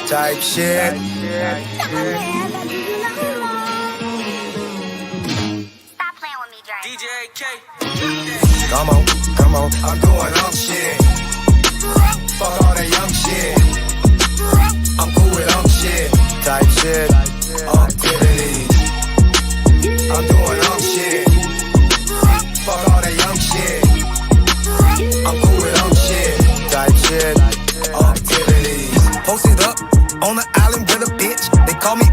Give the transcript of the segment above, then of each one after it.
type shit. Stop playing with me, Dre. DJ K. Come on, I'm doing shit. Fuck all that young shit. I'm cool with shit, type shit, activities. I'm doing shit. Fuck all that young shit. I'm cool with shit, type shit, activities. Posted up on the island with a bitch. They call me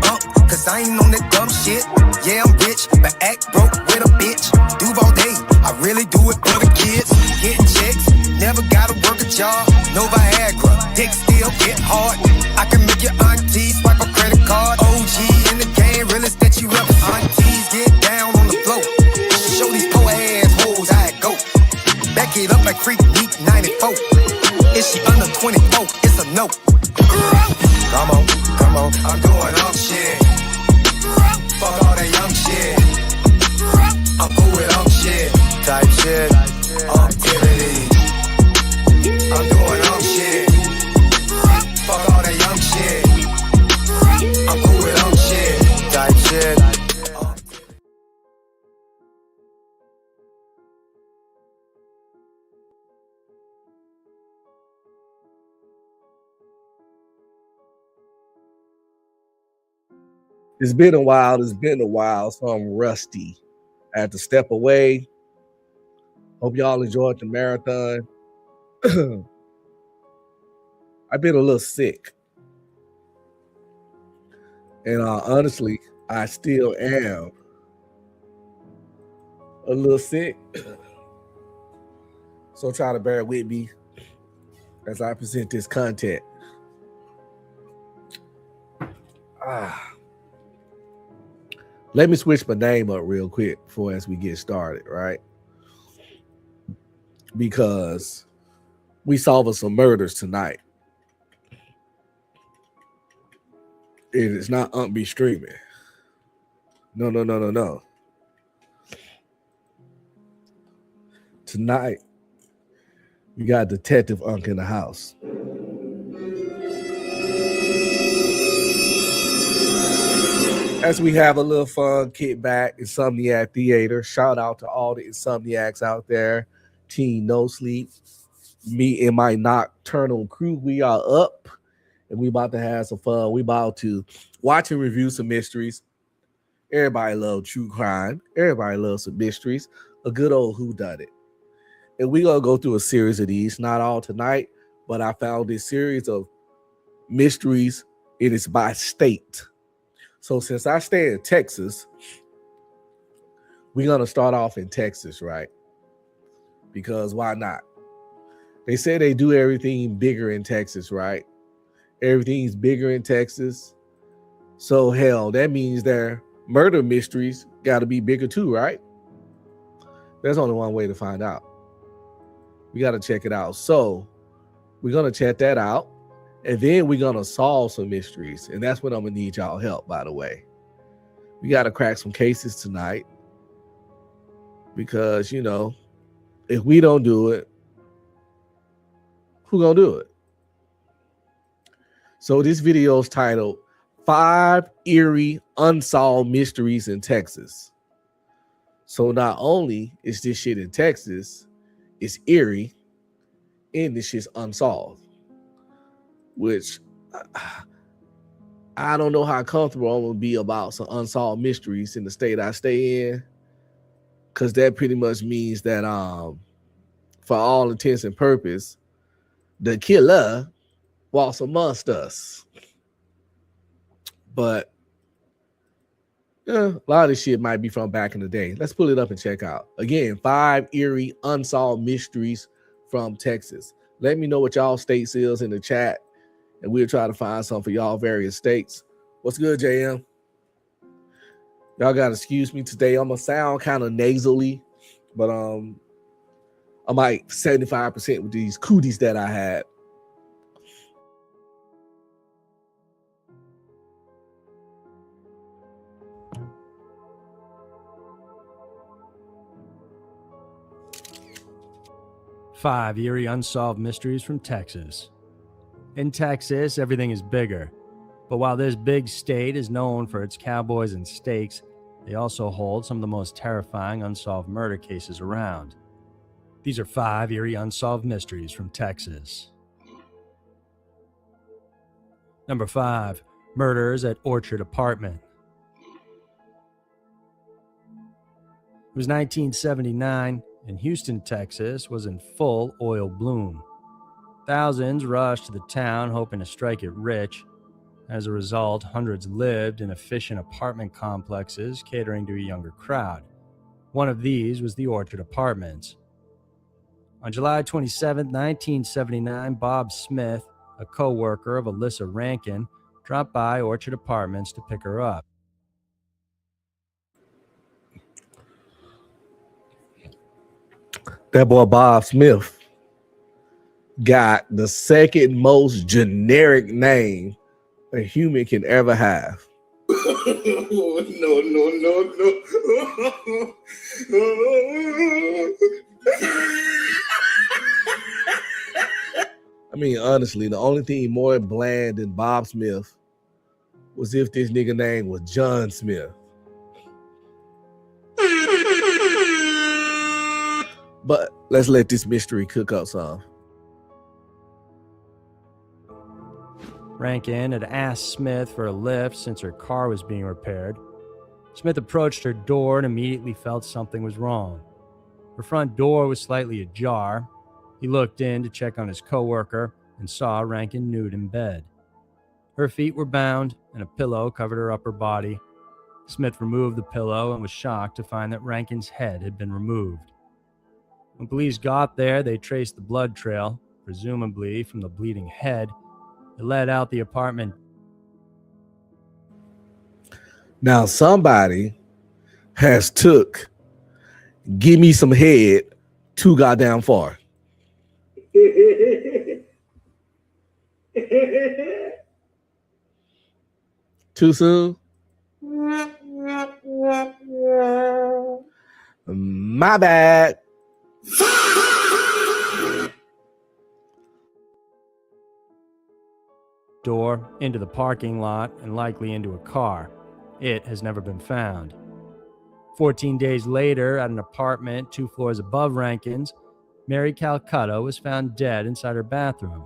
cause I ain't on that dumb shit. Yeah, I'm rich, but act broke with a bitch. Duval day, I really do it for the kids. Getting checks, never gotta work a job. No Viagra, dick still get hard. I can make your auntie swipe a credit card. OG in the game, realest that you ever. Aunties get down on the floor. Show these poor ass hoes how it go. Back it up like Freak Week 94. Is she under 24? It's a no. Come on, I'm doing shit. Fuck all that young shit. I'm cool with shit, type shit, activities. I'm doing shit. Fuck all that young shit. I'm cool with shit, type shit. It's been a while, so I'm rusty. I had to step away. Hope y'all enjoyed the marathon. I've been a little sick. And honestly, I still am a little sick. So try to bear with me as I present this content. Let me switch my name up real quick before as we get started, right? Because we solving some murders tonight. It is not be streaming. No. Tonight, we got Detective Unk in the house. As we have a little fun, kick back, Insomniac Theater. Shout out to all the Insomniacs out there. Team No Sleep. Me and my nocturnal crew, we are up. And we about to have some fun. We about to watch and review some mysteries. Everybody loves true crime. Everybody loves some mysteries. A good old whodunit. And we're going to go through a series of these. Not all tonight, but I found this series of mysteries. It is by state. So since I stay in Texas, we're going to start off in Texas, right? Because why not? They say they do everything bigger in Texas, right? Everything's bigger in Texas. So hell, that means their murder mysteries got to be bigger too, right? There's only one way to find out. We got to check it out. So we're going to check that out. And then we're going to solve some mysteries. And that's when I'm going to need y'all help, by the way. We got to crack some cases tonight. Because, you know, if we don't do it, who going to do it? So this video is titled 5 Eerie Unsolved Mysteries in Texas. So not only is this shit in Texas, it's eerie, and this shit's unsolved. Which I don't know how comfortable I'm going to be about some unsolved mysteries in the state I stay in. Because that pretty much means that for all intents and purposes, the killer walks amongst us. But a lot of this shit might be from back in the day. Let's pull it up and check out. Again, 5 eerie unsolved mysteries from Texas. Let me know what y'all states is in the chat, and we'll try to find some for y'all various states. What's good, JM? Y'all got to excuse me today. I'm going to sound kind of nasally, but I'm like 75% with these cooties that I had. Five eerie unsolved mysteries from Texas. In Texas, everything is bigger. But while this big state is known for its cowboys and steaks, they also hold some of the most terrifying unsolved murder cases around. These are 5 eerie unsolved mysteries from Texas. Number 5. Murders at Orchard Apartment. It was 1979, and Houston, Texas was in full oil bloom. Thousands rushed to the town hoping to strike it rich. As a result, hundreds lived in efficient apartment complexes catering to a younger crowd. One of these was the Orchard Apartments. On July 27, 1979, Bob Smith, a co-worker of Alyssa Rankin, dropped by Orchard Apartments to pick her up. That boy Bob Smith got the second most generic name a human can ever have. No. I mean, honestly, the only thing more bland than Bob Smith was if this nigga name was John Smith. But let's let this mystery cook up some. Rankin had asked Smith for a lift since her car was being repaired. Smith approached her door and immediately felt something was wrong. Her front door was slightly ajar. He looked in to check on his coworker and saw Rankin nude in bed. Her feet were bound and a pillow covered her upper body. Smith removed the pillow and was shocked to find that Rankin's head had been removed. When police got there, they traced the blood trail, presumably from the bleeding head. It led out the apartment. Now somebody has took "Give Me Some Head" too goddamn far. Too soon? My bad. Door into the parking lot and likely into a car. It has never been found. 14 days later, at an apartment 2 floors above Rankin's, Mary Calcutta was found dead inside her bathroom.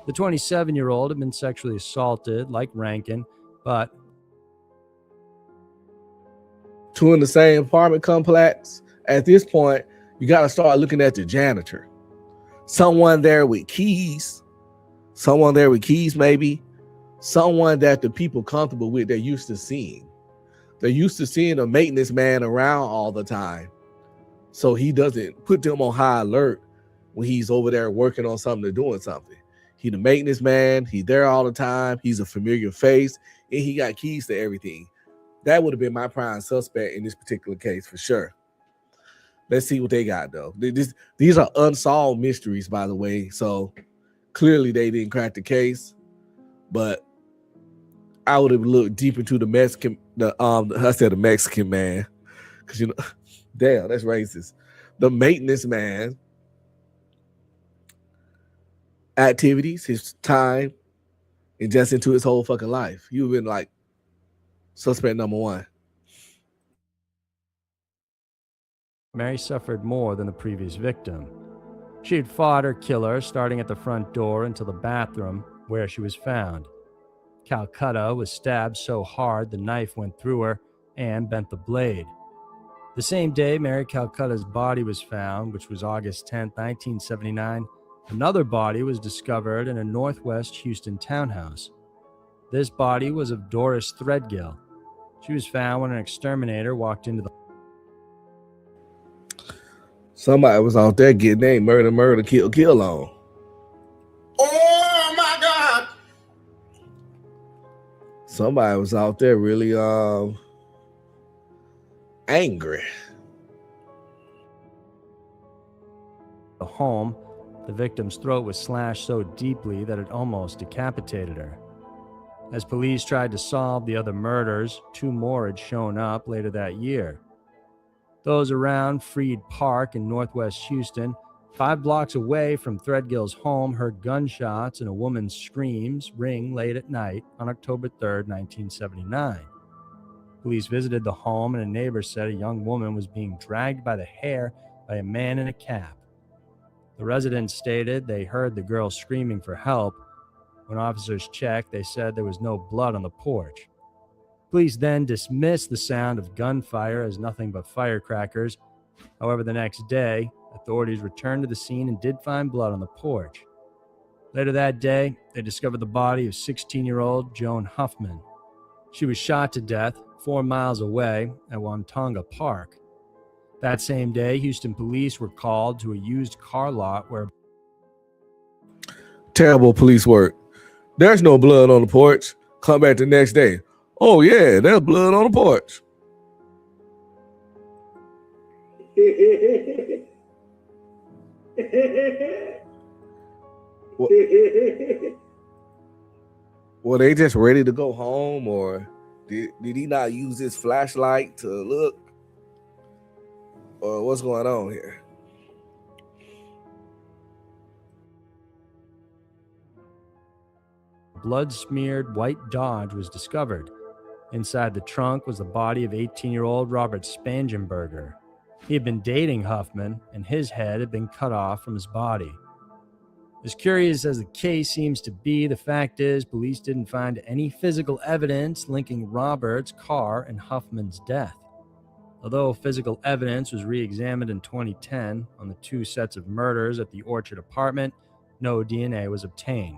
The 27-year-old had been sexually assaulted, like Rankin, but 2 in the same apartment complex. At this point, you got to start looking at the janitor. Someone there with keys. Maybe. Someone that the people comfortable with, they're used to seeing. They're used to seeing a maintenance man around all the time. So he doesn't put them on high alert when he's over there working on something or doing something. He's the maintenance man. He's there all the time. He's a familiar face. And he got keys to everything. That would have been my prime suspect in this particular case for sure. Let's see what they got, though. These are unsolved mysteries, by the way. So clearly they didn't crack the case. But I would have looked deep into the Mexican, I said the Mexican man. Because, you know, damn, that's racist. The maintenance man activities, his time, and just into his whole fucking life. You've been like suspect number 1. Mary suffered more than the previous victim. She had fought her killer starting at the front door until the bathroom, where she was found. Calcutta was stabbed so hard the knife went through her and bent the blade. The same day Mary Calcutta's body was found, which was August 10, 1979, another body was discovered in a northwest Houston townhouse. This body was of Doris Threadgill. She was found when an exterminator walked into the... Somebody was out there getting their murder, kill on. Oh my God! Somebody was out there really angry. The home, the victim's throat was slashed so deeply that it almost decapitated her. As police tried to solve the other murders, 2 more had shown up later that year. Those around Freed Park in northwest Houston 5 blocks away from Threadgill's home, heard gunshots and a woman's screams ring late at night on October 3rd, 1979. Police visited the home, and a neighbor said a young woman was being dragged by the hair by a man in a cap. The residents stated they heard the girl screaming for help. When officers checked, they said there was no blood on the porch. Police then dismissed the sound of gunfire as nothing but firecrackers. However, the next day, authorities returned to the scene and did find blood on the porch. Later that day, they discovered the body of 16-year-old Joan Huffman. She was shot to death 4 miles away at Wontonga Park. That same day, Houston police were called to a used car lot where... Terrible police work. There's no blood on the porch. Come back the next day. Oh yeah, there's blood on the porch. Were they just ready to go home, or did he not use his flashlight to look? Or what's going on here? Blood-smeared white Dodge was discovered. Inside the trunk was the body of 18-year-old Robert Spangenberger. He had been dating Huffman, and his head had been cut off from his body. As curious as the case seems to be, the fact is police didn't find any physical evidence linking Robert's car and Huffman's death. Although physical evidence was re-examined in 2010 on the 2 sets of murders at the Orchard apartment, no DNA was obtained.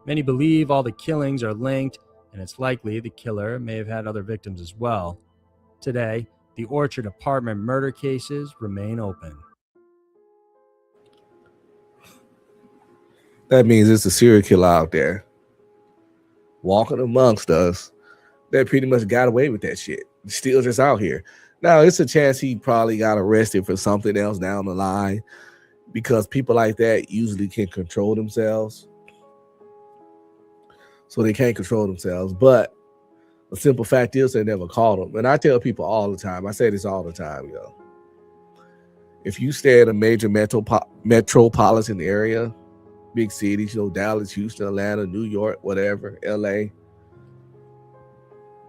Many believe all the killings are linked, and it's likely the killer may have had other victims as well. Today, the Orchard apartment murder cases remain open. That means it's a serial killer out there walking amongst us that pretty much got away with that shit. Still just out here. Now, it's a chance he probably got arrested for something else down the line, because people like that usually can control themselves. So they can't control themselves. But the simple fact is they never caught him. And I tell people all the time, I say this all the time, yo. If you stay at a major metropolitan area, big cities, Dallas, Houston, Atlanta, New York, whatever, LA,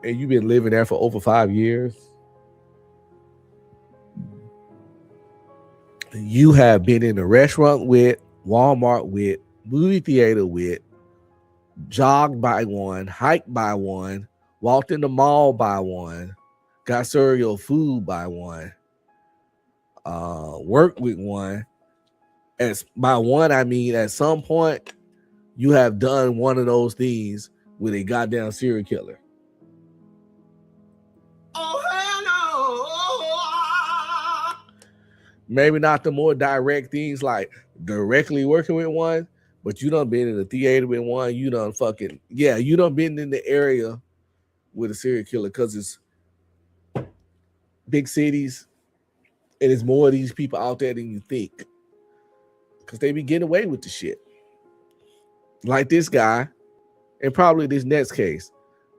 and you've been living there for over 5 years, you have been in a restaurant with, Walmart with, movie theater with, jogged by one, hiked by one, walked in the mall by one, got served your food by one, worked with one. As by one, I mean at some point you have done one of those things with a goddamn serial killer. Oh hell no! Maybe not the more direct things like directly working with one, but you done been in the theater with one. You done you done been in the area with a serial killer, because it's big cities and there's more of these people out there than you think, because they be getting away with the shit. Like this guy, and probably this next case.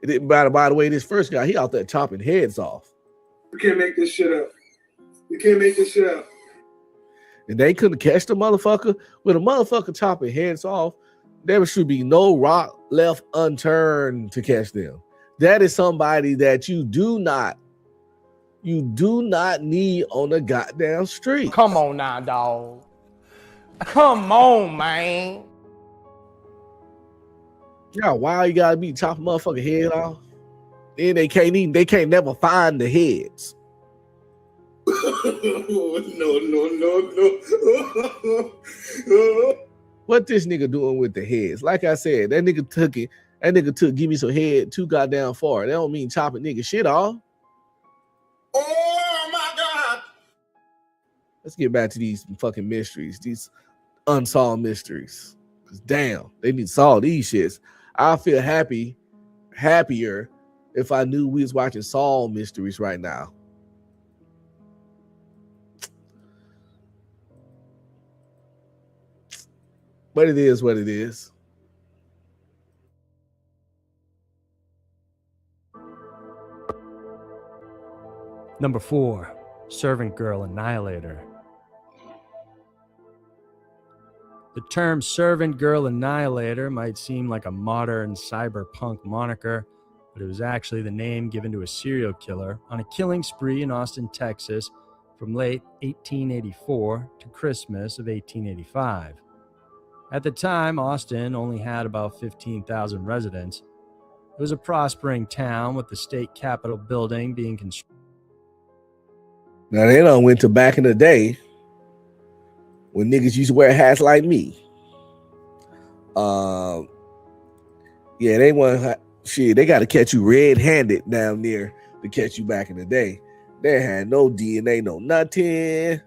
It didn't matter, by the way, this first guy, he out there chopping heads off. You can't make this shit up. You can't make this shit up. And they couldn't catch the motherfucker. With a motherfucker chopping heads off, there should be no rock left unturned to catch them. That is somebody that you do not need on the goddamn street. Come on now, dog. Come on, man. Yeah, why you gotta be chopping motherfucker head off? Then they can't never find the heads. No. What this nigga doing with the heads? Like I said, that nigga took it. That nigga took give me some head too goddamn far. That don't mean chopping nigga shit off. Oh my God. Let's get back to these fucking mysteries, these unsolved mysteries. Cause damn, they need to solve these shits. I feel happier if I knew we was watching solved mysteries right now. But it is what it is. Number 4, Servant Girl Annihilator. The term servant girl annihilator might seem like a modern cyberpunk moniker, but it was actually the name given to a serial killer on a killing spree in Austin, Texas from late 1884 to Christmas of 1885. At the time, Austin only had about 15,000 residents. It was a prospering town with the state capitol building being constructed. Now they done went to back in the day when niggas used to wear hats like me. Yeah, they want shit. They got to catch you red-handed down there to catch you back in the day. They had no DNA, no nothing.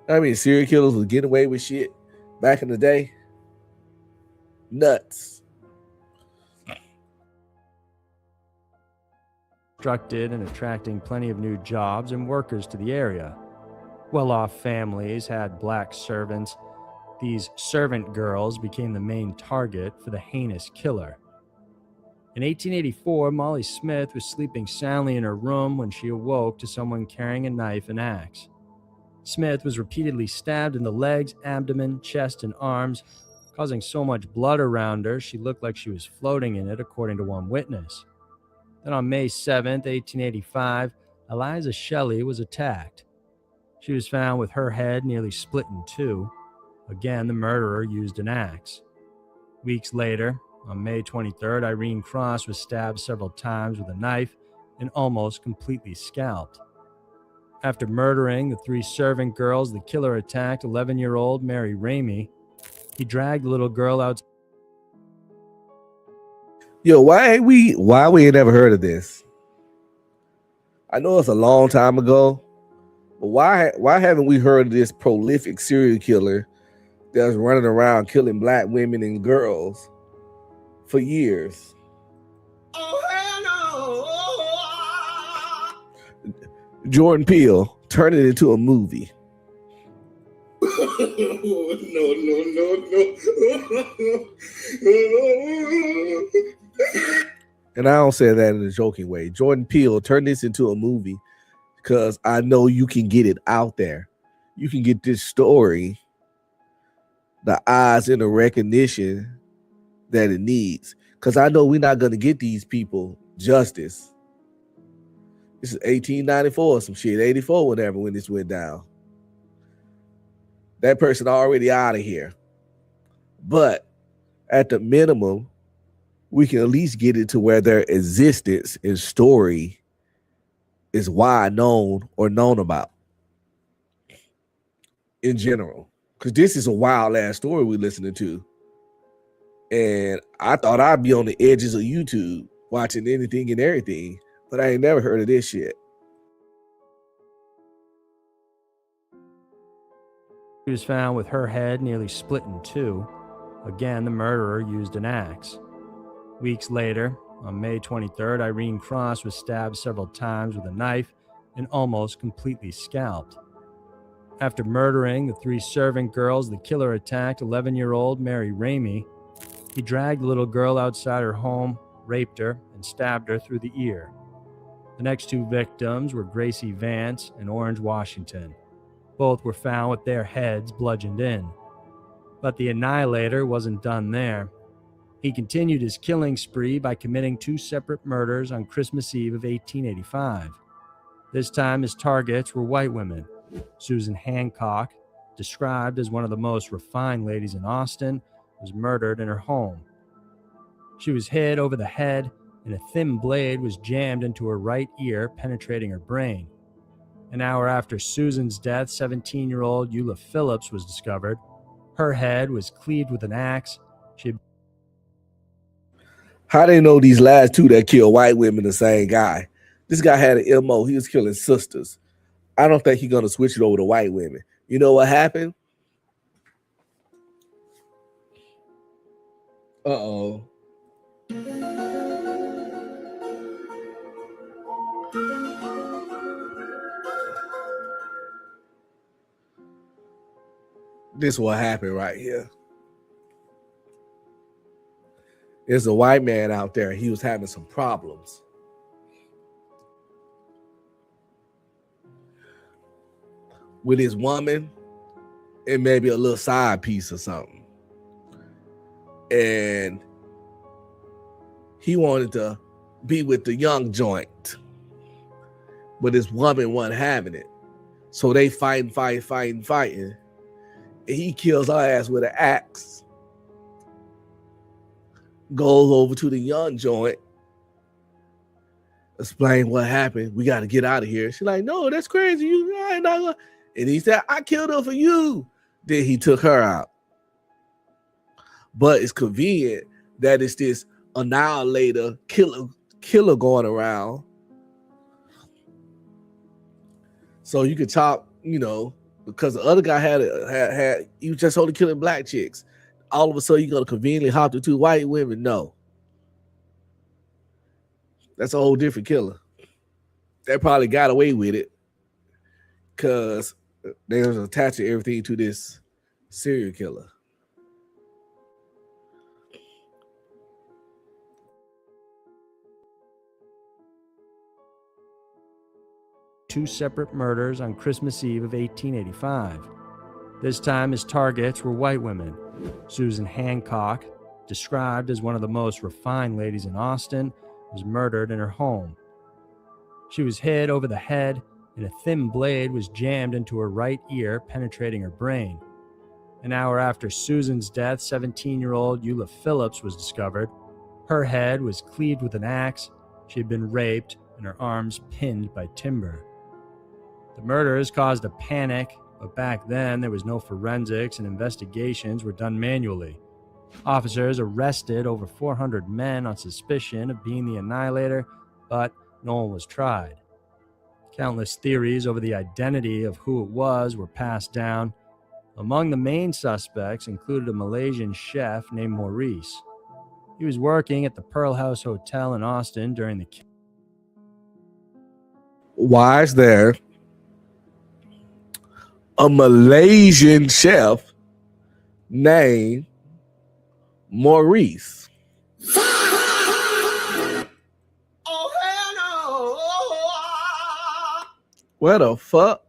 I mean, serial killers was getting away with shit back in the day. Nuts. Constructed and attracting plenty of new jobs and workers to the area. Well-off families had black servants. These servant girls became the main target for the heinous killer. In 1884, Molly Smith was sleeping soundly in her room when she awoke to someone carrying a knife and axe. Smith was repeatedly stabbed in the legs, abdomen, chest, and arms, causing so much blood around her she looked like she was floating in it, according to one witness. Then on May 7th, 1885, Eliza Shelley was attacked. She was found with her head nearly split in two. Again, the murderer used an axe. Weeks later, on May 23rd, Irene Cross was stabbed several times with a knife and almost completely scalped. After murdering the 3 servant girls, the killer attacked 11-year-old Mary Ramey. He dragged the little girl out. Yo, why we ain't never heard of this? I know it's a long time ago, but why haven't we heard of this prolific serial killer that's running around killing black women and girls for years? Oh, hell no. Jordan Peele turned it into a movie. No. And I don't say that in a joking way. Jordan Peele turned this into a movie because I know you can get it out there. You can get this story the eyes and the recognition that it needs. Because I know we're not going to get these people justice. This is 1894 or some shit, 84, whatever, when this went down. That person already out of here. But at the minimum, we can at least get it to where their existence and story is wide known or known about in general. Because this is a wild ass story we're listening to. And I thought I'd be on the edges of YouTube watching anything and everything, but I ain't never heard of this shit. She was found with her head nearly split in two. Again, the murderer used an axe. Weeks later, on May 23rd, Irene Cross was stabbed several times with a knife and almost completely scalped. After murdering the 3 servant girls, the killer attacked 11-year-old Mary Ramey. He dragged the little girl outside her home, raped her, and stabbed her through the ear. The next 2 victims were Gracie Vance and Orange Washington. Both were found with their heads bludgeoned in. But the Annihilator wasn't done there. He continued his killing spree by committing 2 separate murders on Christmas Eve of 1885. This time his targets were white women. Susan Hancock, described as one of the most refined ladies in Austin, was murdered in her home. She was hit over the head, and a thin blade was jammed into her right ear, penetrating her brain. An hour after Susan's death, 17-year-old Eula Phillips was discovered. Her head was cleaved with an axe. How they know these last 2 that killed white women the same guy? This guy had an MO. He was killing sisters. I don't think he's going to switch it over to white women. You know what happened? Uh-oh. This what happened right here. There's a white man out there. He was having some problems. With his woman and maybe a little side piece or something. And he wanted to be with the young joint, but his woman wasn't having it. So they fighting. And he kills her ass with an axe. Goes over to the young joint. Explain what happened. We got to get out of here. She's like, no, that's crazy. And he said, I killed her for you. Then he took her out. But it's convenient that it's this annihilator killer going around. So you could talk, because the other guy had he was just only killing black chicks. All of a sudden, you're gonna conveniently hop to 2 white women. No, that's a whole different killer. They probably got away with it because they was attaching everything to this serial killer. Two separate murders on Christmas Eve of 1885. This time his targets were white women. Susan Hancock, described as one of the most refined ladies in Austin, was murdered in her home. She was hit over the head, and a thin blade was jammed into her right ear, penetrating her brain. An hour after Susan's death, 17-year-old Eula Phillips was discovered. Her head was cleaved with an axe. She had been raped, and her arms pinned by timber. The murders caused a panic, but back then there was no forensics and investigations were done manually. Officers arrested over 400 men on suspicion of being the Annihilator, but no one was tried. Countless theories over the identity of who it was were passed down. Among the main suspects included a Malaysian chef named Maurice. He was working at the Pearl House Hotel in Austin during the... Why is there a Malaysian chef named Maurice? Where the fuck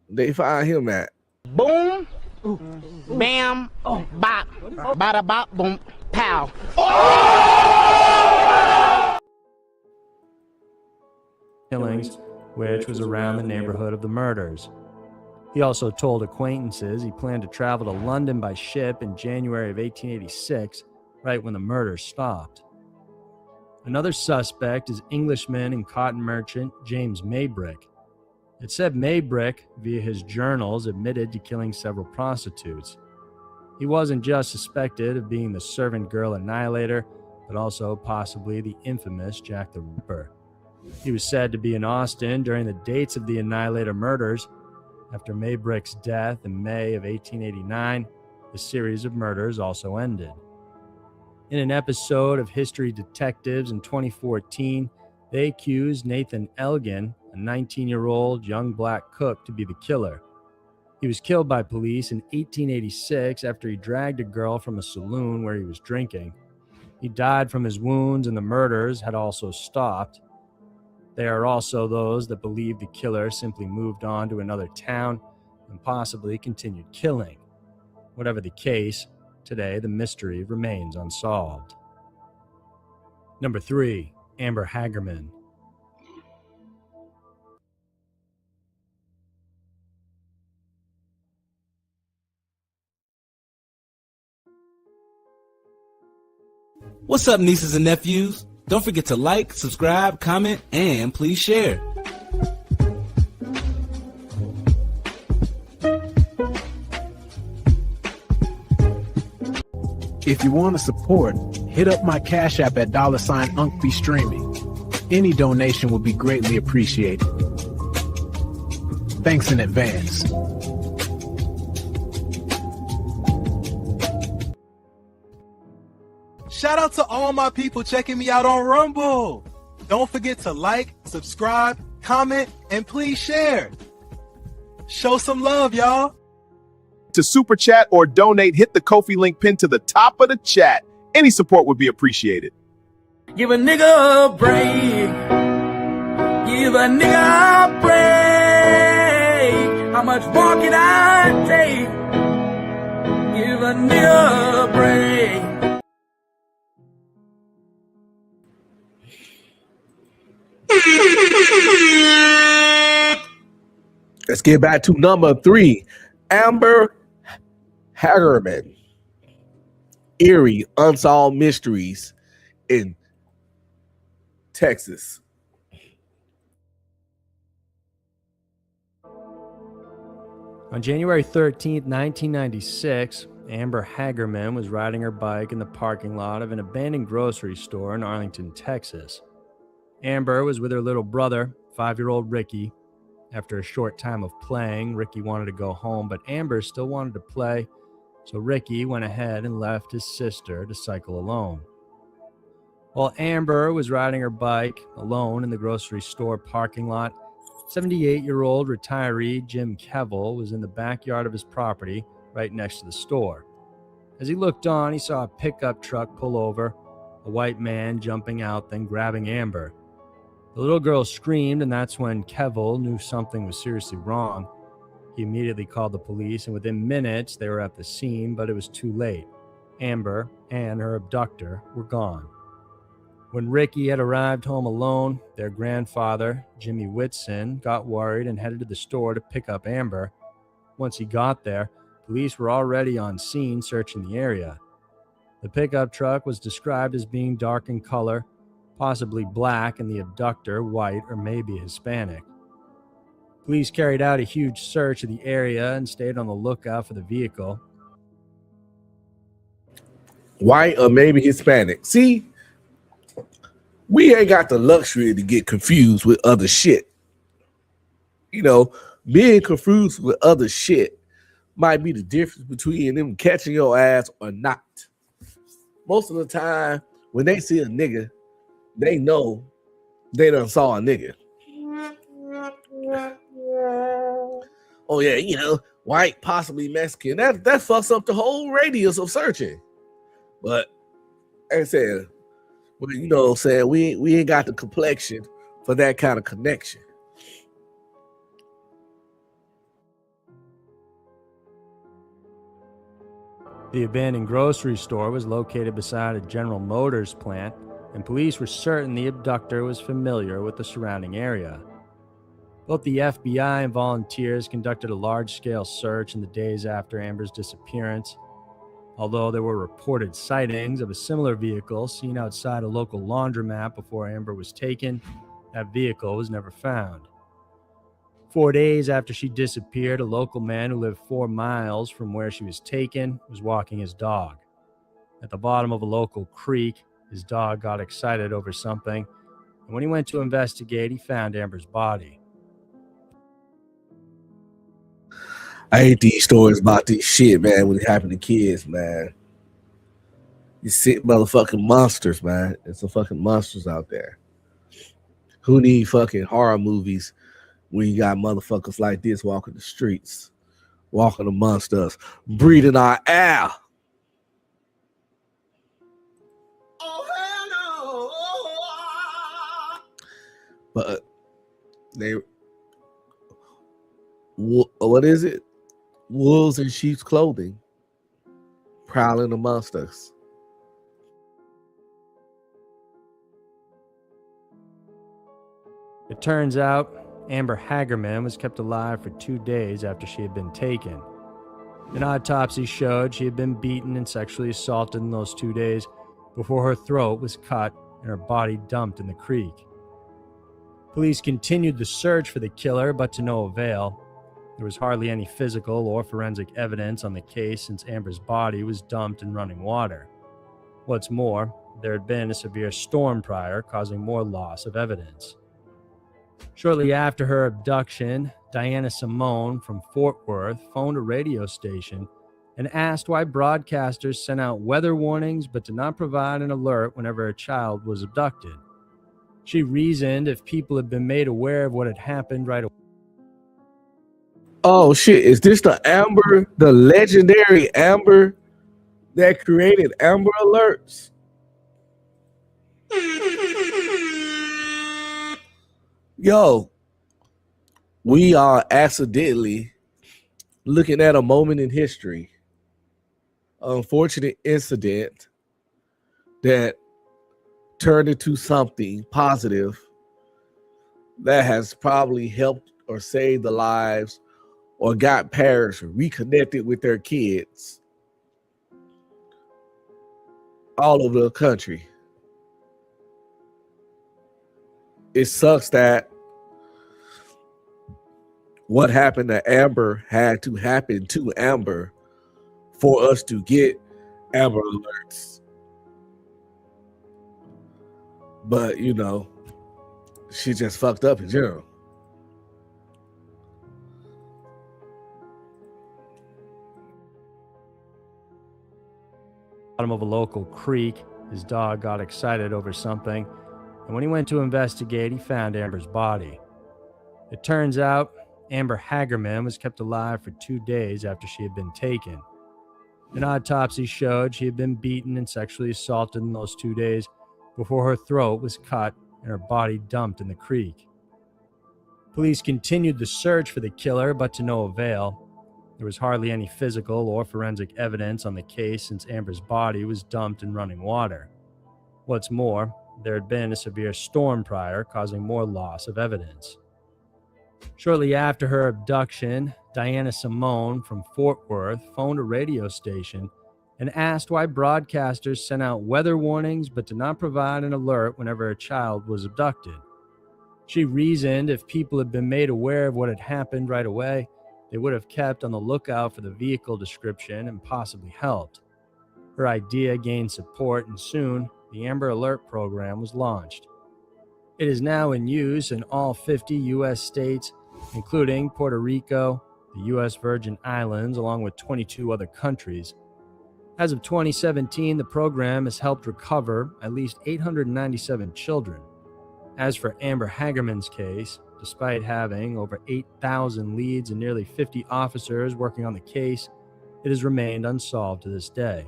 they find him at? Boom, bam, bop, bada bop, boom, pow. Killings, which was around the neighborhood of the murders. He also told acquaintances he planned to travel to London by ship in January of 1886, right when the murders stopped. Another suspect is Englishman and cotton merchant James Maybrick. It said Maybrick, via his journals, admitted to killing several prostitutes. He wasn't just suspected of being the servant girl annihilator, but also possibly the infamous Jack the Ripper. He was said to be in Austin during the dates of the Annihilator murders. After Maybrick's death in May of 1889, the series of murders also ended. In an episode of History Detectives in 2014, they accused Nathan Elgin, a 19-year-old young black cook, to be the killer. He was killed by police in 1886 after he dragged a girl from a saloon where he was drinking. He died from his wounds, and the murders had also stopped. There are also those that believe the killer simply moved on to another town and possibly continued killing. Whatever the case, today the mystery remains unsolved. Number 3, Amber Hagerman. What's up, nieces and nephews? Don't forget to like, subscribe, comment, and please share. If you want to support, hit up my Cash App at $UncB Streaming. Any donation will be greatly appreciated. Thanks in advance. Shout out to all my people checking me out on Rumble. Don't forget to like, subscribe, comment, and please share. Show some love, y'all. To super chat or donate, hit the Ko-fi link pinned to the top of the chat. Any support would be appreciated. Give a nigga a break. Give a nigga a break. How much more can I take? Give a nigga a break. Let's get back to number 3. Amber Hagerman. Eerie Unsolved Mysteries in Texas. On January 13th, 1996, Amber Hagerman was riding her bike in the parking lot of an abandoned grocery store in Arlington, Texas. Amber was with her little brother, 5-year-old Ricky. After a short time of playing, Ricky wanted to go home, but Amber still wanted to play, so Ricky went ahead and left his sister to cycle alone. While Amber was riding her bike alone in the grocery store parking lot, 78-year-old retiree Jim Kevill was in the backyard of his property right next to the store. As he looked on, he saw a pickup truck pull over, a white man jumping out, then grabbing Amber. The little girl screamed, and that's when Kevill knew something was seriously wrong. He immediately called the police, and within minutes they were at the scene, but it was too late. Amber and her abductor were gone. When Ricky had arrived home alone, their grandfather, Jimmy Whitson, got worried and headed to the store to pick up Amber. Once he got there, police were already on scene searching the area. The pickup truck was described as being dark in color, possibly black, and the abductor white or maybe Hispanic. Police carried out a huge search of the area and stayed on the lookout for the vehicle. White or maybe Hispanic. See, we ain't got the luxury to get confused with other shit. You know, being confused with other shit might be the difference between them catching your ass or not. Most of the time, when they see a nigga, they know they done saw a nigga. Oh yeah, you know, white, possibly Mexican. That fucks up the whole radius of searching. But like I said, well, you know what I'm saying, we ain't got the complexion for that kind of connection. The abandoned grocery store was located beside a General Motors plant, and police were certain the abductor was familiar with the surrounding area. Both the FBI and volunteers conducted a large-scale search in the days after Amber's disappearance. Although there were reported sightings of a similar vehicle seen outside a local laundromat before Amber was taken, that vehicle was never found. 4 days after she disappeared, a local man who lived 4 miles from where she was taken was walking his dog. At the bottom of a local creek, his dog got excited over something, and when he went to investigate, he found Amber's body. I hate these stories about this shit, man, when it happened to kids, man. You sick motherfucking monsters, man. There's some fucking monsters out there. Who need fucking horror movies when you got motherfuckers like this walking the streets, walking amongst us, breathing our air? But they, what is it? Wolves in sheep's clothing, prowling amongst us. It turns out Amber Hagerman was kept alive for 2 days after she had been taken. An autopsy showed she had been beaten and sexually assaulted in those 2 days before her throat was cut and her body dumped in the creek. Police continued the search for the killer, but to no avail. There was hardly any physical or forensic evidence on the case since Amber's body was dumped in running water. What's more, there had been a severe storm prior, causing more loss of evidence. Shortly after her abduction, Diana Simone from Fort Worth phoned a radio station and asked why broadcasters sent out weather warnings but did not provide an alert whenever a child was abducted. She reasoned if people had been made aware of what had happened right away. Oh shit, is this the Amber, the legendary Amber that created Amber Alerts? Yo, we are accidentally looking at a moment in history, unfortunate incident that turned into something positive that has probably helped or saved the lives or got parents reconnected with their kids all over the country. It sucks that what happened to Amber had to happen to Amber for us to get Amber alerts. But, you know, she just fucked up in general. Bottom of a local creek, his dog got excited over something, and when he went to investigate, he found Amber's body. It turns out Amber Hagerman was kept alive for 2 days after she had been taken. An autopsy showed she had been beaten and sexually assaulted in those 2 days before her throat was cut and her body dumped in the creek. Police continued the search for the killer, but to no avail. There was hardly any physical or forensic evidence on the case since Amber's body was dumped in running water. What's more, there had been a severe storm prior, causing more loss of evidence. Shortly after her abduction, Diana Simone from Fort Worth phoned a radio station and asked why broadcasters sent out weather warnings but did not provide an alert whenever a child was abducted. She reasoned if people had been made aware of what had happened right away, they would have kept on the lookout for the vehicle description and possibly helped. Her idea gained support, and soon the Amber Alert program was launched. It is now in use in all 50 U.S. states, including Puerto Rico, the U.S. Virgin Islands, along with 22 other countries. As of 2017, the program has helped recover at least 897 children. As for Amber Hagerman's case, despite having over 8,000 leads and nearly 50 officers working on the case, it has remained unsolved to this day.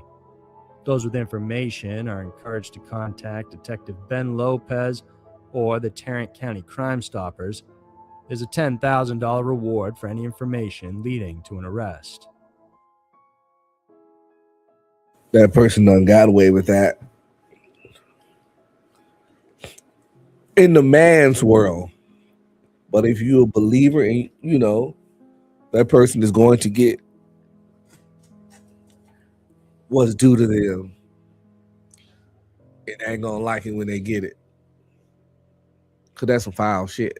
Those with information are encouraged to contact Detective Ben Lopez or the Tarrant County Crime Stoppers. There's a $10,000 reward for any information leading to an arrest. That person done got away with that. In the man's world. But if you're a believer and you know that person is going to get what's due to them, it ain't gonna like it when they get it. Cause that's some foul shit.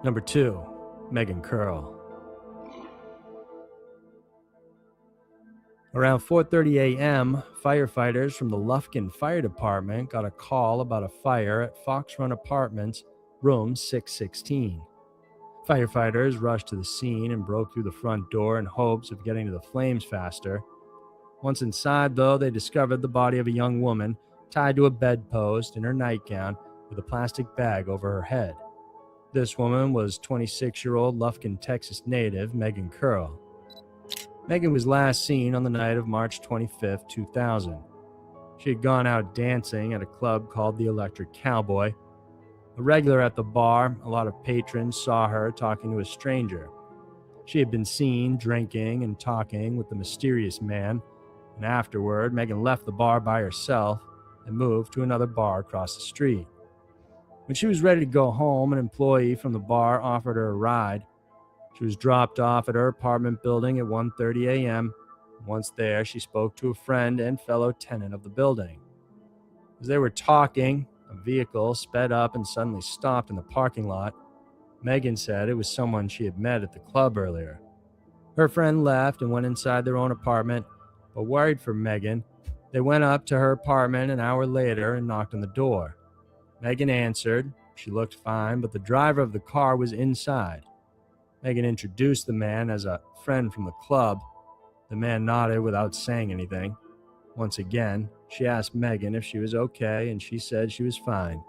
Number 2, Megan Curl. Around 4:30 a.m., firefighters from the Lufkin Fire Department got a call about a fire at Fox Run Apartments, room 616. Firefighters rushed to the scene and broke through the front door in hopes of getting to the flames faster. Once inside, though, they discovered the body of a young woman tied to a bedpost in her nightgown with a plastic bag over her head. This woman was 26-year-old Lufkin, Texas native Megan Curl. Megan was last seen on the night of March 25, 2000. She had gone out dancing at a club called the Electric Cowboy. A regular at the bar, a lot of patrons saw her talking to a stranger. She had been seen drinking and talking with the mysterious man, and afterward, Megan left the bar by herself and moved to another bar across the street. When she was ready to go home, an employee from the bar offered her a ride. She was dropped off at her apartment building at 1:30 a.m. Once there, she spoke to a friend and fellow tenant of the building. As they were talking, a vehicle sped up and suddenly stopped in the parking lot. Megan said it was someone she had met at the club earlier. Her friend left and went inside their own apartment, but worried for Megan, they went up to her apartment an hour later and knocked on the door. Megan answered. She looked fine, but the driver of the car was inside. Megan introduced the man as a friend from the club. The man nodded without saying anything. Once again, she asked Megan if she was okay, and she said she was fine.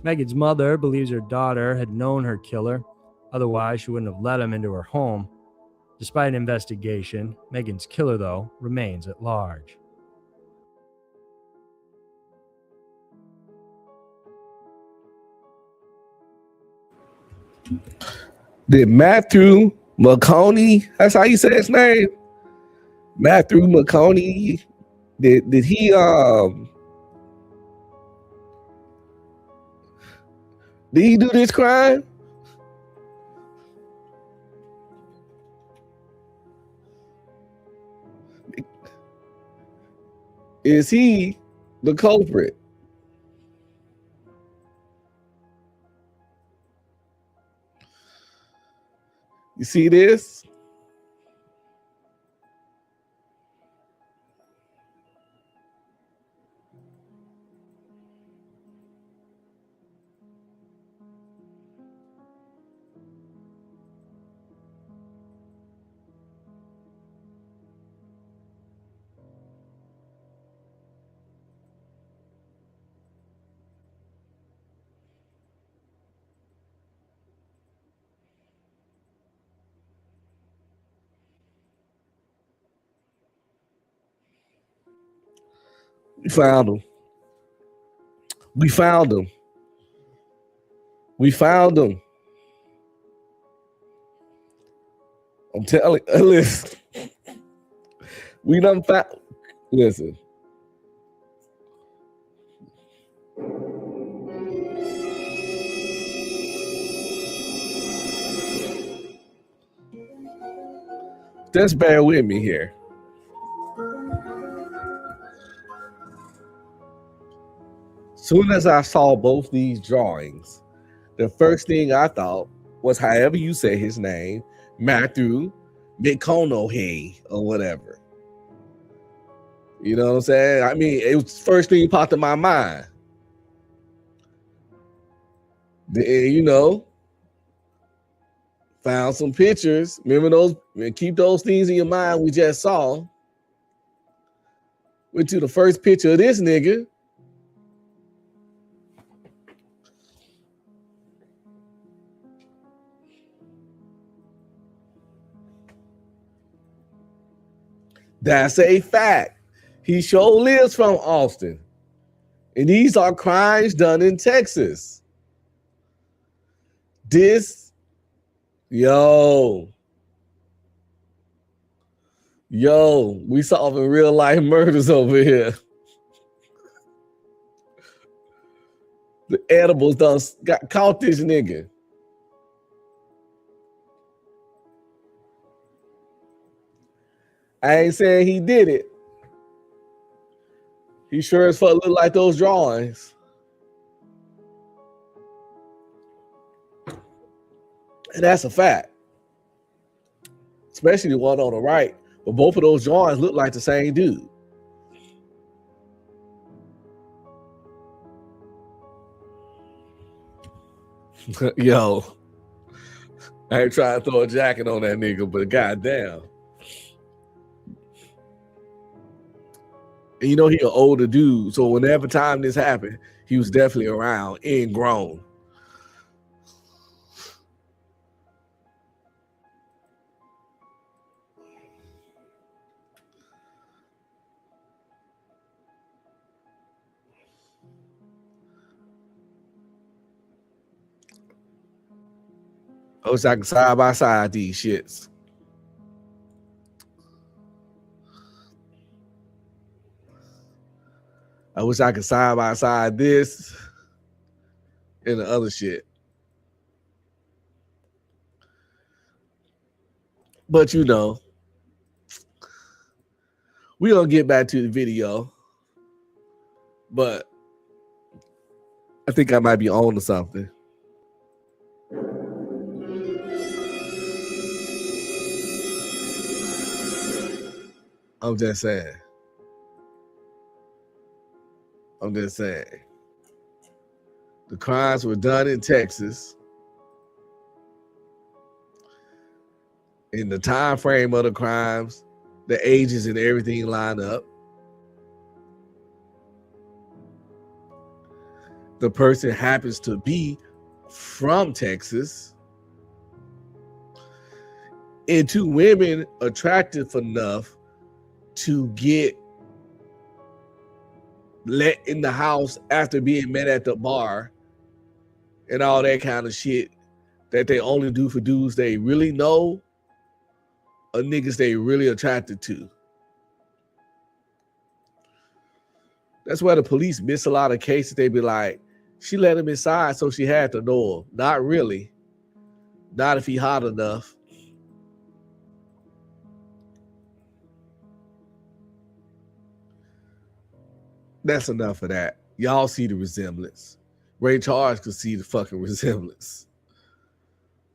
Megan's mother believes her daughter had known her killer, otherwise she wouldn't have let him into her home. Despite an investigation, Megan's killer, though, remains at large. Did Matthew McConaughey, that's how you say his name? Matthew McConaughey, did he do this crime? Is he the culprit? You see this? We found him. We found him. We found him. I'm telling you, listen. We done found, listen. Just bear with me here. Soon as I saw both these drawings, the first thing I thought was, however you say his name, Matthew McConaughey or whatever. You know what I'm saying? I mean, it was the first thing popped in my mind. You know, found some pictures. Remember those? Keep those things in your mind we just saw. Went to the first picture of this nigga. That's a fact. He sure lives from Austin. And these are crimes done in Texas. We solving real life murders over here. The edibles done got caught this nigga. I ain't saying he did it. He sure as fuck look like those drawings. And that's a fact. Especially the one on the right. But both of those drawings look like the same dude. Yo. I ain't trying to throw a jacket on that nigga, but goddamn. And you know he an older dude, so whenever time this happened, he was definitely around and grown. I wish I could side by side these shits. I wish I could side by side this and the other shit. But you know, we're gonna get back to the video. But I think I might be on to something. I'm just saying. The crimes were done in Texas. In the time frame of the crimes, the ages and everything line up. The person happens to be from Texas. And two women attractive enough to get let in the house after being met at the bar and all that kind of shit that they only do for dudes they really know or niggas they really attracted to. That's where the police miss a lot of cases. They be like, she let him inside, so she had to know him. Not really. Not if he hot enough. That's enough of that. Y'all see the resemblance. Ray Charles could see the fucking resemblance.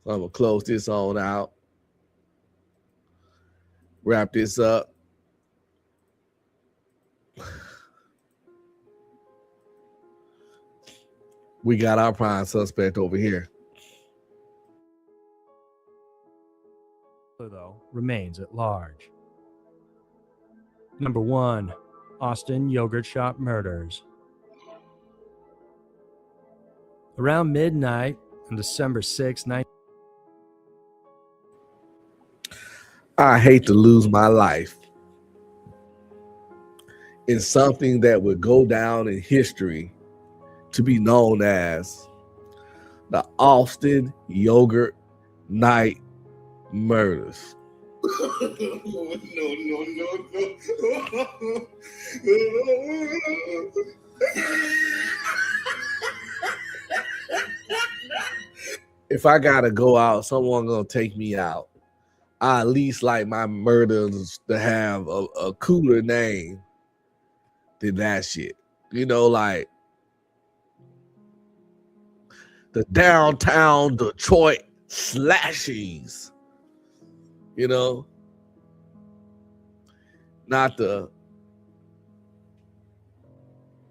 So I'm gonna close this on out. Wrap this up. We got our prime suspect over here. Though, remains at large. Number 1, Austin Yogurt Shop Murders. Around midnight on December 6, 19... I hate to lose my life in something that would go down in history to be known as the Austin Yogurt Night Murders. If I gotta go out, someone gonna take me out. I at least like my murders to have a cooler name than that shit. You know, like the downtown Detroit slashings. You know, not the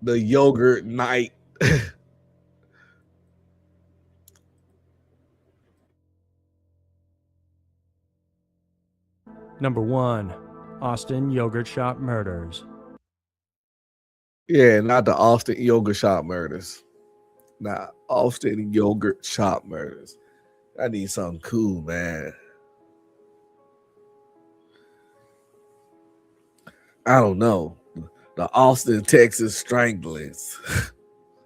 yogurt night. Number 1, Austin Yogurt Shop Murders. Yeah, not the Austin Yogurt Shop Murders. Nah, Austin Yogurt Shop Murders. I need something cool, man. I don't know. The Austin, Texas Stranglers.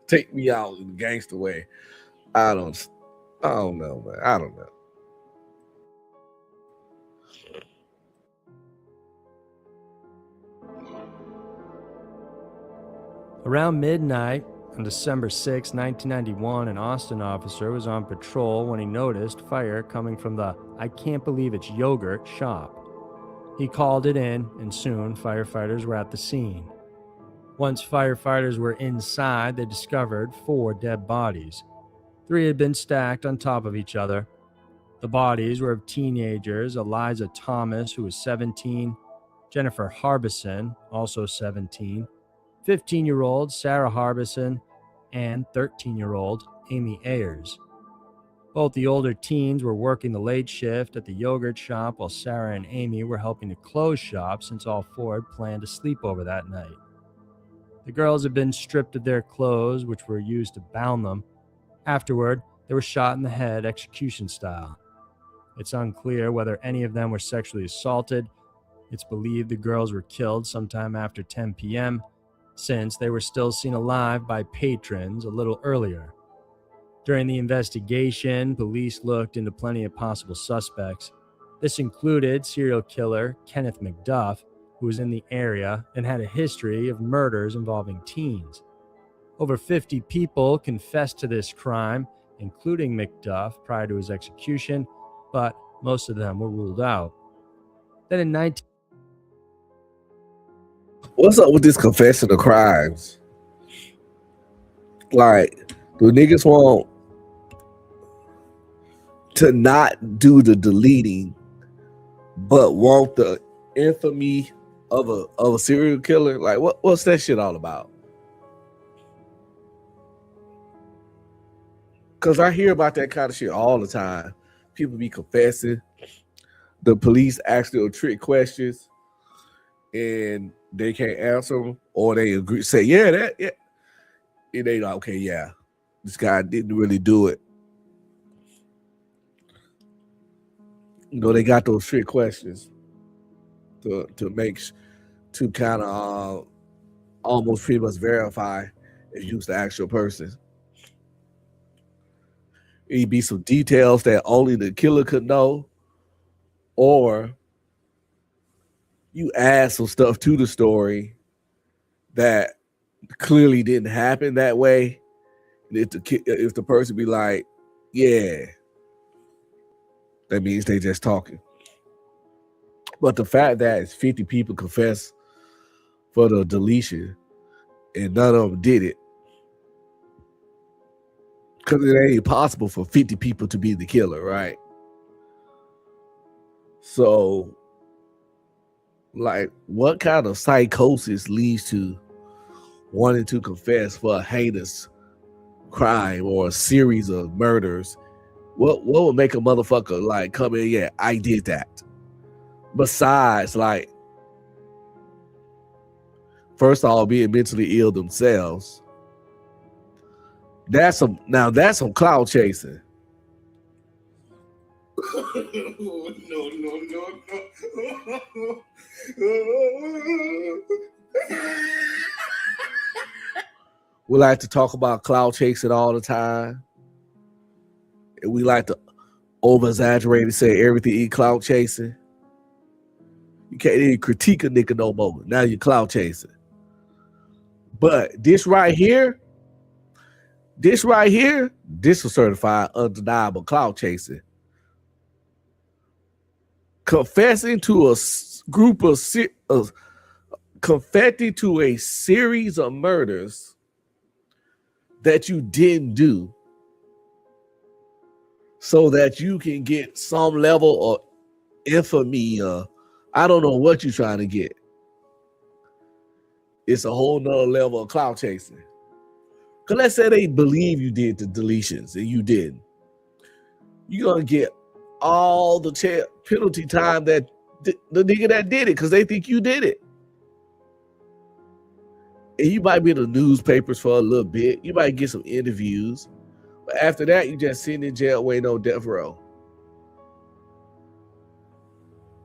Take me out in the gangster way. I don't know, man. I don't know. Around midnight on December 6, 1991, an Austin officer was on patrol when he noticed fire coming from the "I can't believe it's yogurt" shop. He called it in, and soon firefighters were at the scene. Once firefighters were inside, they discovered 4 dead bodies. 3 had been stacked on top of each other. The bodies were of teenagers: Eliza Thomas, who was 17, Jennifer Harbison, also 17, 15-year-old Sarah Harbison, and 13-year-old Amy Ayers. Both the older teens were working the late shift at the yogurt shop, while Sarah and Amy were helping to close shop since all 4 had planned to sleep over that night. The girls had been stripped of their clothes, which were used to bound them. Afterward, they were shot in the head execution style. It's unclear whether any of them were sexually assaulted. It's believed the girls were killed sometime after 10 p.m., since they were still seen alive by patrons a little earlier. During the investigation, police looked into plenty of possible suspects. This included serial killer Kenneth McDuff, who was in the area and had a history of murders involving teens. Over 50 people confessed to this crime, including McDuff, prior to his execution, but most of them were ruled out. Then in What's up with this confession of crimes? Like, do niggas want to not do the deleting, but want the infamy of a serial killer? Like, what's that shit all about? Because I hear about that kind of shit all the time. People be confessing. The police ask them trick questions, and they can't answer them, or they agree, say, yeah. And they like, okay, yeah, this guy didn't really do it. You know, they got those trick questions to kind of almost pretty much verify if you was the actual person. It'd be some details that only the killer could know, or you add some stuff to the story that clearly didn't happen that way. And if the person be like, yeah, that means they just talking. But the fact that it's 50 people confess for the deletion and none of them did it, because it ain't possible for 50 people to be the killer, right? So, like, what kind of psychosis leads to wanting to confess for a heinous crime or a series of murders? What would make a motherfucker like come in? Yeah, I did that. Besides, like, first of all, being mentally ill themselves. That's some cloud chasing. No. We like to talk about cloud chasing all the time. And we like to over exaggerate and say everything is cloud chasing. You can't even critique a nigga no more. Now you're cloud chasing. But this right here, this was certified undeniable cloud chasing. Confessing to a group of confessing to a series of murders that you didn't do, so that you can get some level of infamy. I don't know what you're trying to get. It's a whole nother level of cloud chasing. Because let's say they believe you did the deletions and you didn't. You're going to get all the penalty time that the nigga that did it, because they think you did it. And you might be in the newspapers for a little bit. You might get some interviews. But after that, you just sitting in jail waiting on death row.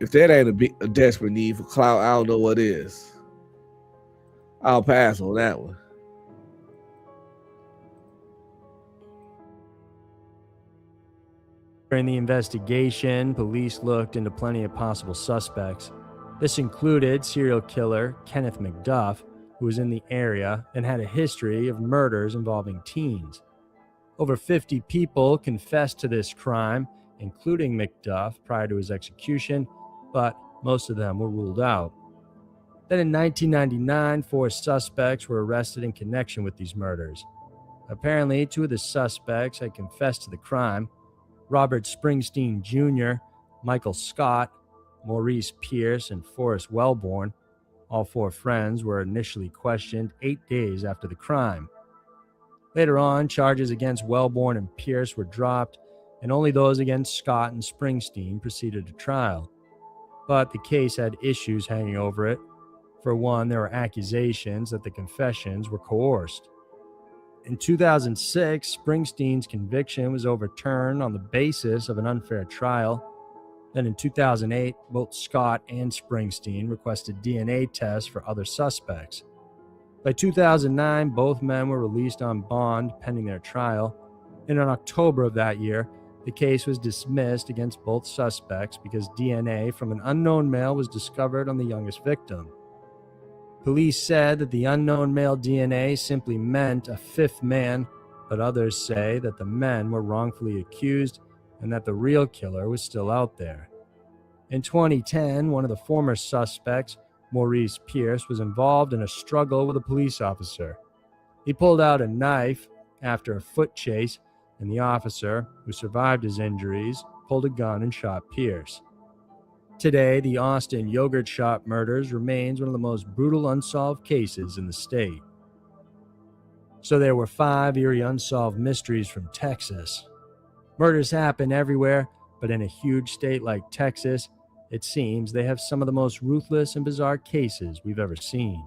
If that ain't a desperate need for clout, I don't know what is. I'll pass on that one. During the investigation, police looked into plenty of possible suspects. This included serial killer Kenneth McDuff, who was in the area and had a history of murders involving teens. Over 50 people confessed to this crime, including McDuff, prior to his execution, but most of them were ruled out. Then in 1999, 4 suspects were arrested in connection with these murders. Apparently, 2 of the suspects had confessed to the crime. Robert Springsteen Jr., Michael Scott, Maurice Pierce, and Forrest Wellborn, all 4 friends, were initially questioned 8 days after the crime. Later on, charges against Wellborn and Pierce were dropped, and only those against Scott and Springsteen proceeded to trial. But the case had issues hanging over it. For one, there were accusations that the confessions were coerced. In 2006, Springsteen's conviction was overturned on the basis of an unfair trial. Then in 2008, both Scott and Springsteen requested DNA tests for other suspects. By 2009, both men were released on bond pending their trial. And in October of that year, the case was dismissed against both suspects because DNA from an unknown male was discovered on the youngest victim. Police said that the unknown male DNA simply meant a 5th man, but others say that the men were wrongfully accused and that the real killer was still out there. In 2010, one of the former suspects, Maurice Pierce, was involved in a struggle with a police officer. He pulled out a knife after a foot chase, and the officer, who survived his injuries, pulled a gun and shot Pierce. Today, the Austin yogurt shop murders remains one of the most brutal unsolved cases in the state. So there were 5 eerie unsolved mysteries from Texas. Murders happen everywhere, but in a huge state like Texas, it seems they have some of the most ruthless and bizarre cases we've ever seen.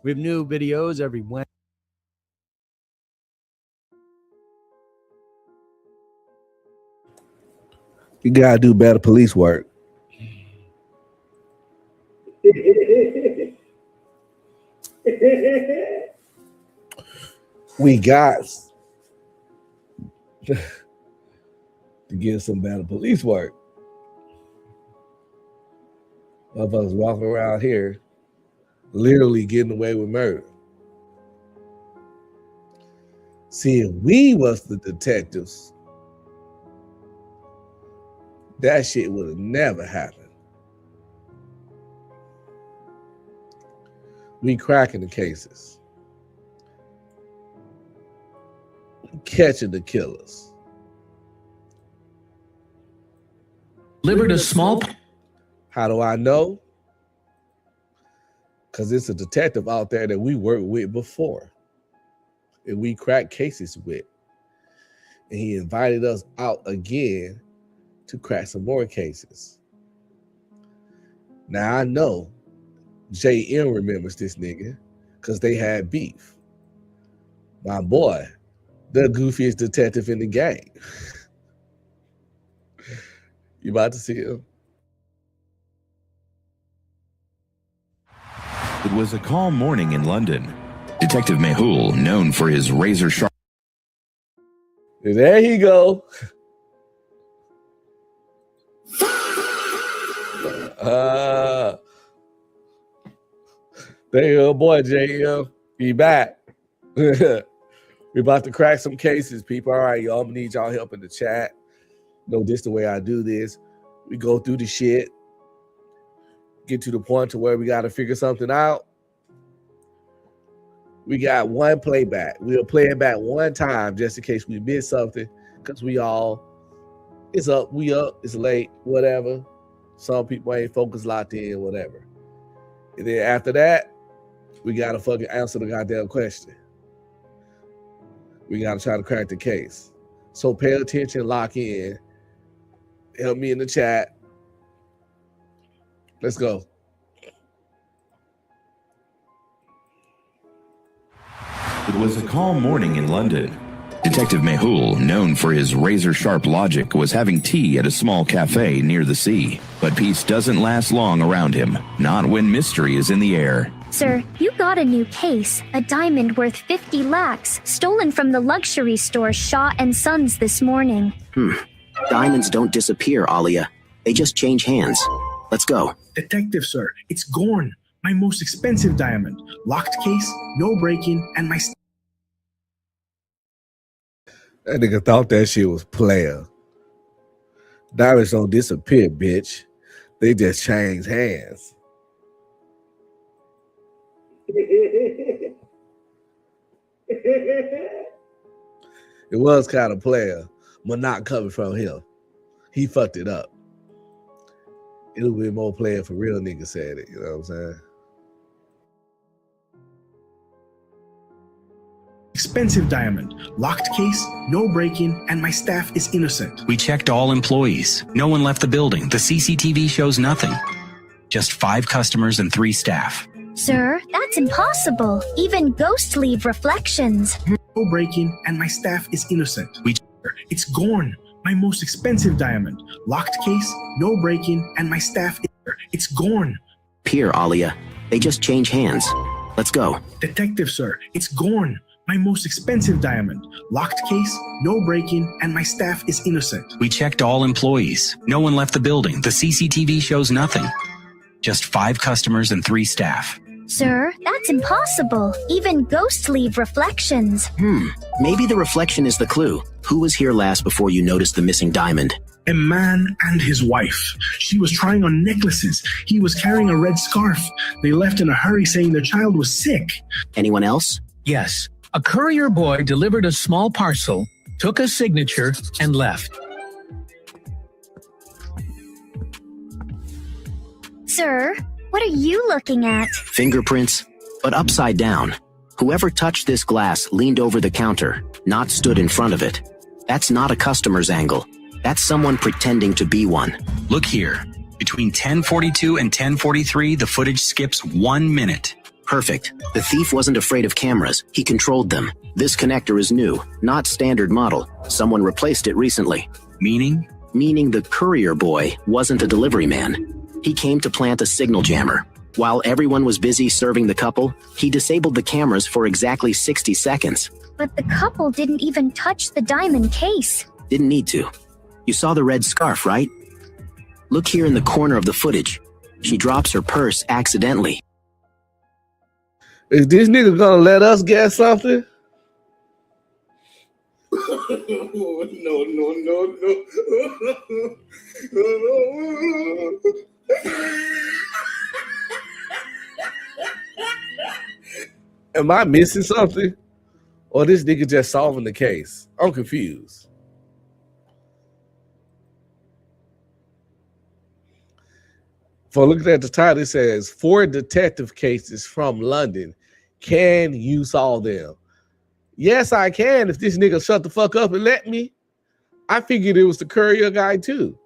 We have new videos every Wednesday. You gotta do better police work. We got to get some better police work. Motherfuckers walking around here literally getting away with murder. See, if we was the detectives, that shit would have never happened. We cracking the cases. Catching the killers. Delivered a small... How do I know? Because it's a detective out there that we worked with before. And we cracked cases with. And he invited us out again to crack some more cases. Now I know JM remembers this nigga because they had beef. My boy, the goofiest detective in the game. You about to see him? It was a calm morning in London. Detective Mehul, known for his razor-sharp... There he go. There you go, boy, JM. He back. We about to crack some cases, people. All right, y'all. I'm gonna need y'all help in the chat. Know this the way I do this. We go through the shit, get to the point to where we got to figure something out. We got one playback. We'll play it back one time just in case we miss something, because we up, it's late, whatever. Some people ain't focused, locked in, whatever. And then after that, we got to fucking answer the goddamn question. We got to try to crack the case. So pay attention, lock in. Help me in the chat. Let's go. It was a calm morning in London. Detective Mehul, known for his razor-sharp logic, was having tea at a small cafe near the sea. But peace doesn't last long around him, not when mystery is in the air. Sir, you got a new case. A diamond worth 50 lakhs, stolen from the luxury store Shaw and Sons this morning. Diamonds don't disappear, Alia. They just change hands. Let's go. Detective, sir, it's gone. My most expensive diamond. Locked case, no break-in, and my... That nigga thought that shit was player. Diamonds don't disappear, bitch. They just change hands. It was kind of player, but not coming from him. He fucked it up. It would be more player for real niggas said it, you know what I'm saying? Expensive diamond. Locked case, no break-in, and my staff is innocent. We checked all employees. No one left the building. The CCTV shows nothing. Just 5 customers and 3 staff. Sir, that's impossible. Even ghosts leave reflections. No break-in, and my staff is innocent. It's gone. My most expensive diamond. Locked case, no break-in, and my staff is... It's gone. Here, Alia. They just change hands. Let's go. Detective, sir, it's gone. My most expensive diamond. Locked case, no break-in, and my staff is innocent. We checked all employees. No one left the building. The CCTV shows nothing. Just 5 customers and 3 staff. Sir, that's impossible. Even ghosts leave reflections. Maybe the reflection is the clue. Who was here last before you noticed the missing diamond? A man and his wife. She was trying on necklaces. He was carrying a red scarf. They left in a hurry saying their child was sick. Anyone else? Yes. A courier boy delivered a small parcel, took a signature, and left. Sir, what are you looking at? Fingerprints, but upside down. Whoever touched this glass leaned over the counter, not stood in front of it. That's not a customer's angle. That's someone pretending to be one. Look here. Between 10:42 and 10:43, the footage skips 1 minute. Perfect. The thief wasn't afraid of cameras. He controlled them. This connector is new, not standard model. Someone replaced it recently. Meaning? Meaning the courier boy wasn't a delivery man. He came to plant a signal jammer. While everyone was busy serving the couple, he disabled the cameras for exactly 60 seconds. But the couple didn't even touch the diamond case. Didn't need to. You saw the red scarf, right? Look here in the corner of the footage. She drops her purse accidentally. Is this nigga gonna let us guess something? No. Am I missing something? Or this nigga just solving the case? I'm confused. For looking at the title, it says 4 detective cases from London. Can you solve them? Yes, I can if this nigga shut the fuck up and let me. I figured it was the courier guy too.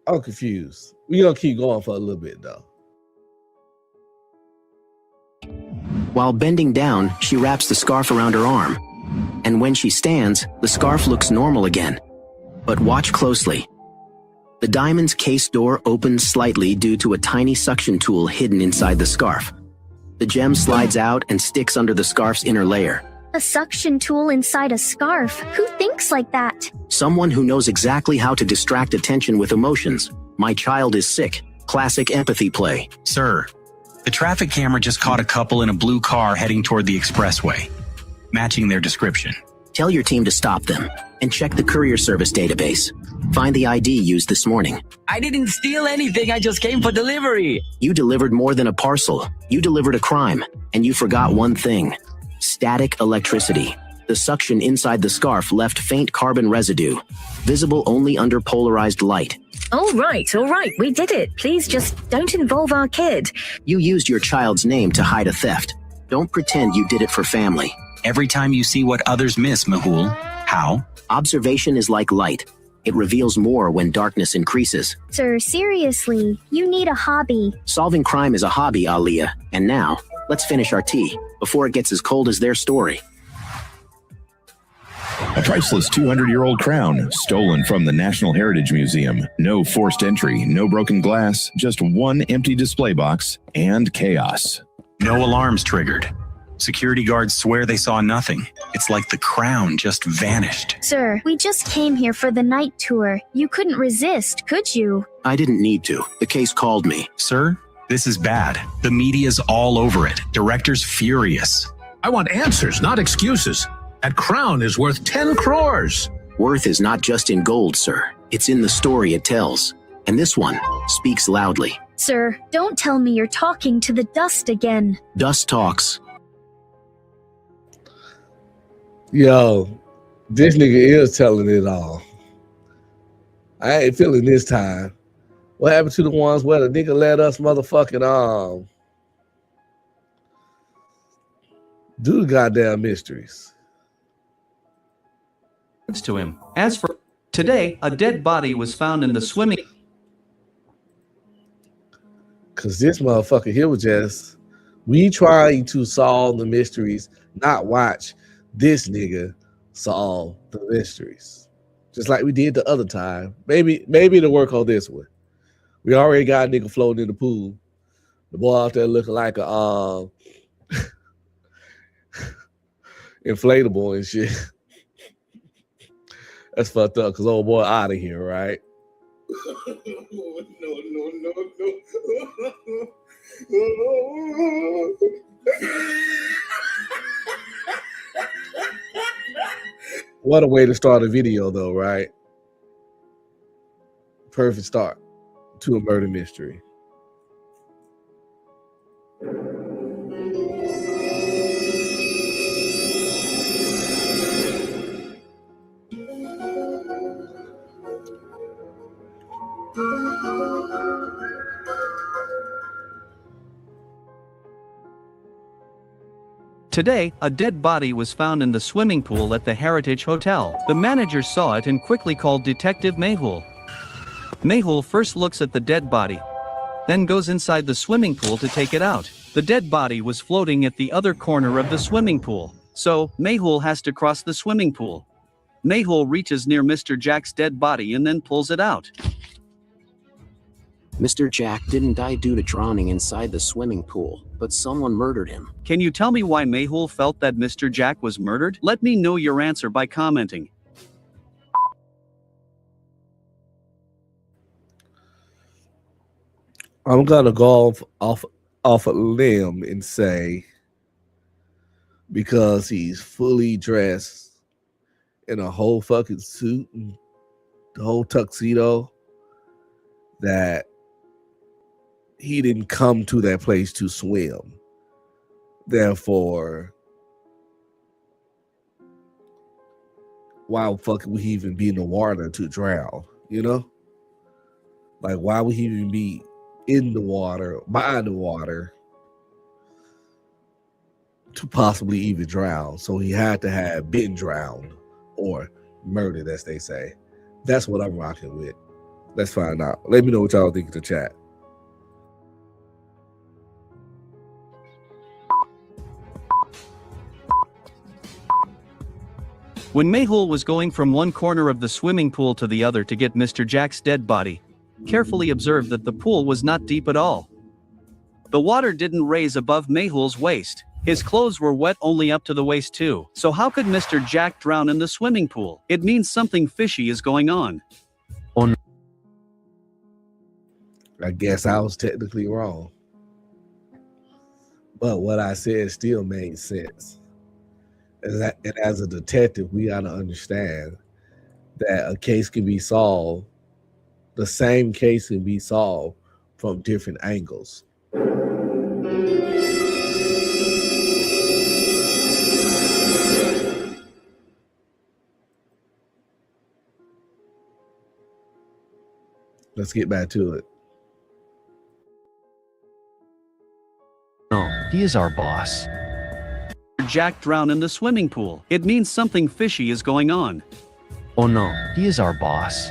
I'm confused. We're gonna keep going for a little bit though. While bending down, she wraps the scarf around her arm. And when she stands, the scarf looks normal again. But watch closely. The diamond's case door opens slightly due to a tiny suction tool hidden inside the scarf. The gem slides out and sticks under the scarf's inner layer. A suction tool inside a scarf? Who thinks like that? Someone who knows exactly how to distract attention with emotions. My child is sick. Classic empathy play. Sir, the traffic camera just caught a couple in a blue car heading toward the expressway, matching their description. Tell your team to stop them and check the courier service database. Find the ID used this morning. I didn't steal anything, I just came for delivery. You delivered more than a parcel. You delivered a crime, and you forgot one thing. Static electricity. The suction inside the scarf left faint carbon residue, visible only under polarized light. All right, we did it. Please just don't involve our kid. You used your child's name to hide a theft. Don't pretend you did it for family. Every time you see what others miss, Mehul. How? Observation is like light. It reveals more when darkness increases. Sir, seriously, you need a hobby. Solving crime is a hobby, Aliyah. And now, let's finish our tea before it gets as cold as their story. A priceless 200-year-old crown stolen from the National Heritage Museum. No forced entry, no broken glass, just one empty display box and chaos. No alarms triggered. Security guards swear they saw nothing. It's like the crown just vanished. Sir, we just came here for the night tour. You couldn't resist, could you? I didn't need to. The case called me. Sir, this is bad. The media's all over it. Director's furious. I want answers, not excuses. That crown is worth 10 crores. Worth is not just in gold, sir. It's in the story it tells. And this one speaks loudly. Sir, don't tell me you're talking to the dust again. Dust talks. Yo, this nigga is telling it all. I ain't feeling this time. What happened to the ones where the nigga let us motherfucking do the goddamn mysteries? To him. As for today, a dead body was found in the swimming. Cause this motherfucker here was just we trying to solve the mysteries, not watch this nigga solve the mysteries. Just like we did the other time. Maybe to work on this one. We already got a nigga floating in the pool. The boy out there looking like a inflatable and shit. That's fucked up because old boy out of here, right? No. What a way to start a video, though, right? Perfect start to a murder mystery. Today, a dead body was found in the swimming pool at the Heritage Hotel. The manager saw it and quickly called Detective Mehul. Mehul first looks at the dead body, then goes inside the swimming pool to take it out. The dead body was floating at the other corner of the swimming pool, so Mehul has to cross the swimming pool. Mehul reaches near Mr. Jack's dead body and then pulls it out. Mr. Jack didn't die due to drowning inside the swimming pool, but someone murdered him. Can you tell me why Mehul felt that Mr. Jack was murdered? Let me know your answer by commenting. I'm gonna go off a limb and say because he's fully dressed in a whole fucking suit and the whole tuxedo that he didn't come to that place to swim. Therefore, why the fuck would he even be in the water to drown? You know? Like, why would he even be in the water, by the water, to possibly even drown? So he had to have been drowned or murdered, as they say. That's what I'm rocking with. Let's find out. Let me know what y'all think in the chat. When Mehul was going from one corner of the swimming pool to the other to get Mr. Jack's dead body, carefully observed that the pool was not deep at all. The water didn't raise above Mehul's waist. His clothes were wet only up to the waist too. So how could Mr. Jack drown in the swimming pool? It means something fishy is going on. I guess I was technically wrong. But what I said still made sense. And as a detective, we got to understand that a case can be solved, the same case can be solved from different angles. Let's get back to it. No, he is our boss. Jack drowned in the swimming pool. It means something fishy is going on. Oh no, he is our boss.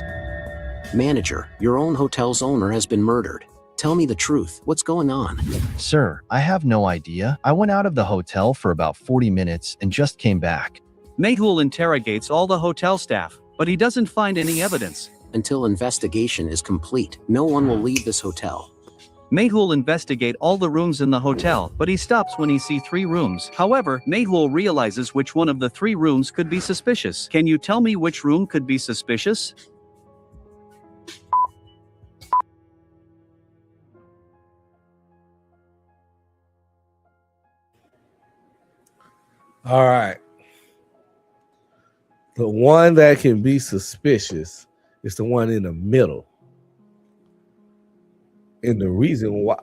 Manager, your own hotel's owner has been murdered. Tell me the truth. What's going on? Sir, I have no idea. I went out of the hotel for about 40 minutes and just came back. Mehul interrogates all the hotel staff, but he doesn't find any evidence. Until investigation is complete, no one will leave this hotel. Mehul investigate all the rooms in the hotel, but he stops when he sees 3 rooms. However, Mehul realizes which one of the 3 rooms could be suspicious. Can you tell me which room could be suspicious? All right. The one that can be suspicious is the one in the middle. And the reason why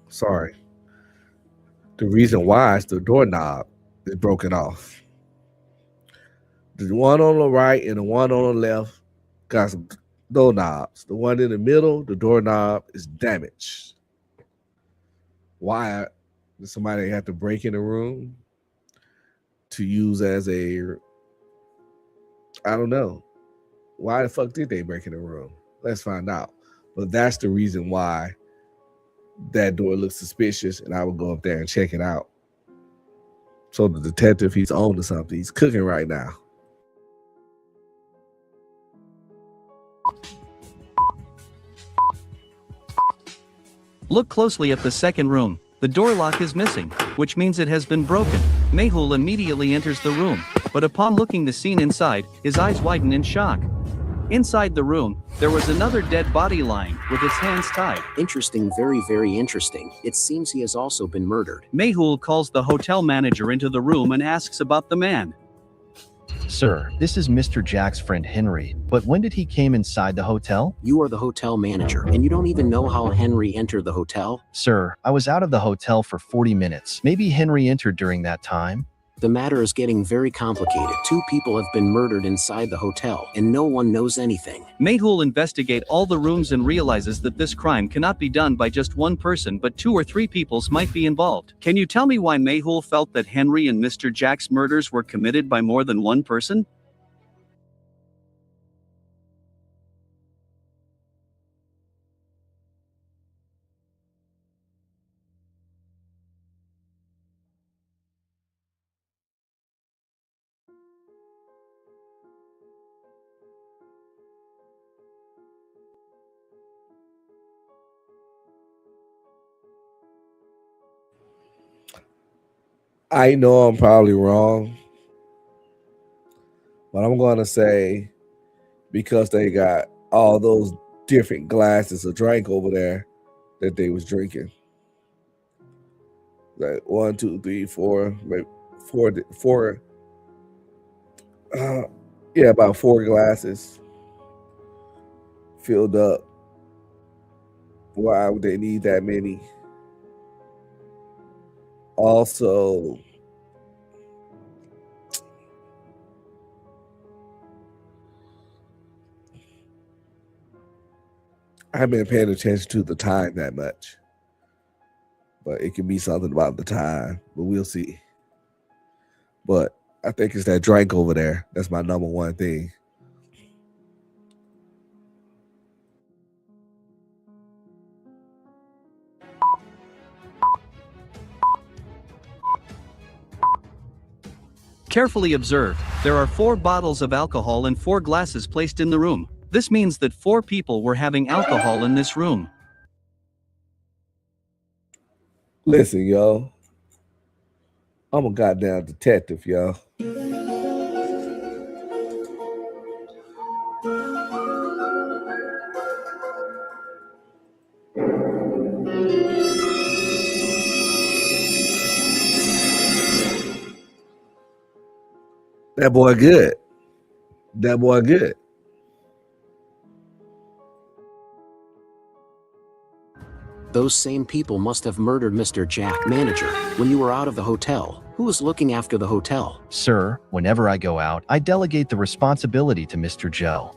sorry. The reason why is the doorknob is broken off. The one on the right and the one on the left got some doorknobs. The one in the middle, the doorknob is damaged. Why did somebody have to break in the room to use as a, I don't know. Why the fuck did they break in the room? Let's find out. But that's the reason why that door looks suspicious, and I would go up there and check it out. So the detective, he's on to something. He's cooking right now. Look closely at the second room. The door lock is missing, which means it has been broken. Mehul immediately enters the room, but upon looking the scene inside, his eyes widen in shock. Inside the room, there was another dead body lying, with its hands tied. Interesting, very, very interesting. It seems he has also been murdered. Mehul calls the hotel manager into the room and asks about the man. Sir, this is Mr. Jack's friend Henry, but when did he came inside the hotel? You are the hotel manager, and you don't even know how Henry entered the hotel? Sir, I was out of the hotel for 40 minutes. Maybe Henry entered during that time. The matter is getting very complicated. 2 people have been murdered inside the hotel, and no one knows anything. Mehul investigates all the rooms and realizes that this crime cannot be done by just one person, but 2 or 3 peoples might be involved. Can you tell me why Mehul felt that Henry and Mr. Jack's murders were committed by more than one person? I know I'm probably wrong, but I'm going to say because they got all those different glasses of drink over there that they was drinking. Like 1, 2, 3, 4, like four. Yeah, about 4 glasses filled up. Why would they need that many? Also, I haven't been paying attention to the time that much, but it could be something about the time, but we'll see. But I think it's that drink over there. That's my number one thing. Carefully observed, there are 4 bottles of alcohol and 4 glasses placed in the room. This means that 4 people were having alcohol in this room. Listen, yo. I'm a goddamn detective, yo. That boy good. That boy good. Those same people must have murdered Mr. Jack. Manager, when you were out of the hotel, who was looking after the hotel? Sir, whenever I go out, I delegate the responsibility to Mr. Joe.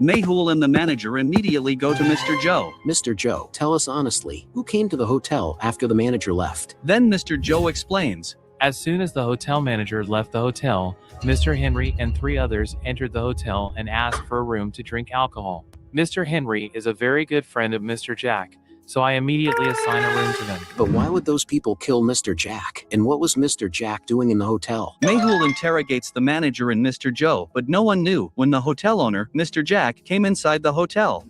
Mehul and the manager immediately go to Mr. Joe. Mr. Joe, tell us honestly, who came to the hotel after the manager left? Then Mr. Joe explains. As soon as the hotel manager left the hotel, Mr. Henry and 3 others entered the hotel and asked for a room to drink alcohol. Mr. Henry is a very good friend of Mr. Jack, so I immediately assign a room to them. But why would those people kill Mr. Jack? And what was Mr. Jack doing in the hotel? Mehul interrogates the manager and Mr. Joe, but no one knew when the hotel owner, Mr. Jack, came inside the hotel.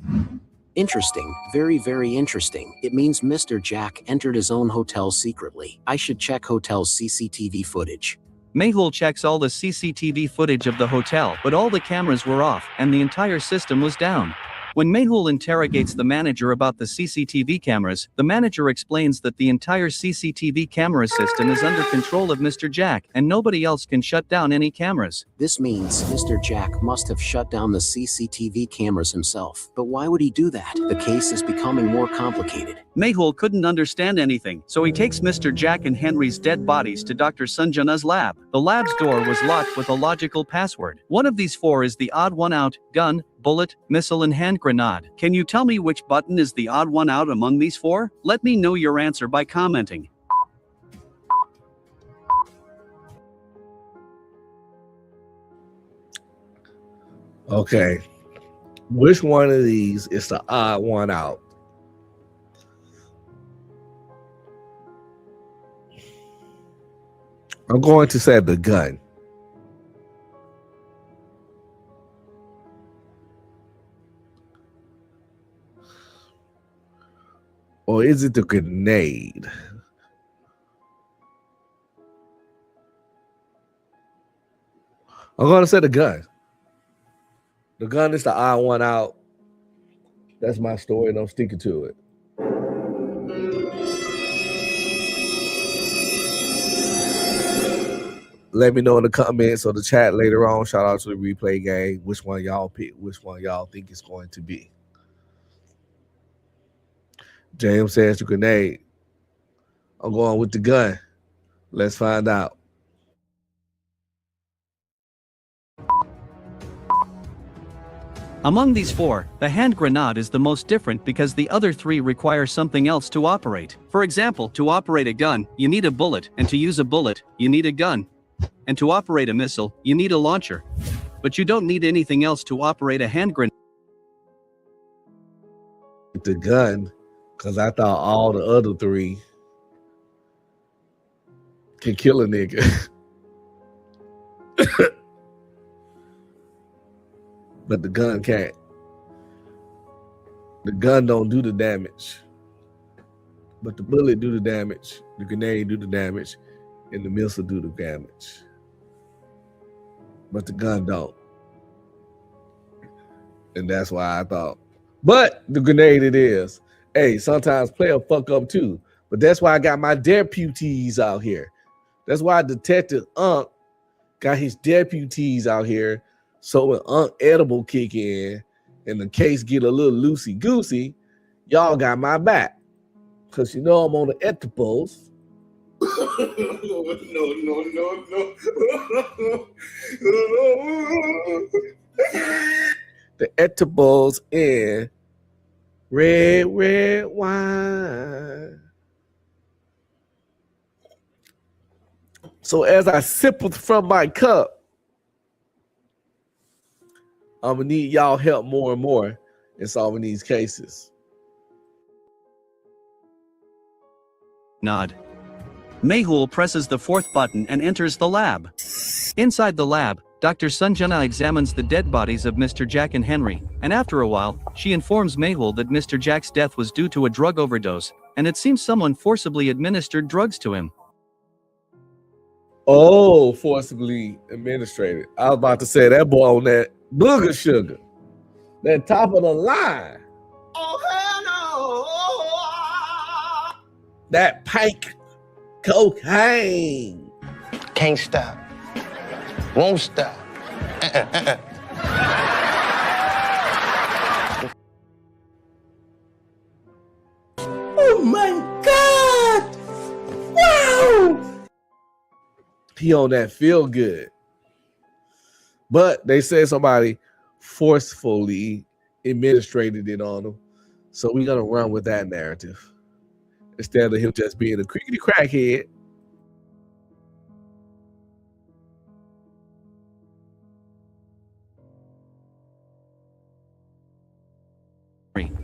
Interesting. Very, very interesting. It means Mr. Jack entered his own hotel secretly. I should check hotel's CCTV footage. Mehul checks all the CCTV footage of the hotel, but all the cameras were off, and the entire system was down. When Mehul interrogates the manager about the CCTV cameras, the manager explains that the entire CCTV camera system is under control of Mr. Jack, and nobody else can shut down any cameras. This means Mr. Jack must have shut down the CCTV cameras himself. But why would he do that? The case is becoming more complicated. Mehul couldn't understand anything, so he takes Mr. Jack and Henry's dead bodies to Dr. Sanjana's lab. The lab's door was locked with a logical password. One of these 4 is the odd one out: gun, bullet, missile, and hand grenade. Can you tell me which button is the odd one out among these 4? Let me know your answer by commenting. Okay. Which one of these is the odd one out? I'm going to say the gun. Or is it the grenade? I'm going to say the gun. The gun is the odd one out. That's my story, and I'm sticking to it. Let me know in the comments or the chat later on. Shout out to the replay game. Which one y'all pick? Which one y'all think it's going to be? James says the grenade. I'm going with the gun. Let's find out. Among these 4, the hand grenade is the most different because the other 3 require something else to operate. For example, to operate a gun, you need a bullet, and to use a bullet, you need a gun. And to operate a missile, you need a launcher. But you don't need anything else to operate a hand grenade. The gun, because I thought all the other 3 can kill a nigga. But the gun can't. The gun don't do the damage. But the bullet do the damage. The grenade do the damage. And the missile do the damage. But the gun don't. And that's why I thought. But the grenade it is. Hey, sometimes player fuck up too. But that's why I got my deputies out here. That's why Detective Unc got his deputies out here. So when Unc Edible kick in and the case get a little loosey-goosey, y'all got my back. Because you know I'm on the edibles. The edibles and red wine. So as I sip from my cup, I'm gonna need y'all help more and more in solving these cases. Nod. Mehul presses the fourth button and enters the lab. Inside the lab, Dr. Sanjana examines the dead bodies of Mr. Jack and Henry, and after a while, she informs Mehul that Mr. Jack's death was due to a drug overdose, and it seems someone forcibly administered drugs to him. Oh, forcibly administrated. I was about to say that boy on that booger sugar. That top of the line. Oh, hell no. That pink cocaine. Can't stop. Won't stop. Oh my God! Wow! He on that feel good. But they said somebody forcefully administrated it on him. So we're going to run with that narrative. Instead of him just being a crickety crackhead.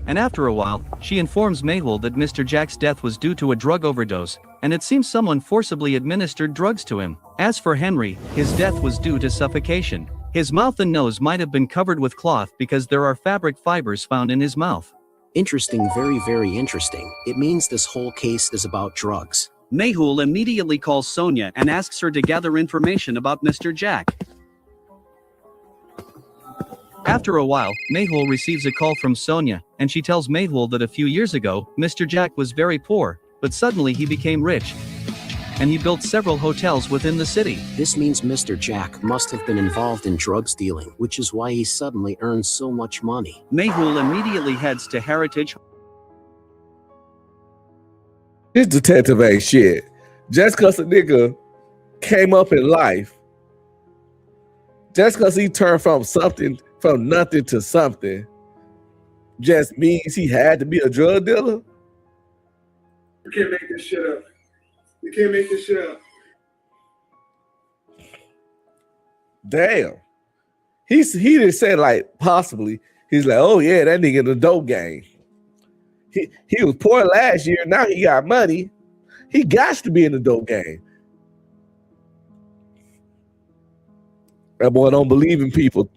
And after a while, she informs Mehul that Mr. Jack's death was due to a drug overdose, and it seems someone forcibly administered drugs to him. As for Henry, his death was due to suffocation. His mouth and nose might have been covered with cloth because there are fabric fibers found in his mouth. Interesting, very, very interesting. It means this whole case is about drugs. Mehul immediately calls Sonia and asks her to gather information about Mr. Jack. After a while, Mehul receives a call from Sonia, and she tells Mehul that a few years ago, Mr. Jack was very poor, but suddenly he became rich. And he built several hotels within the city. This means Mr. Jack must have been involved in drugs dealing, which is why he suddenly earns so much money. Mehul immediately heads to Heritage. This detective ain't shit. Just because a nigga came up in life, just because he turned from nothing to something, just means he had to be a drug dealer? You can't make this shit up. You can't make this shit up. Damn. He didn't say like possibly. He's like, oh yeah, that nigga in the dope game. He was poor last year. Now he got money. He got to be in the dope game. That boy don't believe in people.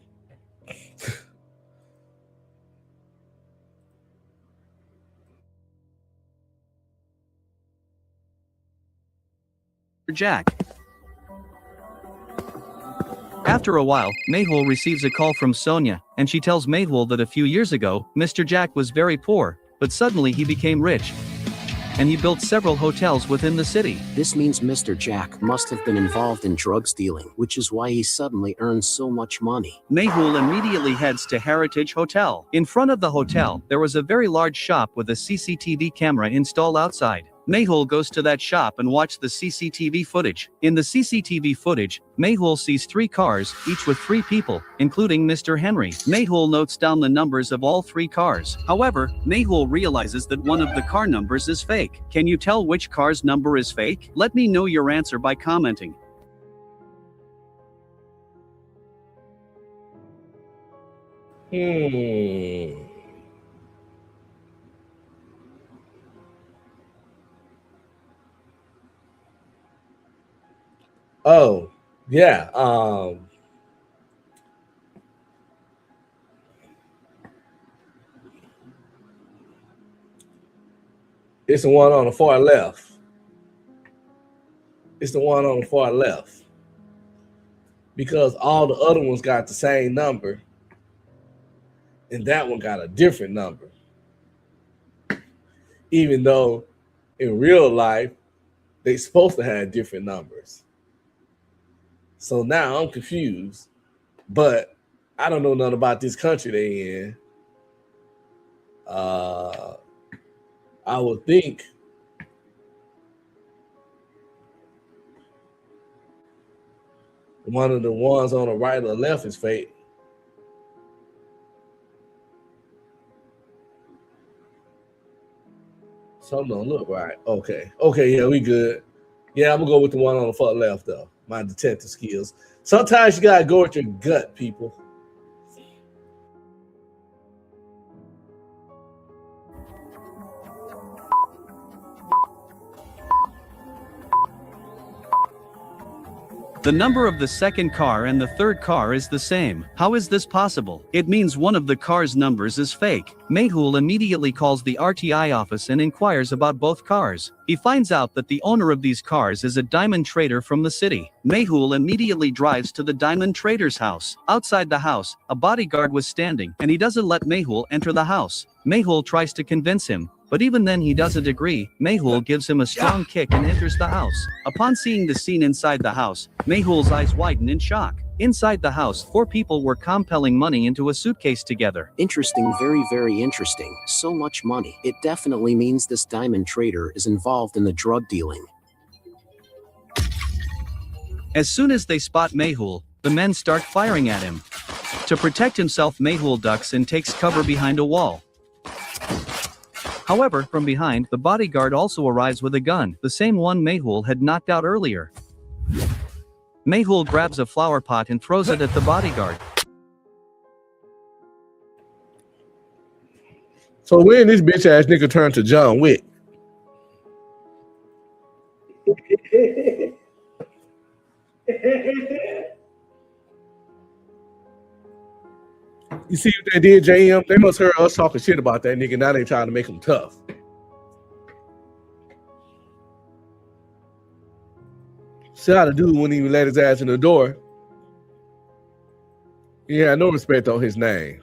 Jack. After a while, Mehul receives a call from Sonia, and she tells Mehul that a few years ago, Mr. Jack was very poor, but suddenly he became rich. And he built several hotels within the city. This means Mr. Jack must have been involved in drugs dealing, which is why he suddenly earns so much money. Mehul immediately heads to Heritage Hotel. In front of the hotel, there was a very large shop with a CCTV camera installed outside. Mehul goes to that shop and watches the CCTV footage. In the CCTV footage, Mehul sees 3 cars, each with 3 people, including Mr. Henry. Mehul notes down the numbers of all 3 cars. However, Mehul realizes that one of the car numbers is fake. Can you tell which car's number is fake? Let me know your answer by commenting. Oh, yeah. It's the one on the far left. It's the one on the far left. Because all the other ones got the same number. And that one got a different number. Even though in real life, they supposed to have different numbers. So now I'm confused. But I don't know nothing about this country they in. I would think one of the ones on the right or the left is fake. Something don't look right. Okay, yeah, we good. Yeah, I'm gonna go with the one on the far left though. My detective skills. Sometimes you gotta go with your gut, people. The number of the second car and the third car is the same. How is this possible? It means one of the car's numbers is fake. Mehul immediately calls the RTI office and inquires about both cars. He finds out that the owner of these cars is a diamond trader from the city. Mehul immediately drives to the diamond trader's house. Outside the house, a bodyguard was standing, and he doesn't let Mehul enter the house. Mehul tries to convince him, but even then he doesn't agree. Mehul gives him a strong kick and enters the house. Upon seeing the scene inside the house, Mehul's eyes widen in shock. Inside the house, 4 people were compelling money into a suitcase together. Interesting, very, very interesting. So much money. It definitely means this diamond trader is involved in the drug dealing. As soon as they spot Mehul, the men start firing at him. To protect himself, Mehul ducks and takes cover behind a wall. However, from behind, the bodyguard also arrives with a gun, the same one Mehul had knocked out earlier. Mehul grabs a flower pot and throws it at the bodyguard. So when this bitch ass nigga turned to John Wick? You see what they did, JM? They must heard us talking shit about that nigga. Now they trying to make him tough. See how the dude wouldn't even let his ass in the door. He had no respect on his name.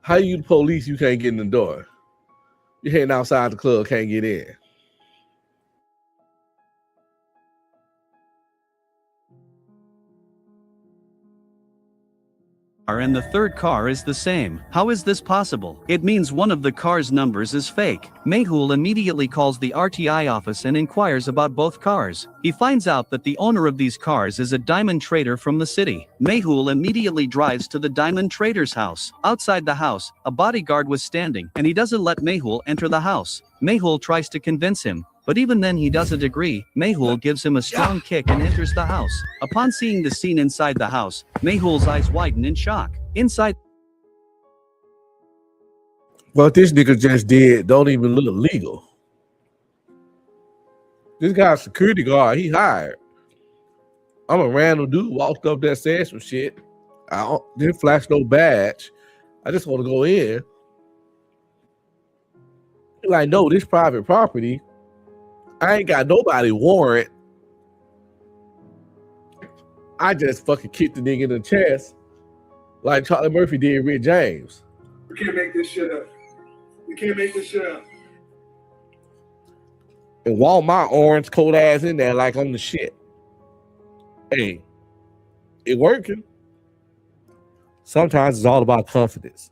How you the police, you can't get in the door? You're heading outside the club, can't get in. And the third car is the same. How is this possible? It means one of the car's numbers is fake. Mehul immediately calls the RTI office and inquires about both cars. He finds out that the owner of these cars is a diamond trader from the city. Mehul immediately drives to the diamond trader's house. Outside the house, a bodyguard was standing, and he doesn't let Mehul enter the house. Mehul tries to convince him, but even then he doesn't agree. Mehul gives him a strong kick and enters the house. Upon seeing the scene inside the house, Mehul's eyes widen in shock. Inside, what this nigga just did don't even look legal. This guy's security guard, he hired. I'm a random dude, walked up there, said some shit. I didn't flash no badge. I just want to go in. Like, no, this private property. I ain't got nobody warrant. I just fucking kicked the nigga in the chest like Charlie Murphy did Rick James. We can't make this shit up. We can't make this shit up. And walk my orange coat ass in there like I'm the shit. Hey, it working. Sometimes it's all about confidence.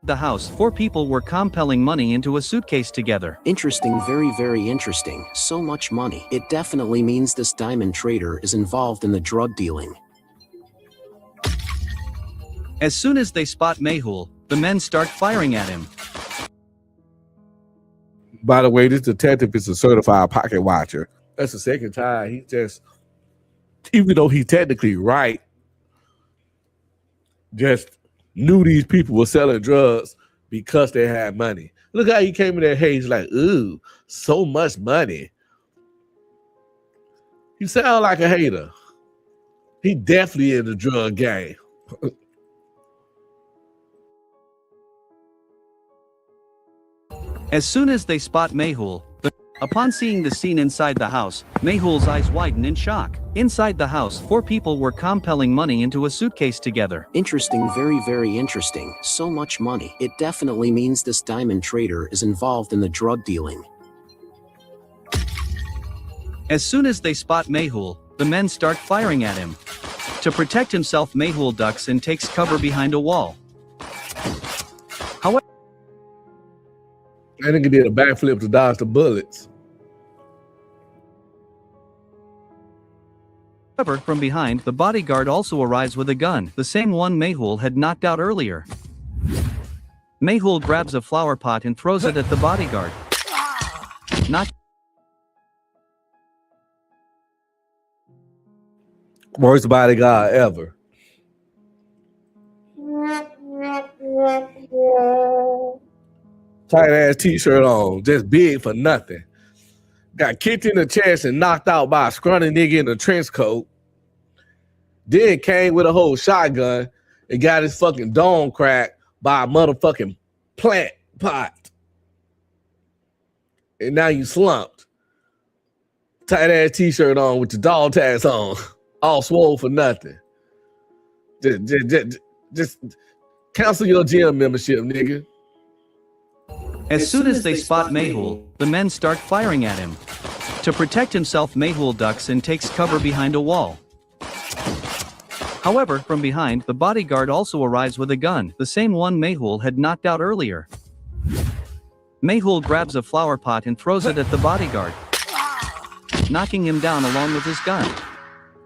the house, 4 people were compelling money into a suitcase together. Interesting, very, very interesting. So much money. It definitely means this diamond trader is involved in the drug dealing. As soon as they spot Mehul, the men start firing at him. By the way, this detective is a certified pocket watcher. That's the second time he just, even though he's technically right, just knew these people were selling drugs because they had money. Look how he came in there, hey, he's like, ooh, so much money. He sound like a hater. He definitely in the drug game. As soon as they spot Mehul, Upon seeing the scene inside the house, Mehul's eyes widen in shock. Inside the house, 4 people were compelling money into a suitcase together. Interesting, very, very interesting. So much money. It definitely means this diamond trader is involved in the drug dealing. As soon as they spot Mehul, the men start firing at him. To protect himself, Mehul ducks and takes cover behind a wall. However, that nigga did a backflip to dodge the bullets. from behind, the bodyguard also arrives with a gun, the same one Mehul had knocked out earlier. Mehul grabs a flower pot and throws it at the bodyguard. Worst bodyguard ever. Tight ass t-shirt on, just big for nothing. Got kicked in the chest and knocked out by a scrawny nigga in a trench coat. Then came with a whole shotgun and got his fucking dome cracked by a motherfucking plant pot. And now you slumped. Tight ass t-shirt on with your dog tags on. All swole for nothing. Just cancel your gym membership, nigga. As soon as they spot Mehul, the men start firing at him. To protect himself, Mehul ducks and takes cover behind a wall. However, from behind, the bodyguard also arrives with a gun, the same one Mehul had knocked out earlier. Mehul grabs a flower pot and throws it at the bodyguard, knocking him down along with his gun.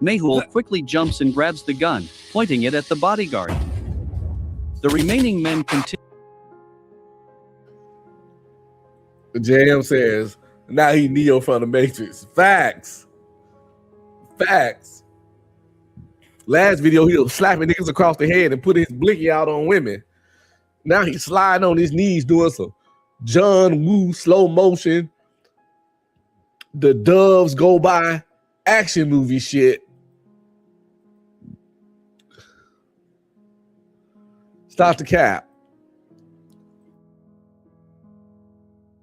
Mehul quickly jumps and grabs the gun, pointing it at the bodyguard. The remaining men continue. JM says, now he Neo from the Matrix. Facts. Facts. Last video, he was slapping niggas across the head and putting his blicky out on women. Now he's sliding on his knees doing some John Woo slow motion, the doves go by action movie shit. Stop the cap.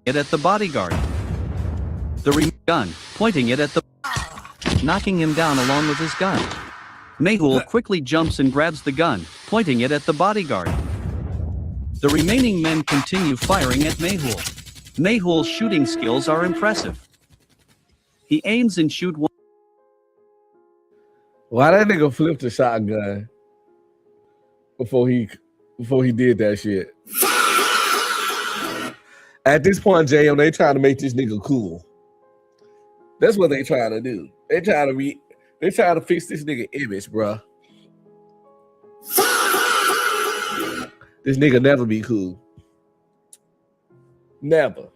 It at the bodyguard. The gun, pointing it at the, knocking him down along with his gun. Mehul quickly jumps and grabs the gun, pointing it at the bodyguard. The remaining men continue firing at Mehul. Mehul's shooting skills are impressive. He aims and shoots one. Why that nigga flipped the shotgun before he did that shit? At this point, JM, they trying to make this nigga cool. That's what they trying to do. They trying to fix this nigga image, bruh. This nigga never be cool. Never.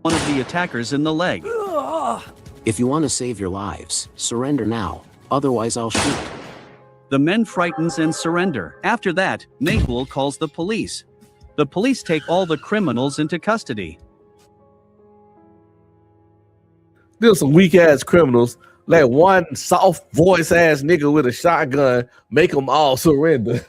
One of the attackers in the leg. If you want to save your lives, surrender now. Otherwise, I'll shoot. The men frightens and surrender. After that, Mehul calls the police. The police take all the criminals into custody. There's some weak ass criminals. Let one soft voice ass nigga with a shotgun make them all surrender.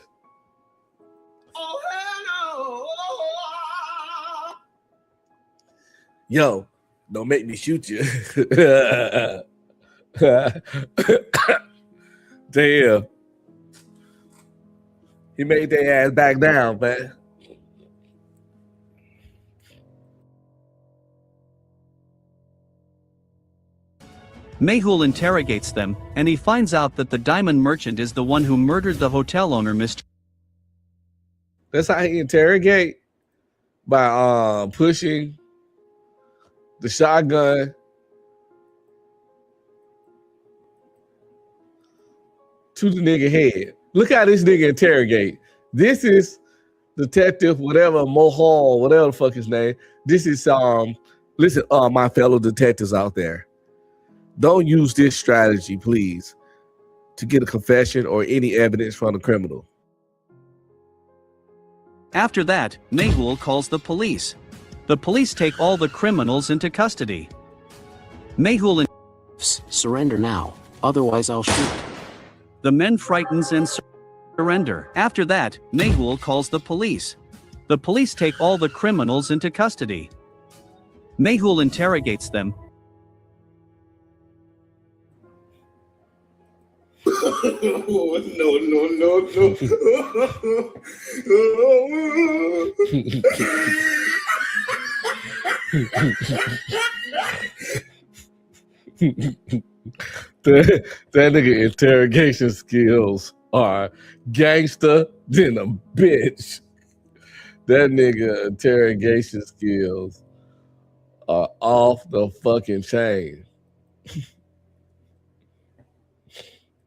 Yo, don't make me shoot you. Damn. He made their ass back down, man. Mehul interrogates them, and he finds out that the diamond merchant is the one who murdered the hotel owner, Mr. That's how he interrogate? By pushing the shotgun to the nigga head. Look how this nigga interrogate. This is Detective whatever Mohall, whatever the fuck his name. This is listen, my fellow detectives out there. Don't use this strategy, please, to get a confession or any evidence from the criminal. After that, Mehul calls the police. The police take all the criminals into custody. Mehul surrender now, otherwise I'll shoot. The men frightens and surrender. After that, Mehul calls the police. The police take all the criminals into custody. Mehul interrogates them. That nigga interrogation skills are gangster than a bitch. That nigga interrogation skills are off the fucking chain.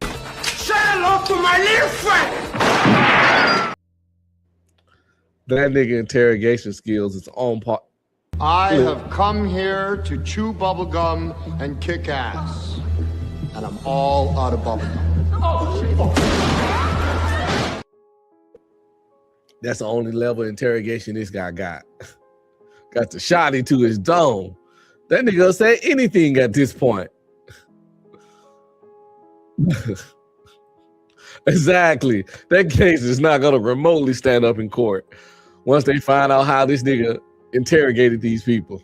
Say hello to my little friend. That nigga interrogation skills is on par. I have come here to chew bubblegum and kick ass. And I'm all out of bubblegum. That's the only level of interrogation this guy got. Got the shotty to his dome. That nigga say anything at this point. Exactly. That case is not going to remotely stand up in court once they find out how this nigga interrogated these people.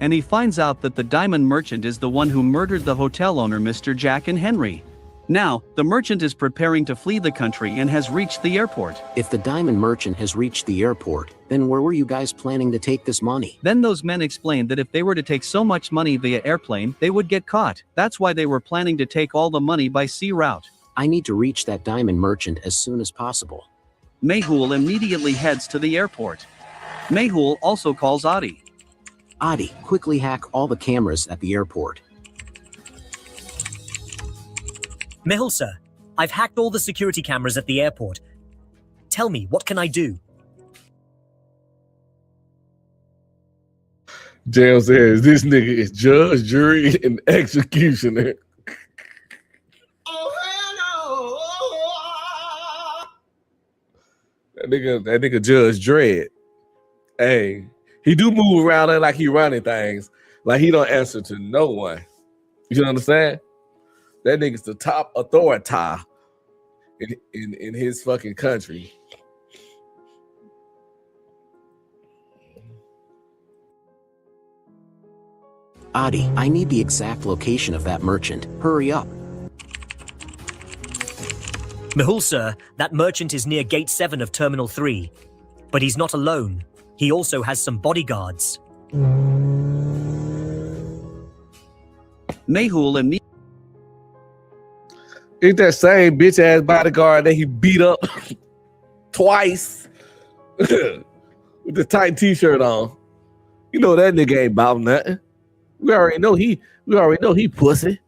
And he finds out that the diamond merchant is the one who murdered the hotel owner, Mr. Jack and Henry. Now, the merchant is preparing to flee the country and has reached the airport. If the diamond merchant has reached the airport, then where were you guys planning to take this money? Then those men explained that if they were to take so much money via airplane, they would get caught. That's why they were planning to take all the money by sea route. I need to reach that diamond merchant as soon as possible. Mehul immediately heads to the airport. Mehul also calls Adi. Adi, quickly hack all the cameras at the airport. Mehul, sir, I've hacked all the security cameras at the airport. Tell me, what can I do? James says this nigga is judge, jury, and executioner. That nigga Judge Dredd. Hey, he do move around there like he running things. Like he don't answer to no one. You understand? That nigga's the top authority in his fucking country. Adi, I need the exact location of that merchant. Hurry up. Mehul, sir, that merchant is near Gate 7 of Terminal 3. But he's not alone. He also has some bodyguards. Mehul immediately. It's that same bitch ass bodyguard that he beat up twice with the tight t-shirt on. You know that nigga ain't about nothing. We already know he pussy.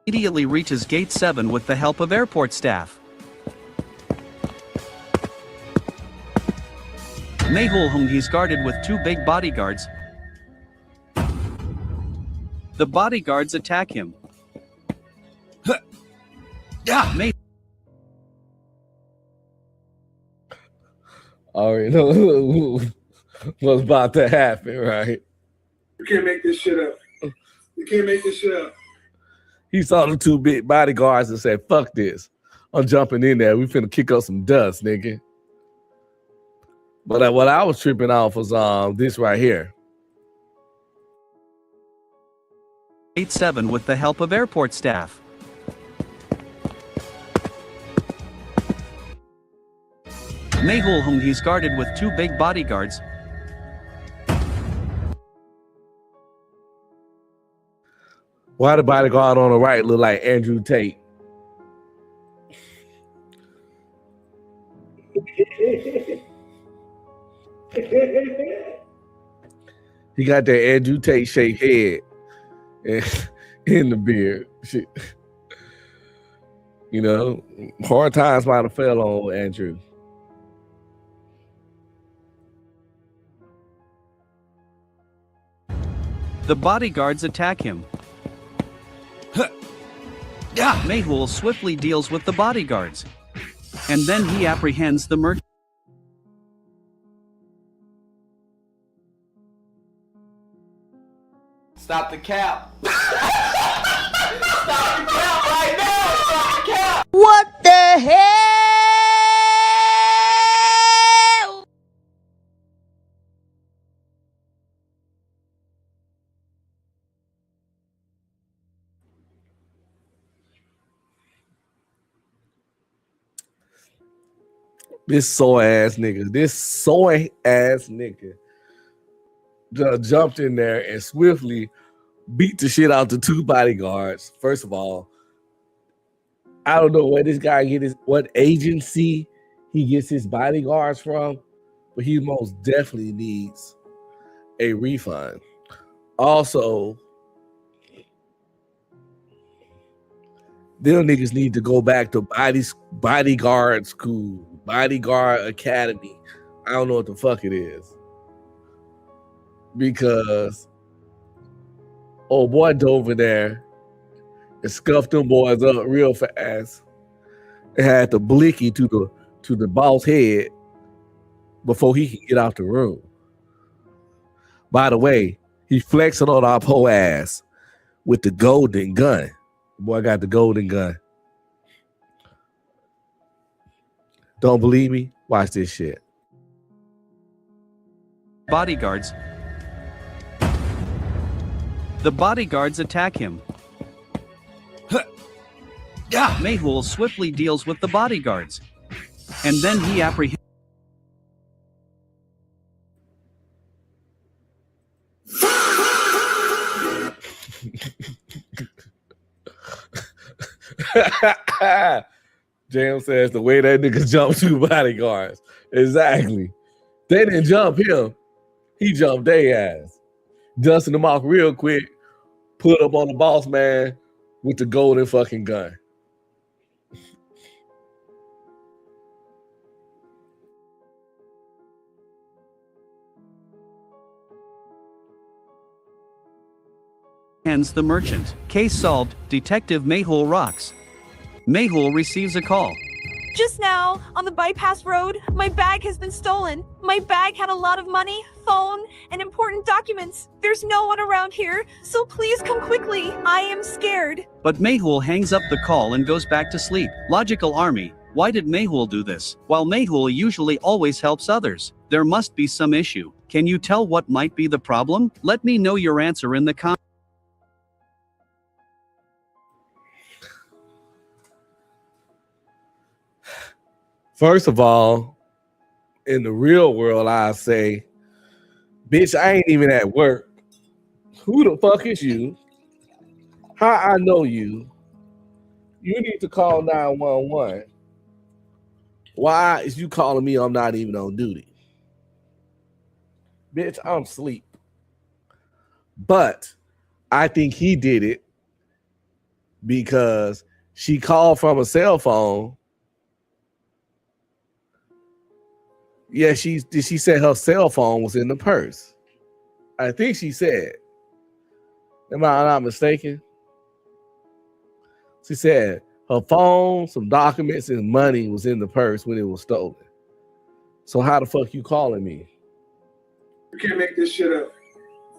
Immediately reaches Gate 7 with the help of airport staff. Mehul, whom he's guarded with 2 big bodyguards. The bodyguards attack him. Already know what's about to happen, right? You can't make this shit up. You can't make this shit up. He saw the 2 big bodyguards and said, fuck this. I'm jumping in there. We finna kick up some dust, nigga. But what I was tripping off was this right here. Gate 7 with the help of airport staff. Mehul, whom he's guarded with 2 big bodyguards. Why the bodyguard on the right look like Andrew Tate? He got that Andrew Tate shaped head in the beard. Shit. You know, hard times might have fell on Andrew. The bodyguards attack him. Mehul swiftly deals with the bodyguards. And then he apprehends the merchant. Stop the cap. the hell? This soy ass nigga just jumped in there and swiftly beat the shit out the two bodyguards. First of all, I don't know where this guy what agency he gets his bodyguards from, but he most definitely needs a refund. Also, them niggas need to go back to bodyguard school, bodyguard academy. I don't know what the fuck it is. Because old boy dove in there and scuffed them boys up real fast and had the blicky to the boss head before he could get out the room. By the way, he flexing on our po ass with the golden gun. The boy got the golden gun. Don't believe me? Watch this shit. Bodyguards. The bodyguards attack him. Mehul swiftly deals with the bodyguards. And then he apprehends. Jam says the way that nigga jumped two bodyguards. Exactly. They didn't jump him. He jumped their ass. Dusting them off real quick. Put up on the boss man with the golden fucking gun. Hands the merchant. Case solved. Detective Mehul rocks. Mehul receives a call. Just now, on the bypass road, my bag has been stolen. My bag had a lot of money, phone, and important documents. There's no one around here, so please come quickly. I am scared. But Mehul hangs up the call and goes back to sleep. Logical army. Why did Mehul do this? While Mehul usually always helps others, there must be some issue. Can you tell what might be the problem? Let me know your answer in the comments. First of all, in the real world, I say, bitch, I ain't even at work. Who the fuck is you? How I know you? You need to call 911. Why is you calling me? I'm not even on duty. Bitch, I'm asleep. But I think he did it because she called from a cell phone. Yeah, she said her cell phone was in the purse. I think she said. Am I not mistaken? She said her phone, some documents, and money was in the purse when it was stolen. So how the fuck you calling me? You can't make this shit up.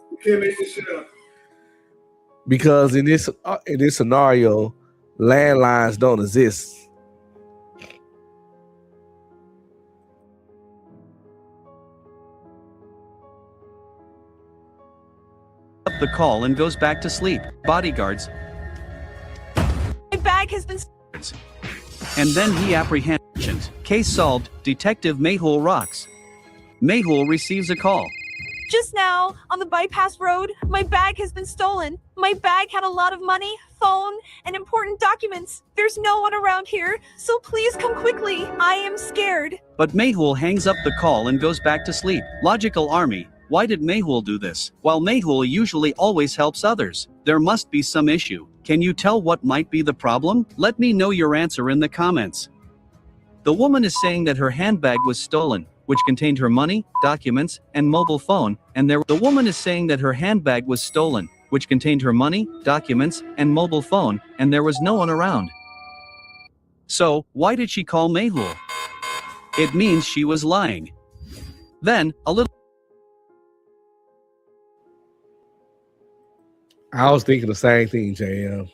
You can't make this shit up. Because in this scenario, landlines don't exist. The call and goes back to sleep. Bodyguards. My bag has been stolen. And then he apprehends. Case solved. Detective Mehul rocks. Mehul receives a call. Just now, on the bypass road, my bag has been stolen. My bag had a lot of money, phone, and important documents. There's no one around here, so please come quickly. I am scared. But Mehul hangs up the call and goes back to sleep. Logical army. Why did Mehul do this? While Mehul usually always helps others, there must be some issue. Can you tell what might be the problem? Let me know your answer in the comments. The woman is saying that her handbag was stolen, which contained her money, documents, and mobile phone, and the woman is saying that her handbag was stolen, which contained her money, documents, and mobile phone, and there was no one around. So, why did she call Mehul? It means she was lying. Then, a little. I was thinking the same thing, JM.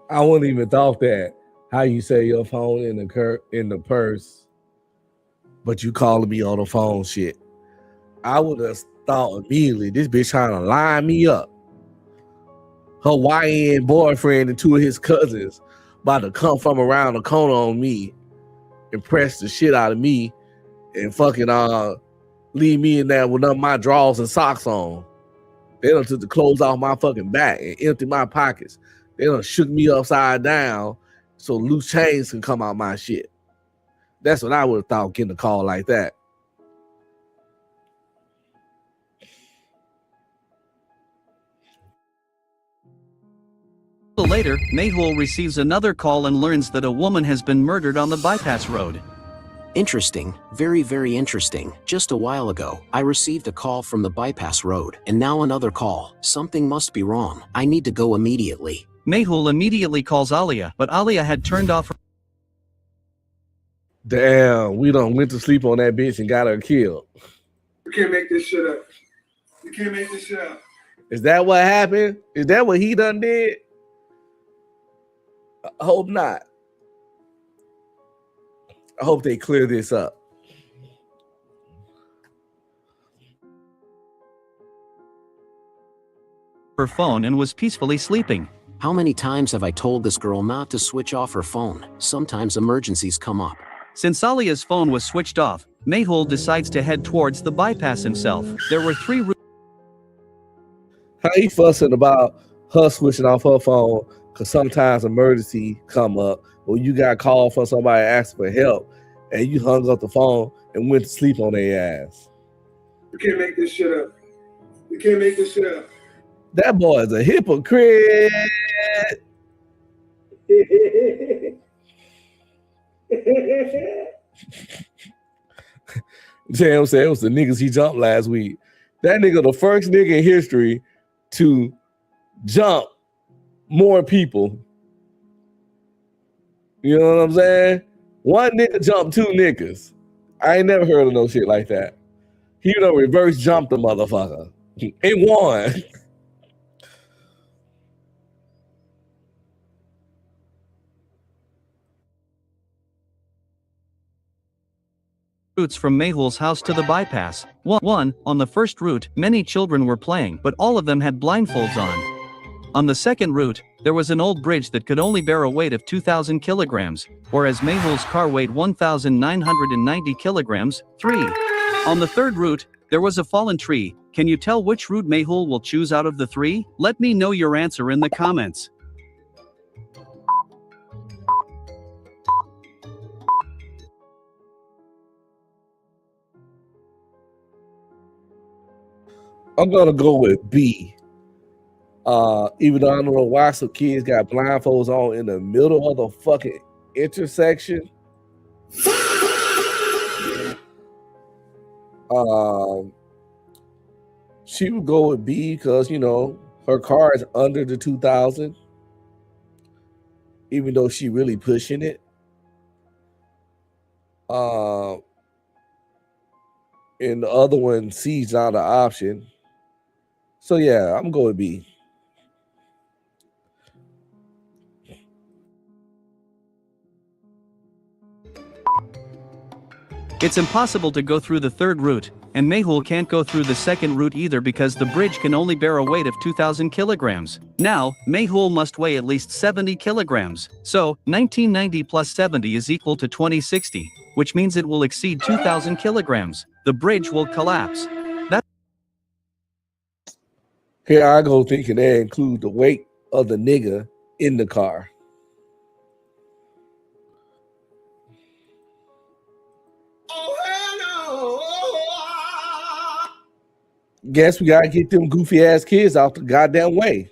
I wouldn't even thought that. How you say your phone in the purse, but you calling me on the phone shit. I would have thought immediately this bitch trying to line me up. Her YN boyfriend and two of his cousins about to come from around the corner on me and press the shit out of me and fucking leave me in there with none of my drawers and socks on. They done took the clothes off my fucking back and emptied my pockets. They done shook me upside down so loose chains can come out my shit. That's what I would have thought getting a call like that. Later, Mayhul receives another call and learns that a woman has been murdered on the bypass road. Interesting, very, very interesting. Just a while ago, I received a call from the bypass road, and now another call. Something must be wrong. I need to go immediately. Mayhul immediately calls Alia, but Alia had turned off her. Damn, we done went to sleep on that bitch and got her killed. You can't make this shit up. You can't make this shit up. Is that what happened? Is that what he done did? I hope not. I hope they clear this up. Her phone and was peacefully sleeping. How many times have I told this girl not to switch off her phone? Sometimes emergencies come up. Since Alia's phone was switched off, Mayhul decides to head towards the bypass himself. There were 3 routes. How he fussing about her switching off her phone because sometimes emergency come up or you got called for somebody asking for help and you hung up the phone and went to sleep on their ass. You can't make this shit up. You can't make this shit up. That boy is a hypocrite. Sam said it was the niggas he jumped last week. That nigga, the first nigga in history to jump more people. You know what I'm saying? One nigga jumped 2 niggas. I ain't never heard of no shit like that. He done reverse jumped the motherfucker. And won. Routes from Mayhul's house to the bypass. One, on the first route, many children were playing, but all of them had blindfolds on. On the second route, there was an old bridge that could only bear a weight of 2,000 kilograms, whereas Mayhul's car weighed 1,990 kilograms. 3. On the third route, there was a fallen tree. Can you tell which route Mayhul will choose out of the 3? Let me know your answer in the comments. I'm gonna go with B. Even though I don't know why some kids got blindfolds on in the middle of the fucking intersection. She would go with B because, you know, her car is under the 2,000, even though she really pushing it. And the other one, C's not an option. So yeah, I'm going with B. It's impossible to go through the third route, and Mayhul can't go through the second route either because the bridge can only bear a weight of 2,000 kilograms. Now, Mayhul must weigh at least 70 kilograms. So, 1990 plus 70 is equal to 2060, which means it will exceed 2,000 kilograms. The bridge will collapse. Here I go thinking they include the weight of the nigga in the car. Guess we gotta get them goofy ass kids out the goddamn way.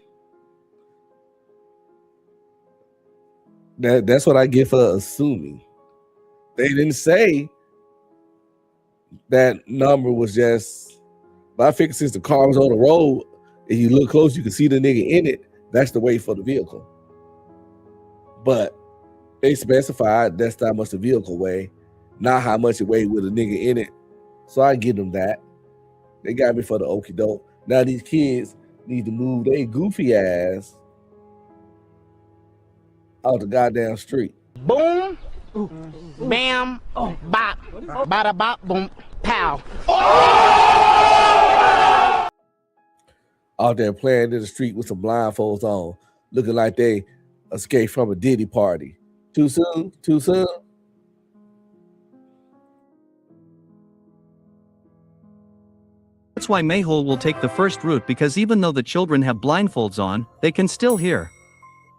That's what I get for assuming. They didn't say that number was just, but I figured since the car was on the road, if you look close, you can see the nigga in it. That's the weight for the vehicle. But they specified that's how much the vehicle weigh, not how much it weighed with a nigga in it. So I give them that. They got me for the okie doke. Now these kids need to move their goofy ass out the goddamn street. Boom, bam, bop, bada bop, boom, pow. Out there playing in the street with some blindfolds on, looking like they escaped from a Diddy party. Too soon? Too soon? That's why Mayhole will take the first route, because even though the children have blindfolds on, they can still hear.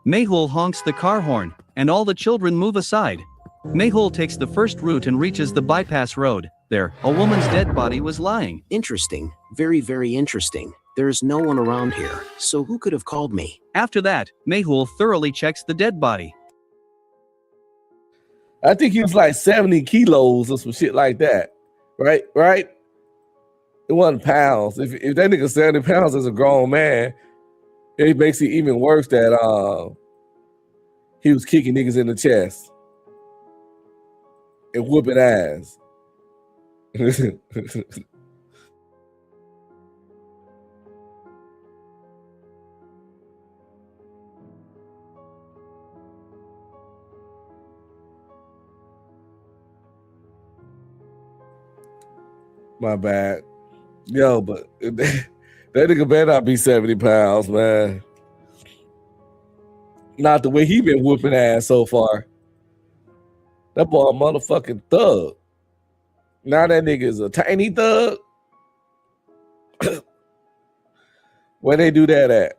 Mayhole honks the car horn, and all the children move aside. Mayhole takes the first route and reaches the bypass road. There, a woman's dead body was lying. Interesting. Very, very interesting. There is no one around here, so who could have called me? After that, Mayhole thoroughly checks the dead body. I think he was like 70 kilos or some shit like that. Right? It wasn't pounds. If that nigga 70 pounds as a grown man, it makes it even worse that he was kicking niggas in the chest and whooping ass. My bad. Yo, but that nigga better not be 70 pounds, man. Not the way he been whooping ass so far. That boy a motherfucking thug. Now that nigga is a tiny thug. Where they do that at?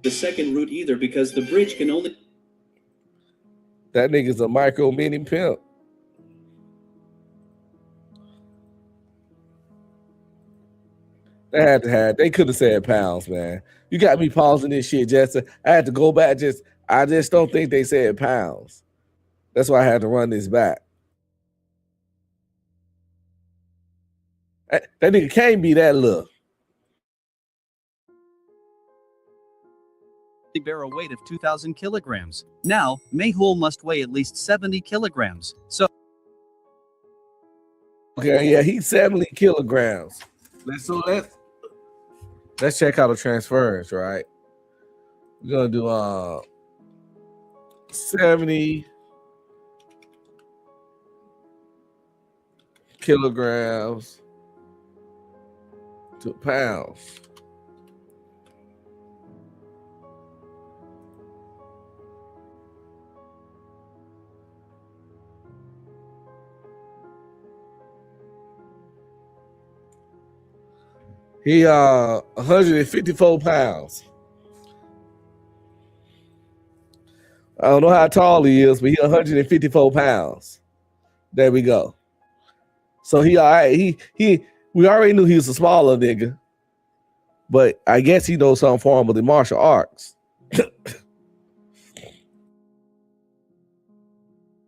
The second route either, because the bridge can only... That nigga's a micro mini pimp. They could have said pounds, man. You got me pausing this shit, Jesse. I had to go back. I just don't think they said pounds. That's why I had to run this back. That nigga can't be that little. They bear a weight of 2,000 kilograms. Now, Mayhole must weigh at least 70 kilograms. So, okay, yeah, he's 70 kilograms. Let's check out the transference, right? We're gonna do 70 kilograms to pounds. He 154 pounds. I don't know how tall he is, but he 154 pounds. There we go. So he all right. We already knew he was a smaller nigga, but I guess he knows some form of the martial arts.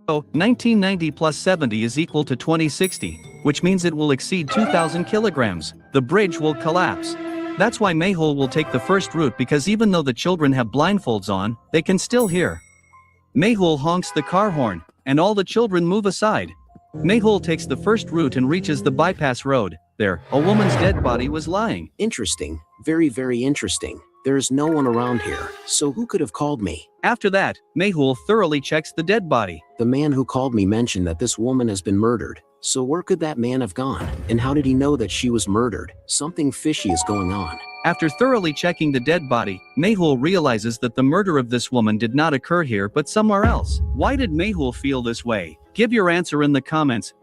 So 1990 plus 70 is equal to 2060, which means it will exceed 2,000 kilograms. The bridge will collapse. That's why Mayhole will take the first route, because even though the children have blindfolds on, they can still hear. Mayhole honks the car horn, and all the children move aside. Mayhole takes the first route and reaches the bypass road. There, a woman's dead body was lying. Interesting. Very, very interesting. There's no one around here, so who could have called me? After that, Mayhole thoroughly checks the dead body. The man who called me mentioned that this woman has been murdered. So where could that man have gone? And how did he know that she was murdered? Something fishy is going on. After thoroughly checking the dead body, Mayhole realizes that the murder of this woman did not occur here but somewhere else. Why did Mayhole feel this way? Give your answer in the comments.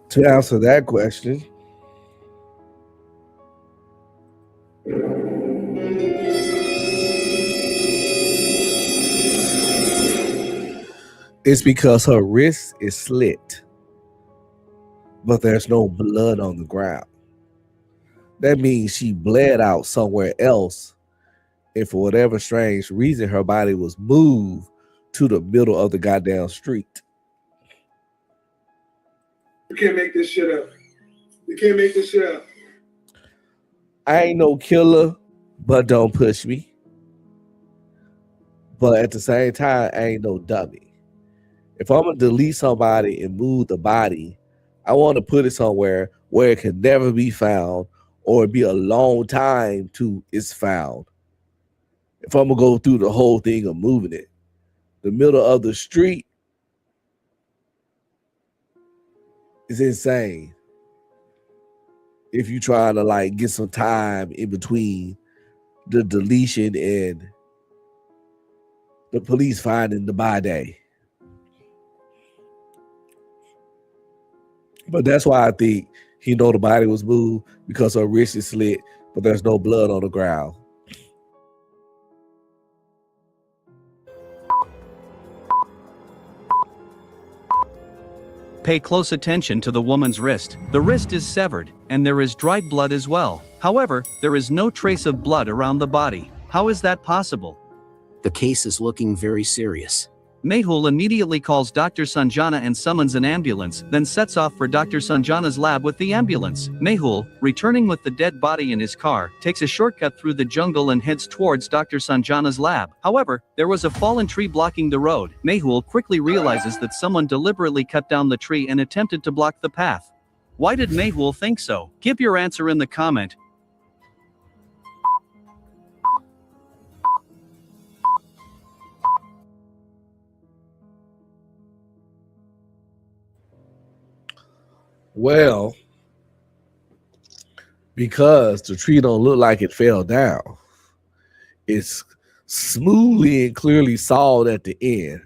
To answer that question, it's because her wrist is slit, but there's no blood on the ground. That means she bled out somewhere else, and for whatever strange reason, her body was moved to the middle of the goddamn street. You can't make this shit up. You can't make this shit up. I ain't no killer, but don't push me. but at the same time, I ain't no dummy. If I'm gonna delete somebody and move the body, I want to put it somewhere where it can never be found or be a long time to it's found. If I'm gonna go through the whole thing of moving it, the middle of the street is insane. If you trying to like get some time in between the deletion and the police finding the body. But that's why I think he know the body was moved, because her wrist is slit, but there's no blood on the ground. Pay close attention to the woman's wrist. The wrist is severed, and there is dried blood as well. However, there is no trace of blood around the body. How is that possible? The case is looking very serious. Mehul immediately calls Dr. Sanjana and summons an ambulance, then sets off for Dr. Sanjana's lab with the ambulance. Mehul, returning with the dead body in his car, takes a shortcut through the jungle and heads towards Dr. Sanjana's lab. However, there was a fallen tree blocking the road. Mehul quickly realizes that someone deliberately cut down the tree and attempted to block the path. Why did Mehul think so? Give your answer in the comment. Well, because the tree don't look like it fell down. It's smoothly and clearly sawed at the end.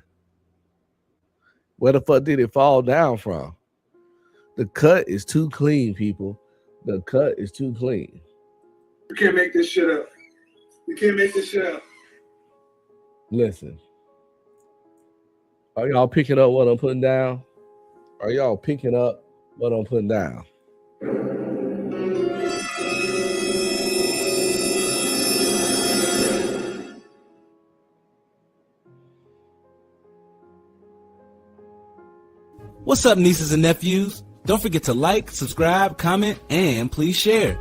Where the fuck did it fall down from? The cut is too clean, people. The cut is too clean. You can't make this shit up. You can't make this shit up. Listen. Are y'all picking up what I'm putting down? Are y'all picking up what I'm putting down? What's up, nieces and nephews? Don't forget to like, subscribe, comment, and please share.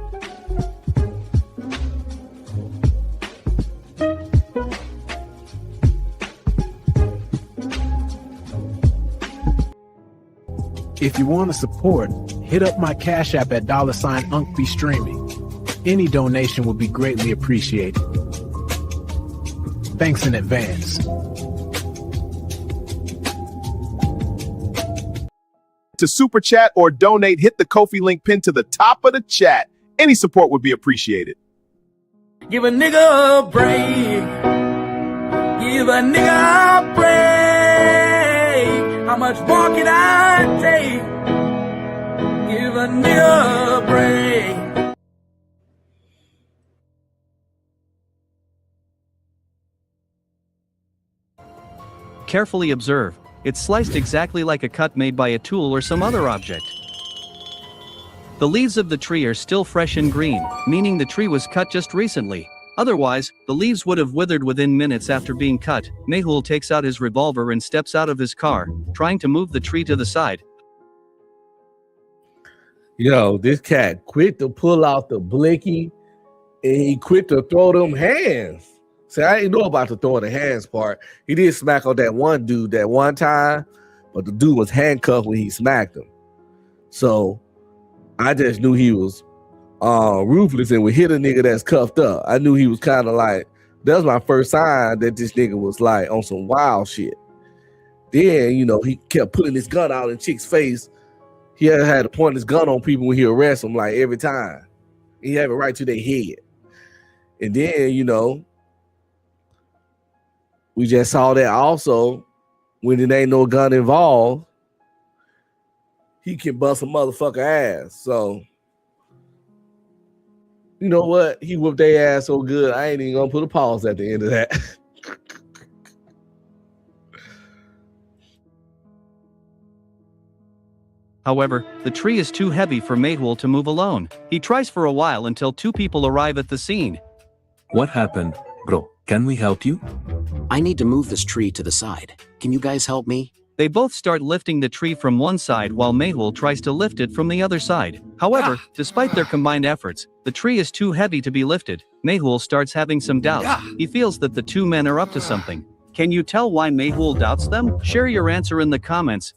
If you want to support, hit up my Cash App at $UncBeStreaming. Any donation would be greatly appreciated. Thanks in advance. To super chat or donate, hit the Ko-fi link pinned to the top of the chat. Any support would be appreciated. Give a nigga a break. Give a nigga a break. How much more can I take? Give a nigga a break. Carefully observe. It's sliced exactly like a cut made by a tool or some other object. The leaves of the tree are still fresh and green, meaning the tree was cut just recently. Otherwise, the leaves would have withered within minutes after being cut. Mehul takes out his revolver and steps out of his car, trying to move the tree to the side. Yo, this cat quit to pull out the blicky, and he quit to throw them hands. See, I didn't know about the throwing the hands part. He did smack on that one dude that one time, but the dude was handcuffed when he smacked him. So I just knew he was ruthless and would hit a nigga that's cuffed up. I knew he was kind of like, that was my first sign that this nigga was like on some wild shit. Then, you know, he kept putting his gun out in chicks' face. He had to point his gun on people when he arrests them, like every time. He had it right to their head. And then, you know, we just saw that also when there ain't no gun involved, he can bust a motherfucker ass. So, you know what? He whooped their ass so good, I ain't even gonna put a pause at the end of that. However, the tree is too heavy for Mehul to move alone. He tries for a while until two people arrive at the scene. What happened, bro? Can we help you? I need to move this tree to the side. Can you guys help me? They both start lifting the tree from one side while Mehul tries to lift it from the other side. However, despite their combined efforts, the tree is too heavy to be lifted. Mehul starts having some doubts. He feels that the two men are up to something. Can you tell why Mehul doubts them? Share your answer in the comments.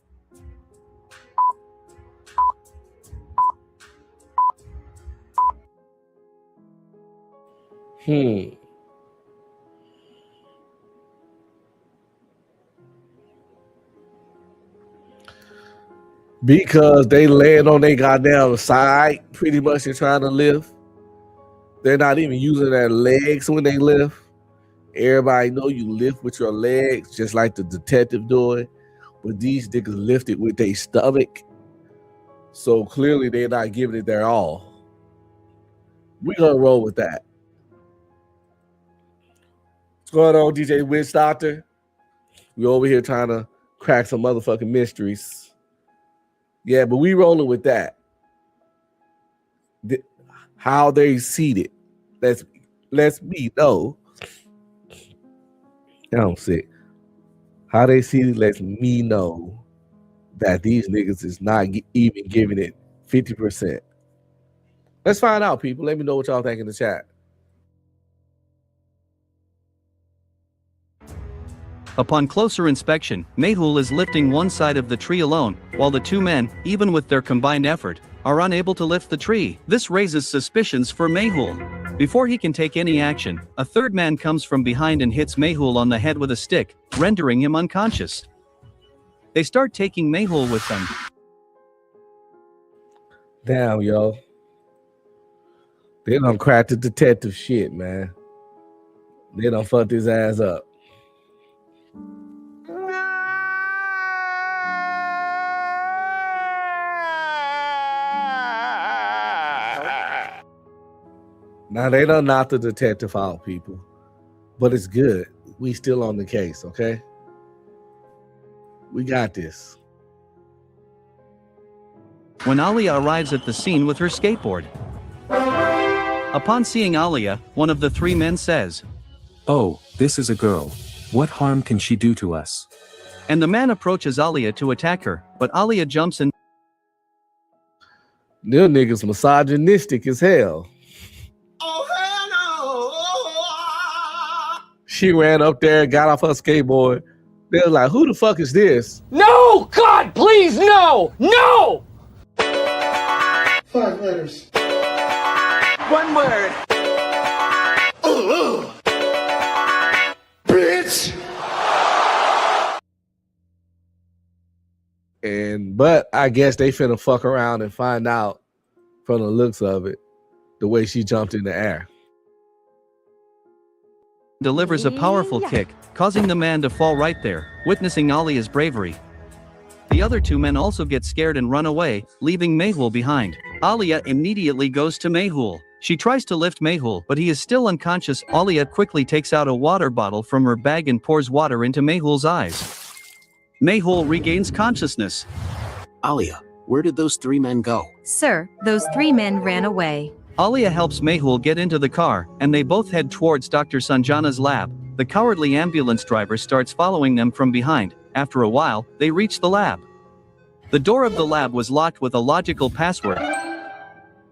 Because they land on their goddamn side, pretty much they're trying to lift. They're not even using their legs when they lift. Everybody know you lift with your legs, just like the detective doing. But these niggas lifted with their stomach. So clearly they're not giving it their all. We're gonna roll with that. What's going on, DJ Witch Doctor? We over here trying to crack some motherfucking mysteries. Yeah, but we rolling with that. How they seated. Let's me know. I'm sick. How they seated lets me know that these niggas is not even giving it 50%. Let's find out, people. Let me know what y'all think in the chat. Upon closer inspection, Mehul is lifting one side of the tree alone, while the two men, even with their combined effort, are unable to lift the tree. This raises suspicions for Mehul. Before he can take any action, a third man comes from behind and hits Mehul on the head with a stick, rendering him unconscious. They start taking Mehul with them. Damn, yo. They done cracked the detective shit, man. They done fucked his ass up. Now they done knocked the detective out, people. But it's good. We still on the case, okay? We got this. When Alia arrives at the scene with her skateboard. Upon seeing Alia, one of the three men says, "Oh, this is a girl. What harm can she do to us?" And the man approaches Alia to attack her, but Alia jumps in. Them niggas misogynistic as hell. She ran up there, got off her skateboard. They were like, who the fuck is this? No! God, please, no! No! 5 letters. 1 word. Bitch! But I guess they finna fuck around and find out from the looks of it, the way she jumped in the air. Delivers a powerful kick, causing the man to fall right there, witnessing Alia's bravery. The other two men also get scared and run away, leaving Mehul behind. Alia immediately goes to Mehul. She tries to lift Mehul, but he is still unconscious. Alia quickly takes out a water bottle from her bag and pours water into Mehul's eyes. Mehul regains consciousness. Alia, where did those 3 men go? Sir, those 3 men ran away. Alia helps Mehul get into the car, and they both head towards Dr. Sanjana's lab. The cowardly ambulance driver starts following them from behind. After a while, they reach the lab. The door of the lab was locked with a logical password.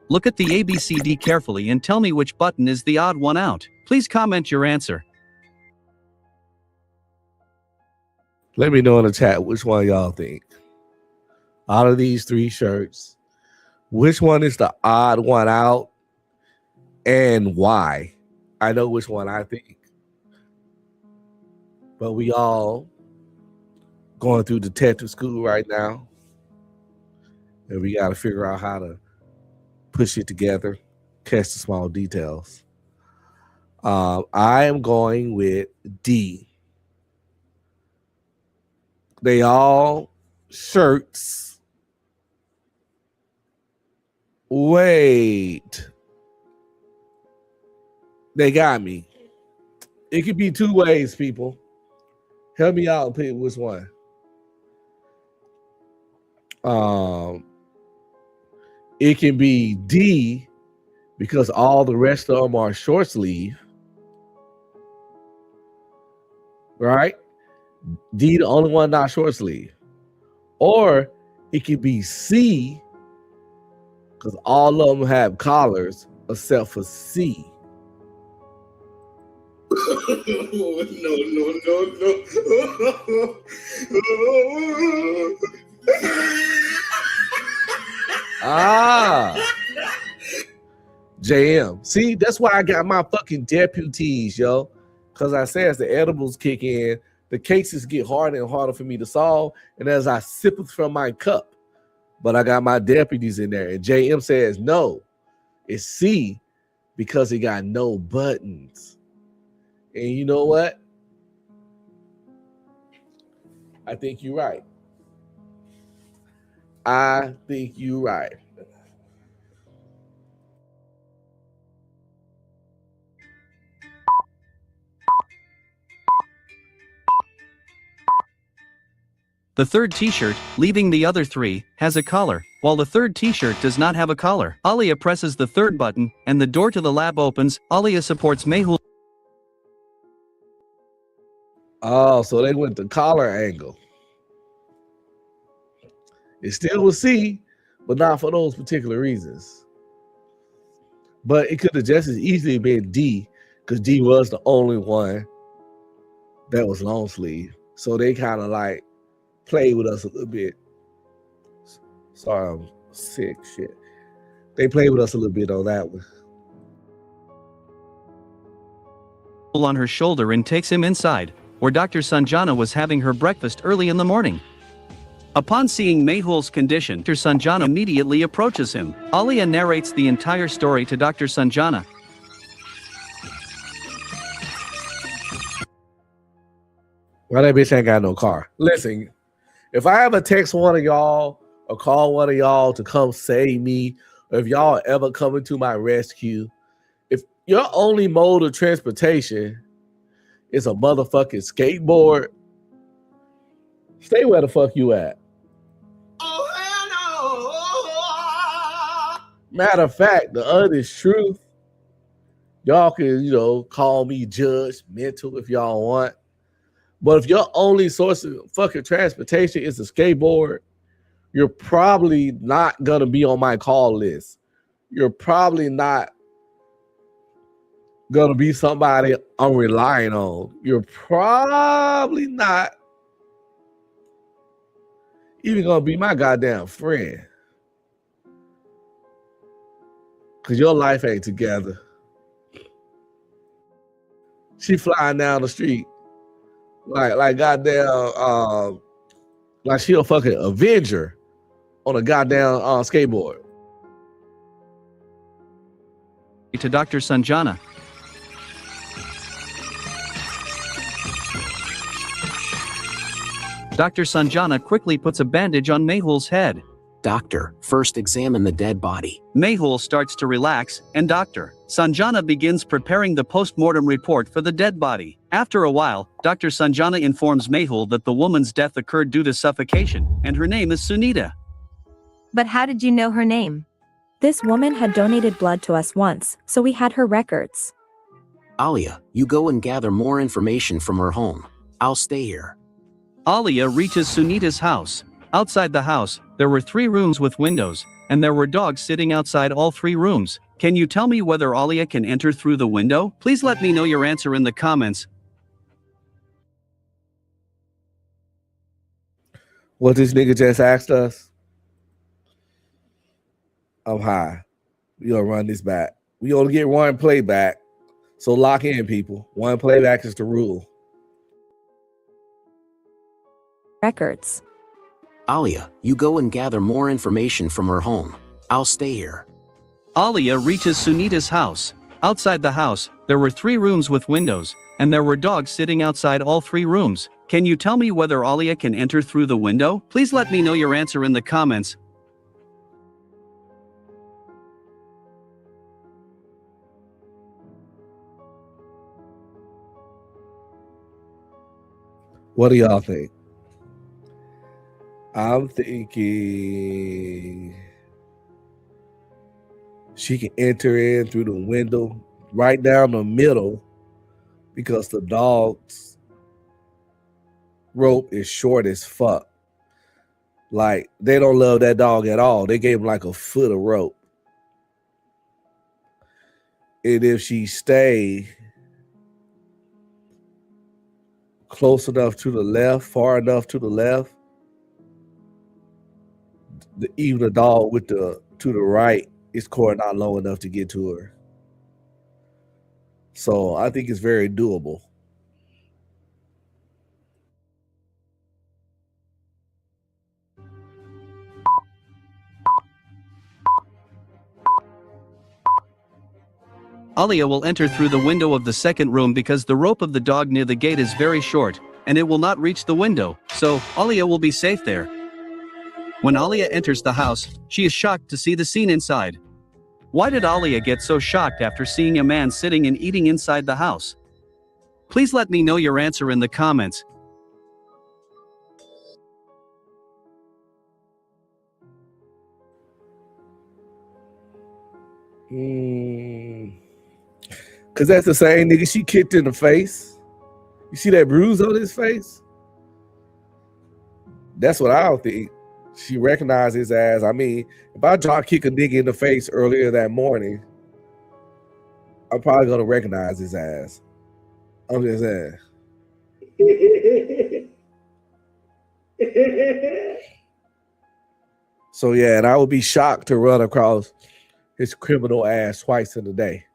Look at the ABCD carefully and tell me which button is the odd one out. Please comment your answer. Let me know in the chat which one y'all think. Out of these 3 shirts, which one is the odd one out and why? I know which one I think. But we all going through detective school right now. And we got to figure out how to put shit together, catch the small details. I am going with D. They all shirts. Wait. They got me. It could be 2 ways, people. Help me out and pick which one. It can be D because all the rest of them are short sleeve. Right? D, the only one not short sleeve. Or it could be C because all of them have collars except for C. Ah, JM. See, that's why I got my fucking deputies, yo. Because I say as the edibles kick in, the cases get harder and harder for me to solve. And as I sip it from my cup, but I got my deputies in there. And JM says, no, it's C because it got no buttons. And you know what? I think you're right. I think you're right. The third t-shirt, leaving the other three, has a collar, while the third t-shirt does not have a collar. Alia presses the third button, and the door to the lab opens. Alia supports Mehul. Oh, so they went the collar angle. It still was C, but not for those particular reasons. But it could have just as easily been D, because D was the only one that was long sleeve. So they kind of like played with us a little bit. Sorry, I'm sick. Shit. They played with us a little bit on that one. On her shoulder and takes him inside, where Dr. Sanjana was having her breakfast early in the morning. Upon seeing Mehul's condition, Dr. Sanjana immediately approaches him. Alia narrates the entire story to Dr. Sanjana. Why that bitch ain't got no car? Listen, if I ever text one of y'all or call one of y'all to come save me, or if y'all ever come into my rescue, if your only mode of transportation is a motherfucking skateboard, stay where the fuck you at. Matter of fact, the honest truth, y'all can, call me judgmental if y'all want. But if your only source of fucking transportation is a skateboard, you're probably not going to be on my call list. You're probably not going to be somebody I'm relying on. You're probably not even going to be my goddamn friend. Because your life ain't together. She flying down the street like goddamn, like she a fucking Avenger on a goddamn skateboard. To Dr. Sanjana. Dr. Sanjana quickly puts a bandage on Mehul's head. Doctor, first examine the dead body. Mehul starts to relax, and Dr. Sanjana begins preparing the post-mortem report for the dead body. After a while, Dr. Sanjana informs Mehul that the woman's death occurred due to suffocation, and her name is Sunita. But how did you know her name? This woman had donated blood to us once, so we had her records. Alia, you go and gather more information from her home. I'll stay here. Alia reaches Sunita's house. Outside the house, there were 3 rooms with windows, and there were dogs sitting outside all 3 rooms. Can you tell me whether Alia can enter through the window? Please let me know your answer in the comments. What this nigga just asked us? I'm high. We gonna run this back. We only get one playback. So lock in, people. One playback is the rule. Records. Alia, you go and gather more information from her home. I'll stay here. Alia reaches Sunita's house. Outside the house, there were 3 rooms with windows, and there were dogs sitting outside all 3 rooms. Can you tell me whether Alia can enter through the window? Please let me know your answer in the comments. What do y'all think? I'm thinking she can enter in through the window right down the middle because the dog's rope is short as fuck. Like, they don't love that dog at all. They gave him like a foot of rope. And if she stayed close enough to the left, far enough to the left. Even the dog with the to the right, its core not low enough to get to her. So I think it's very doable. Alia will enter through the window of the second room because the rope of the dog near the gate is very short, and it will not reach the window, so Alia will be safe there. When Alia enters the house, she is shocked to see the scene inside. Why did Alia get so shocked after seeing a man sitting and eating inside the house? Please let me know your answer in the comments. Cause that's the same nigga she kicked in the face. You see that bruise on his face? That's what I don't think. She recognized his ass. I mean, if I drop kick a nigga in the face earlier that morning, I'm probably gonna recognize his ass. I'm just saying. So yeah, and I would be shocked to run across his criminal ass twice in a day.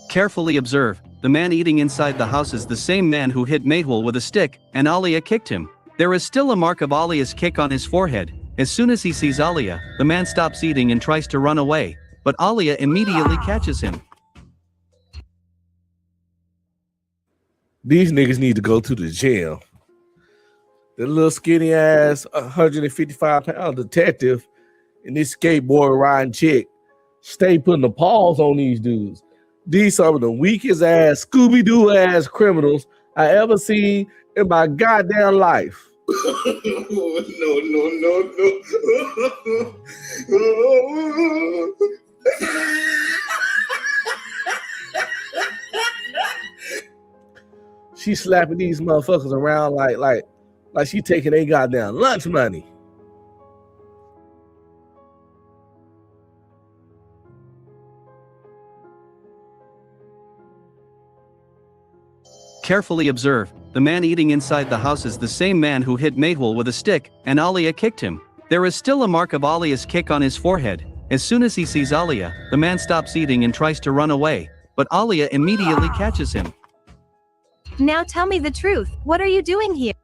Carefully observe, the man eating inside the house is the same man who hit Mehul with a stick, and Alia kicked him. There is still a mark of Alia's kick on his forehead. As soon as he sees Alia, the man stops eating and tries to run away, but Alia immediately catches him. These niggas need to go to the jail. The little skinny ass 155-pound detective and this skateboard riding chick stay putting the paws on these dudes. These are the weakest ass Scooby-Doo ass criminals I ever seen in my goddamn life. No. She slapping these motherfuckers around like she taking their goddamn lunch money. Carefully observe, the man eating inside the house is the same man who hit Mehul with a stick, and Alia kicked him. There is still a mark of Alia's kick on his forehead. As soon as he sees Alia, the man stops eating and tries to run away, but Alia immediately catches him. Now tell me the truth. What are you doing here?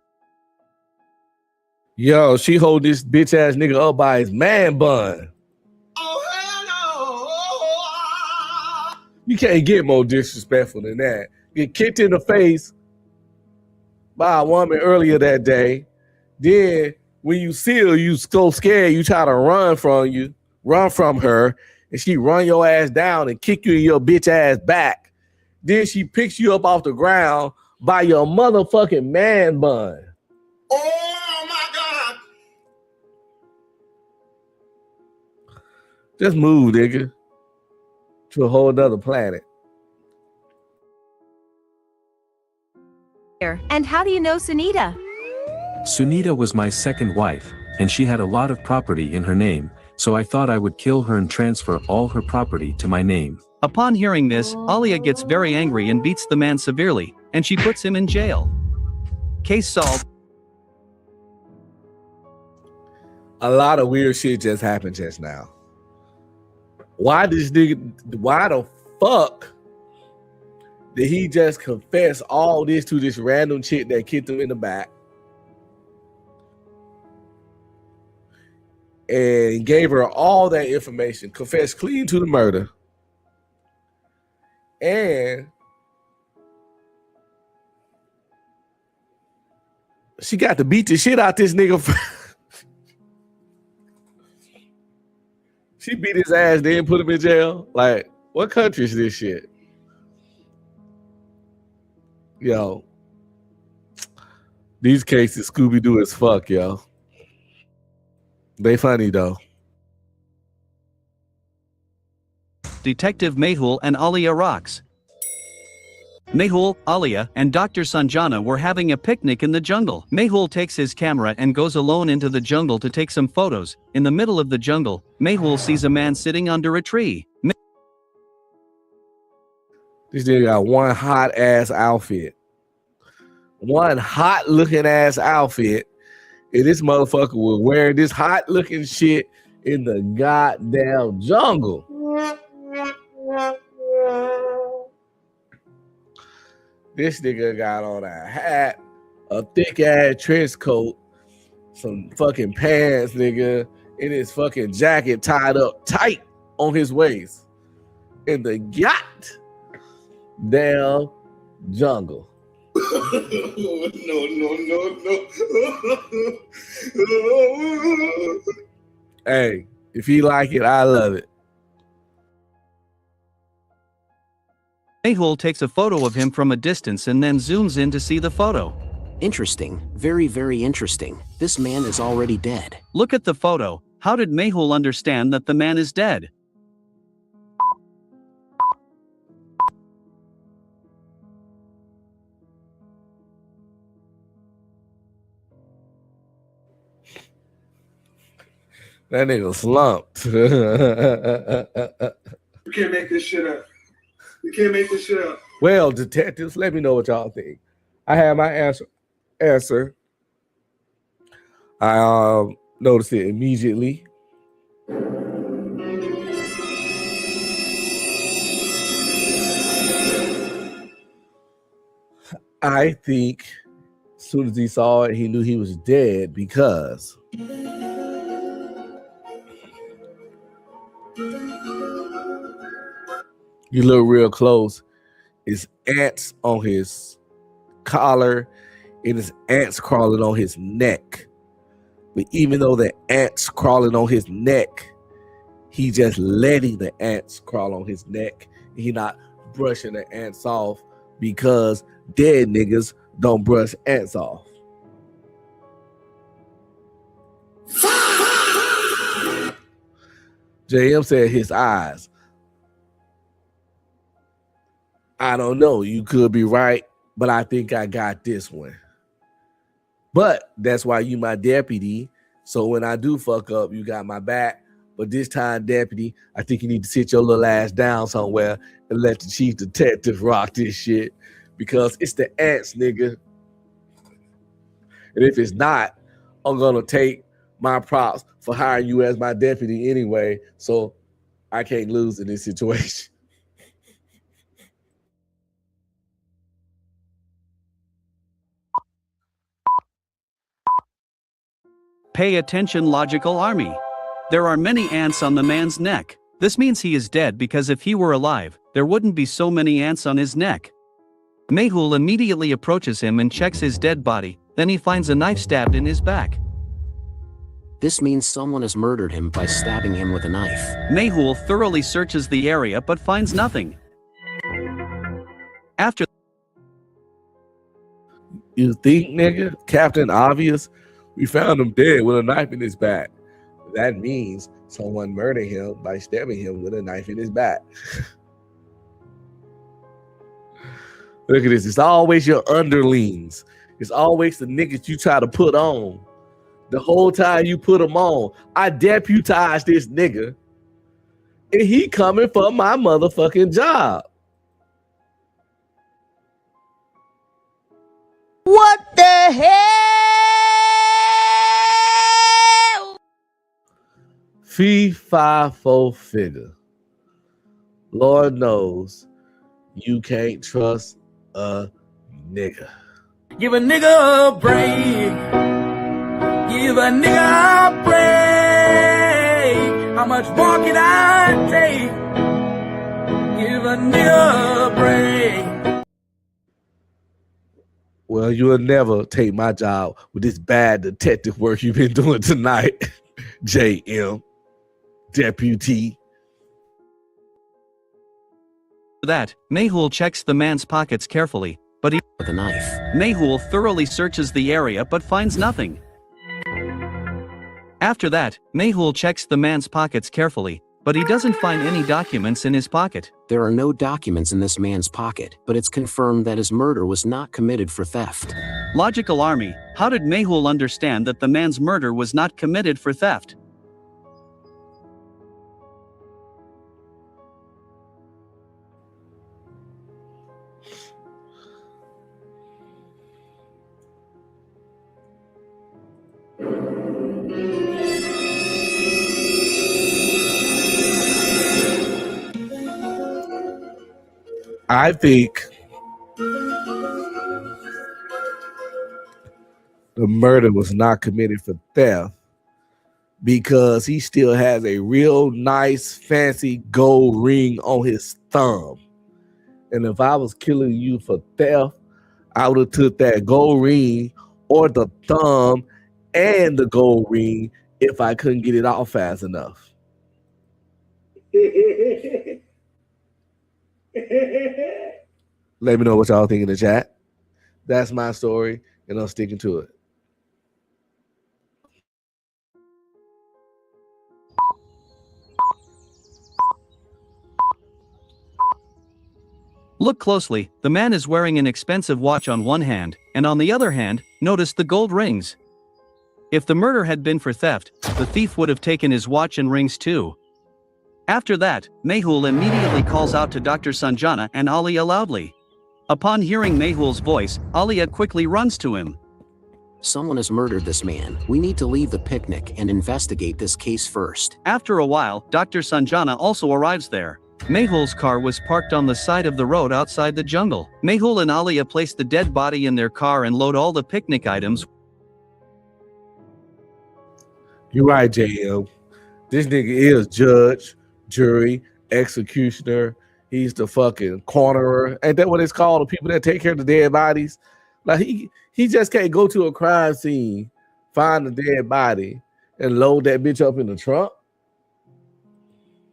Yo, she hold this bitch ass nigga up by his man bun. You can't get more disrespectful than that. Get kicked in the face by a woman earlier that day. Then when you see her, you so scared, you try to run from her, and she run your ass down and kick you in your bitch ass back. Then she picks you up off the ground by your motherfucking man bun. Oh my God. Just move, nigga, to a whole nother planet. And how do you know Sunita? Sunita was my second wife, and she had a lot of property in her name, so I thought I would kill her and transfer all her property to my name. Upon hearing this, Alia gets very angry and beats the man severely, and she puts him in jail. Case solved. A lot of weird shit just happened just now. Why the fuck did he just confess all this to this random chick that kicked him in the back and gave her all that information, confessed clean to the murder, and she got to beat the shit out this nigga. She beat his ass, then put him in jail. Like, what country is this shit? Yo, these cases Scooby-Doo as fuck, yo. They funny though. Detective Mehul and Alia rocks. Mehul, Alia, and Dr. Sanjana were having a picnic in the jungle. Mehul takes his camera and goes alone into the jungle to take some photos. In the middle of the jungle, Mehul sees a man sitting under a tree. This nigga got one hot ass outfit. One hot looking ass outfit. And this motherfucker was wearing this hot looking shit in the goddamn jungle. This nigga got on a hat, a thick ass trench coat, some fucking pants, nigga, and his fucking jacket tied up tight on his waist in the goddamn jungle. No. Hey, if he like it, I love it. Mehul takes a photo of him from a distance and then zooms in to see the photo. Interesting. Very, very interesting. This man is already dead. Look at the photo. How did Mehul understand that the man is dead? That nigga slumped. You can't make this shit up. You can't make this shit up. Well, detectives, let me know what y'all think. I have my answer. I noticed it immediately. I think as soon as he saw it, he knew he was dead because you look real close. It's ants on his collar and it's ants crawling on his neck. But even though the ants crawling on his neck, he just letting the ants crawl on his neck. He not brushing the ants off because dead niggas don't brush ants off. JM said his eyes. I don't know. You could be right, but I think I got this one. But that's why you my deputy. So when I do fuck up, you got my back. But this time, deputy, I think you need to sit your little ass down somewhere and let the chief detective rock this shit. Because it's the ants, nigga. And if it's not, I'm going to take my props for hiring you as my deputy anyway. So I can't lose in this situation. Pay attention, logical army. There are many ants on the man's neck. This means he is dead because if he were alive, there wouldn't be so many ants on his neck. Mehul immediately approaches him and checks his dead body. Then he finds a knife stabbed in his back. This means someone has murdered him by stabbing him with a knife. Mehul thoroughly searches the area but finds nothing. After you think, nigga, Captain Obvious, we found him dead with a knife in his back. That means someone murdered him by stabbing him with a knife in his back. Look at this. It's always your underlings. It's always the niggas you try to put on. The whole time you put them on, I deputize this nigga. And he coming for my motherfucking job. What the hell? Fee, fi, fo, figure. Lord knows you can't trust a nigga. Give a nigga a break. Give a nigga a break. How much more can I take? Give a nigga a break. Well, you'll never take my job with this bad detective work you've been doing tonight, JM, deputy. that, Mehul checks the man's pockets carefully, but he with a knife. Mehul thoroughly searches the area but finds nothing. After that, Mehul checks the man's pockets carefully, but he doesn't find any documents in his pocket. There are no documents in this man's pocket, but it's confirmed that his murder was not committed for theft. Logical Army, how did Mehul understand that the man's murder was not committed for theft? I think the murder was not committed for theft because he still has a real nice, fancy gold ring on his thumb. And if I was killing you for theft, I would have took that gold ring or the thumb and the gold ring if I couldn't get it off fast enough. Let me know what y'all think in the chat. That's my story, and I'm sticking to it. Look closely, the man is wearing an expensive watch on one hand, and on the other hand, notice the gold rings. If the murder had been for theft, the thief would have taken his watch and rings too. After that, Mehul immediately calls out to Dr. Sanjana and Alia loudly. Upon hearing Mehul's voice, Alia quickly runs to him. Someone has murdered this man. We need to leave the picnic and investigate this case first. After a while, Dr. Sanjana also arrives there. Mehul's car was parked on the side of the road outside the jungle. Mehul and Alia place the dead body in their car and load all the picnic items. You're right, JM. This nigga is judge, jury, executioner. He's the fucking cornerer. Ain't that what it's called? The people that take care of the dead bodies? Like he just can't go to a crime scene, find a dead body, and load that bitch up in the trunk.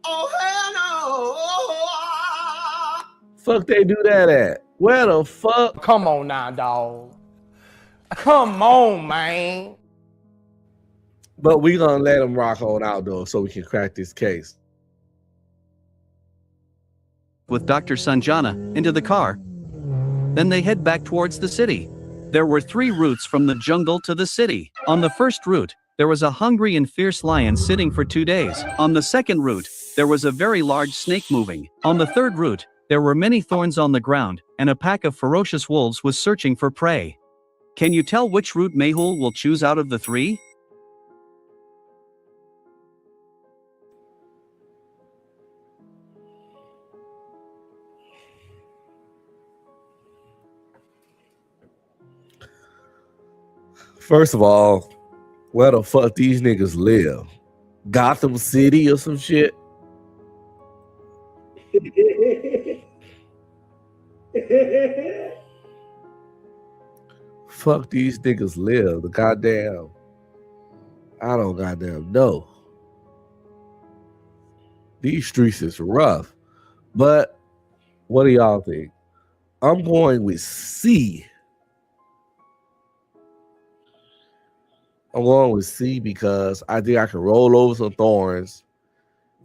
Oh, hell no. Fuck they do that at? Where the fuck? Come on now, dog. Come on, man. But we gonna let him rock on out though so we can crack this case. With Dr. Sanjana into the car. Then they head back towards the city. There were 3 routes from the jungle to the city. On the first route, there was a hungry and fierce lion sitting for 2 days. On the second route, there was a very large snake moving. On the third route, there were many thorns on the ground, and a pack of ferocious wolves was searching for prey. Can you tell which route Mehul will choose out of the 3? First of all, where the fuck these niggas live? Gotham City or some shit? Fuck these niggas live. The goddamn, I don't goddamn know. These streets is rough. But what do y'all think? I'm going with C. I'm going with C because I think I can roll over some thorns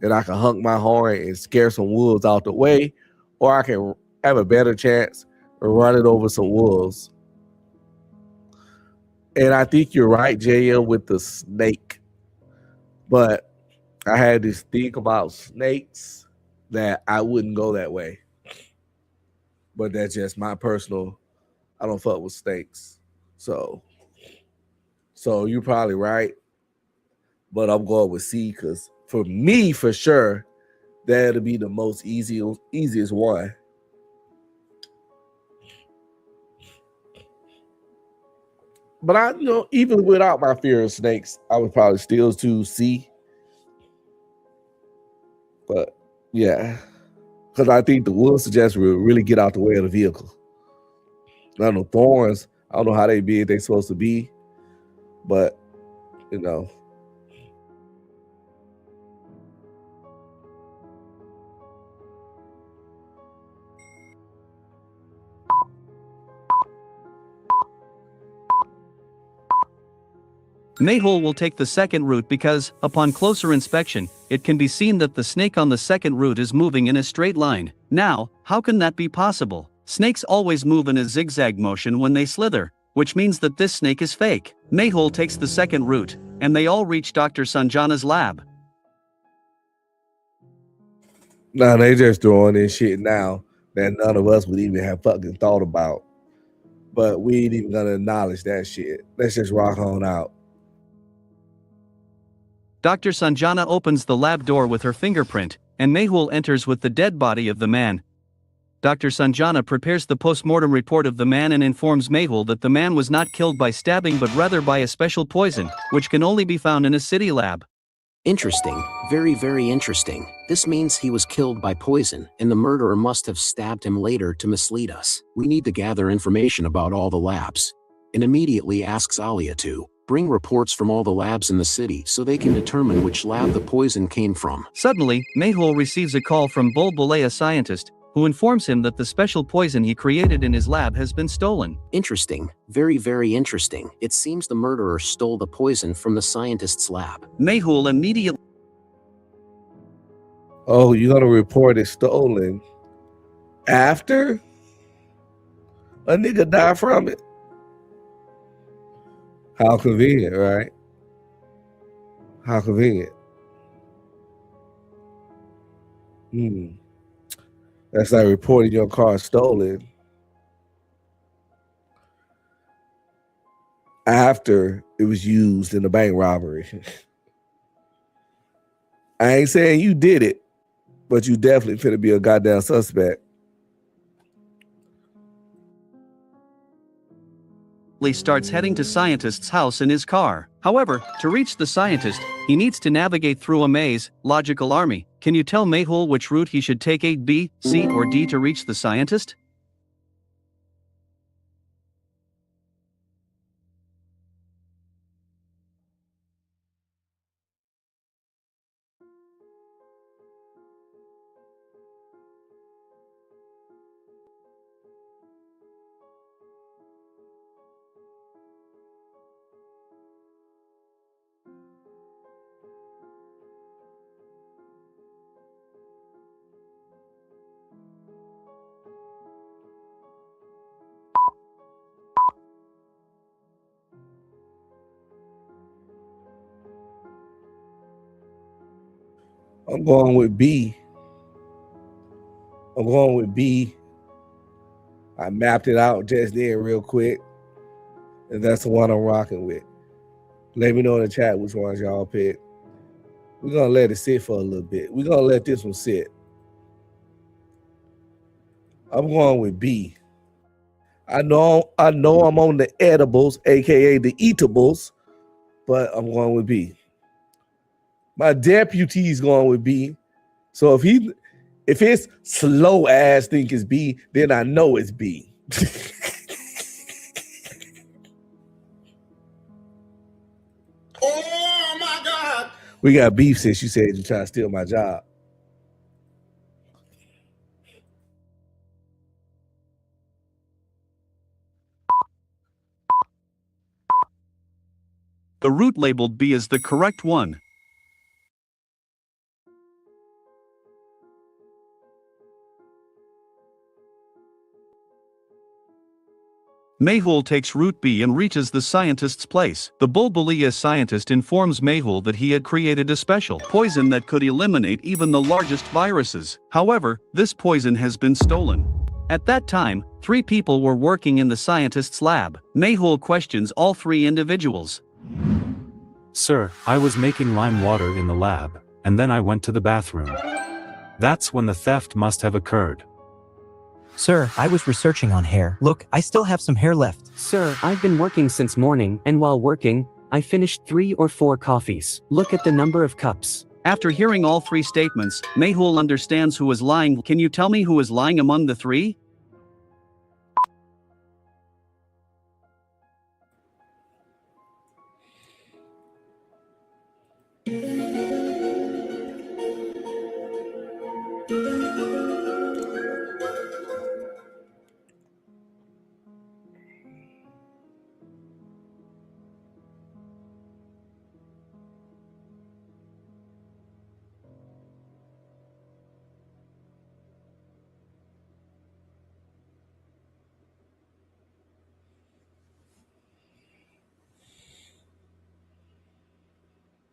and I can honk my horn and scare some wolves out the way, or I can have a better chance of running over some wolves. And I think you're right, JL, with the snake. But I had this thing about snakes that I wouldn't go that way. But that's just my personal, I don't fuck with snakes. So you're probably right, but I'm going with C because for me, for sure, that'll be the most easiest one. But I, even without my fear of snakes, I would probably still choose C. But yeah, because I think the wolves just will really get out the way of the vehicle. I don't know, thorns, I don't know how big they're supposed to be. But, Mayhole will take the second route because, upon closer inspection, it can be seen that the snake on the second route is moving in a straight line. Now, how can that be possible? Snakes always move in a zigzag motion when they slither, which means that this snake is fake. Mayhole takes the second route, and they all reach Dr. Sanjana's lab. Nah, they just throwing in shit now that none of us would even have fucking thought about. But we ain't even gonna acknowledge that shit. Let's just rock on out. Dr. Sanjana opens the lab door with her fingerprint, and Mayhole enters with the dead body of the man. Dr. Sanjana prepares the post-mortem report of the man and informs Mayhole that the man was not killed by stabbing but rather by a special poison, which can only be found in a city lab. Interesting. Very, very interesting. This means he was killed by poison, and the murderer must have stabbed him later to mislead us. We need to gather information about all the labs. And immediately asks Alia to bring reports from all the labs in the city so they can determine which lab the poison came from. Suddenly, Mayhole receives a call from Bulbulay, a scientist, who informs him that the special poison he created in his lab has been stolen. Interesting. Very, very interesting. It seems the murderer stole the poison from the scientist's lab. Mayhole immediately... Oh, you're gonna report it stolen after a nigga died from it? How convenient, right? How convenient. That's like reporting your car stolen after it was used in a bank robbery. I ain't saying you did it, but you definitely finna be a goddamn suspect. Starts heading to scientist's house in his car. However, to reach the scientist, he needs to navigate through a maze, logical army. Can you tell Mayhole which route he should take, A, B, C, or D to reach the scientist? I'm going with B. I'm going with B. I mapped it out just then real quick. And that's the one I'm rocking with. Let me know in the chat which ones y'all pick. We're going to let it sit for a little bit. We're going to let this one sit. I'm going with B. I know I'm on the edibles, aka the eatables, but I'm going with B. My deputy's going with B. So if his slow ass think it's B, then I know it's B. Oh my God. We got beef since you said you're trying to steal my job. The route labeled B is the correct one. Mayhole takes route B and reaches the scientist's place. The Bulbulia scientist informs Mayhole that he had created a special poison that could eliminate even the largest viruses. However, this poison has been stolen. At that time, 3 people were working in the scientist's lab. Mayhole questions all 3 individuals. Sir, I was making lime water in the lab, and then I went to the bathroom. That's when the theft must have occurred. Sir, I was researching on hair. Look, I still have some hair left. Sir, I've been working since morning, and while working, I finished 3 or 4 coffees. Look at the number of cups. After hearing all 3 statements, Mayhole understands who is lying. Can you tell me who is lying among the 3?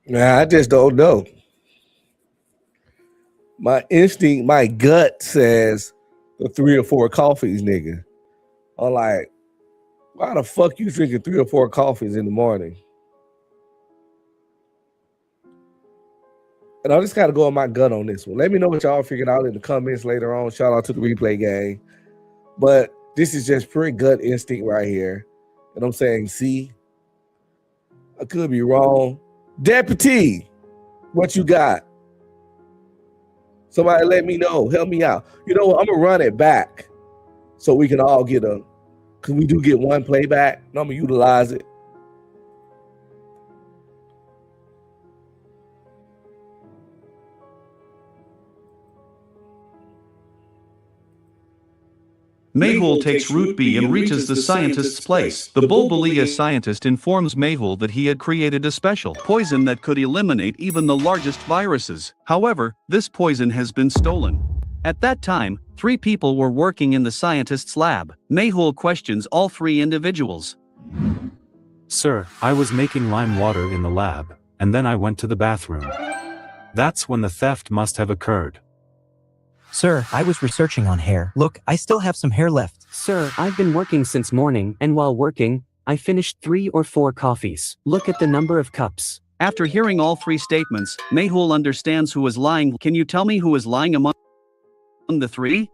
Nah, I just don't know. My instinct, my gut says the 3 or 4 coffees, nigga. I'm like, why the fuck you drinking 3 or 4 coffees in the morning? And I just gotta go on my gut on this one. Let me know what y'all figured out in the comments later on. Shout out to the replay gang. But this is just pure gut instinct right here. And I'm saying, see, I could be wrong. Deputy, what you got? Somebody let me know. Help me out. You know what? I'm gonna run it back so we can all get a, because we do get one playback. And I'm gonna utilize it. Mayhul takes Route B and reaches the scientist's place. The Bulbalia scientist informs Mayhul that he had created a special poison that could eliminate even the largest viruses. However, this poison has been stolen. At that time, 3 people were working in the scientist's lab. Mayhul questions all 3 individuals. Sir, I was making lime water in the lab, and then I went to the bathroom. That's when the theft must have occurred. Sir, I was researching on hair. Look, I still have some hair left. Sir, I've been working since morning, and while working, I finished 3 or 4 coffees. Look at the number of cups. After hearing all 3 statements, Mayhul understands who is lying. Can you tell me who is lying among the 3?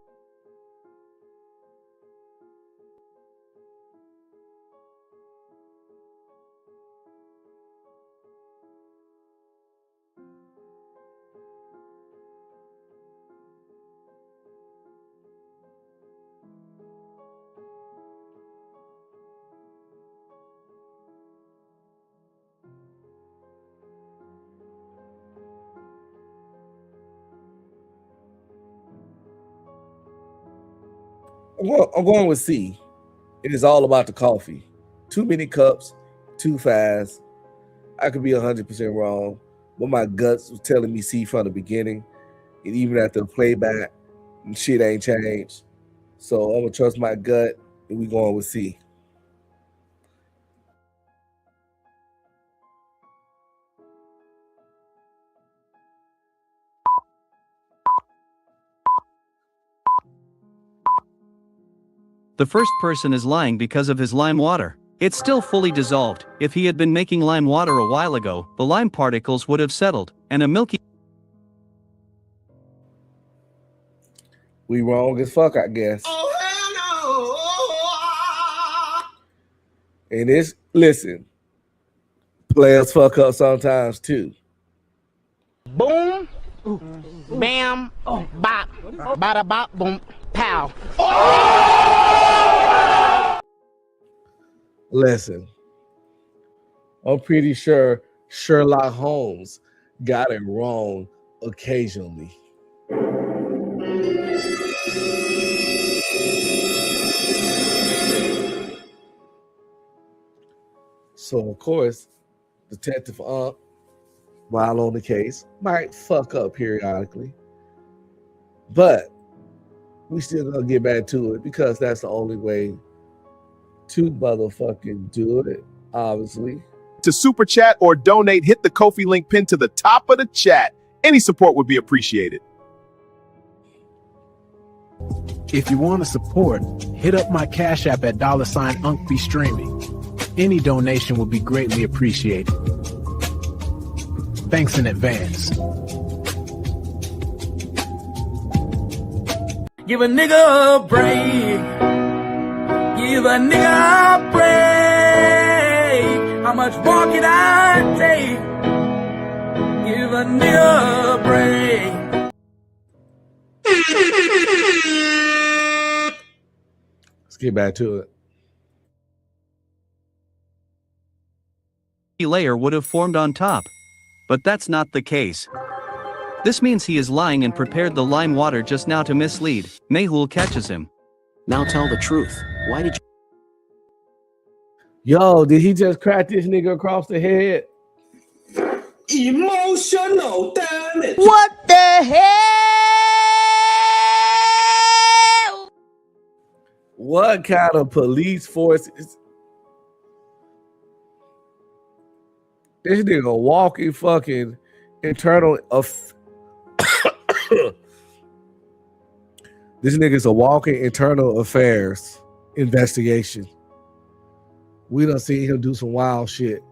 I'm going with C. It is all about the coffee. Too many cups, too fast. I could be 100% wrong, but my guts was telling me C from the beginning. And even after the playback, shit ain't changed. So I'm going to trust my gut, and we going with C. The first person is lying because of his lime water. It's still fully dissolved. If he had been making lime water a while ago, the lime particles would have settled, and a milky... We wrong as fuck, I guess. And it's, listen, players fuck up sometimes too. Boom, bam, bop, bada bop, boom, pow. Listen, I'm pretty sure Sherlock Holmes got it wrong occasionally. So, of course, Detective Ump, while on the case, might fuck up periodically. But we still gonna get back to it because that's the only way to motherfucking do it, obviously. To super chat or donate, hit the Ko-fi link pinned to the top of the chat. Any support would be appreciated. If you want to support, hit up my Cash App at $UncBeStreaming. Any donation will be greatly appreciated. Thanks in advance. Give a nigga a break. Give a nigga a break. How much more can I take? Give a nigga a break. Let's get back to it. Layer would have formed on top. But that's not the case. This means he is lying and prepared the lime water just now to mislead. Mayhul catches him. Now tell the truth. Why did you... Yo, did he just crack this nigga across the head? Emotional damage. What the hell? What kind of police force is... This nigga a walking fucking internal of. This nigga's a walking internal affairs investigation. We done seen him do some wild shit.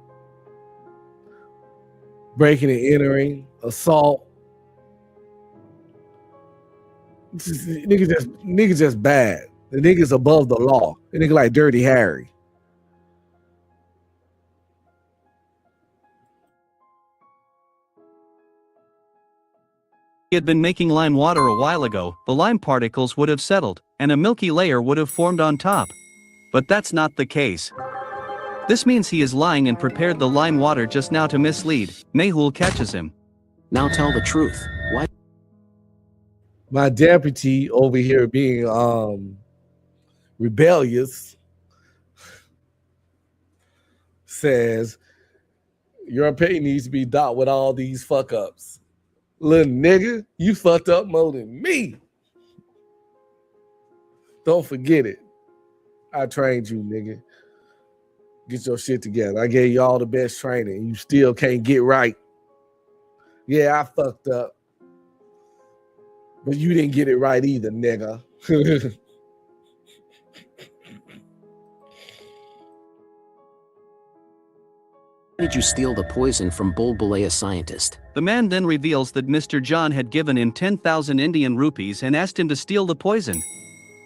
Breaking and entering, assault. Nigga just bad. The nigga's above the law. The nigga like Dirty Harry. He had been making lime water a while ago, the lime particles would have settled, and a milky layer would have formed on top. But that's not the case. This means he is lying and prepared the lime water just now to mislead. Mehul catches him. Now tell the truth. Why? My deputy over here being rebellious says your pay needs to be docked with all these fuck ups. Little nigga, you fucked up more than me. Don't forget it. I trained you, nigga. Get your shit together. I gave you all the best training and you still can't get right. Yeah, I fucked up. But you didn't get it right either, nigga. Did you steal the poison from Bulbulea scientist? The man then reveals that Mr. John had given him 10,000 Indian rupees and asked him to steal the poison.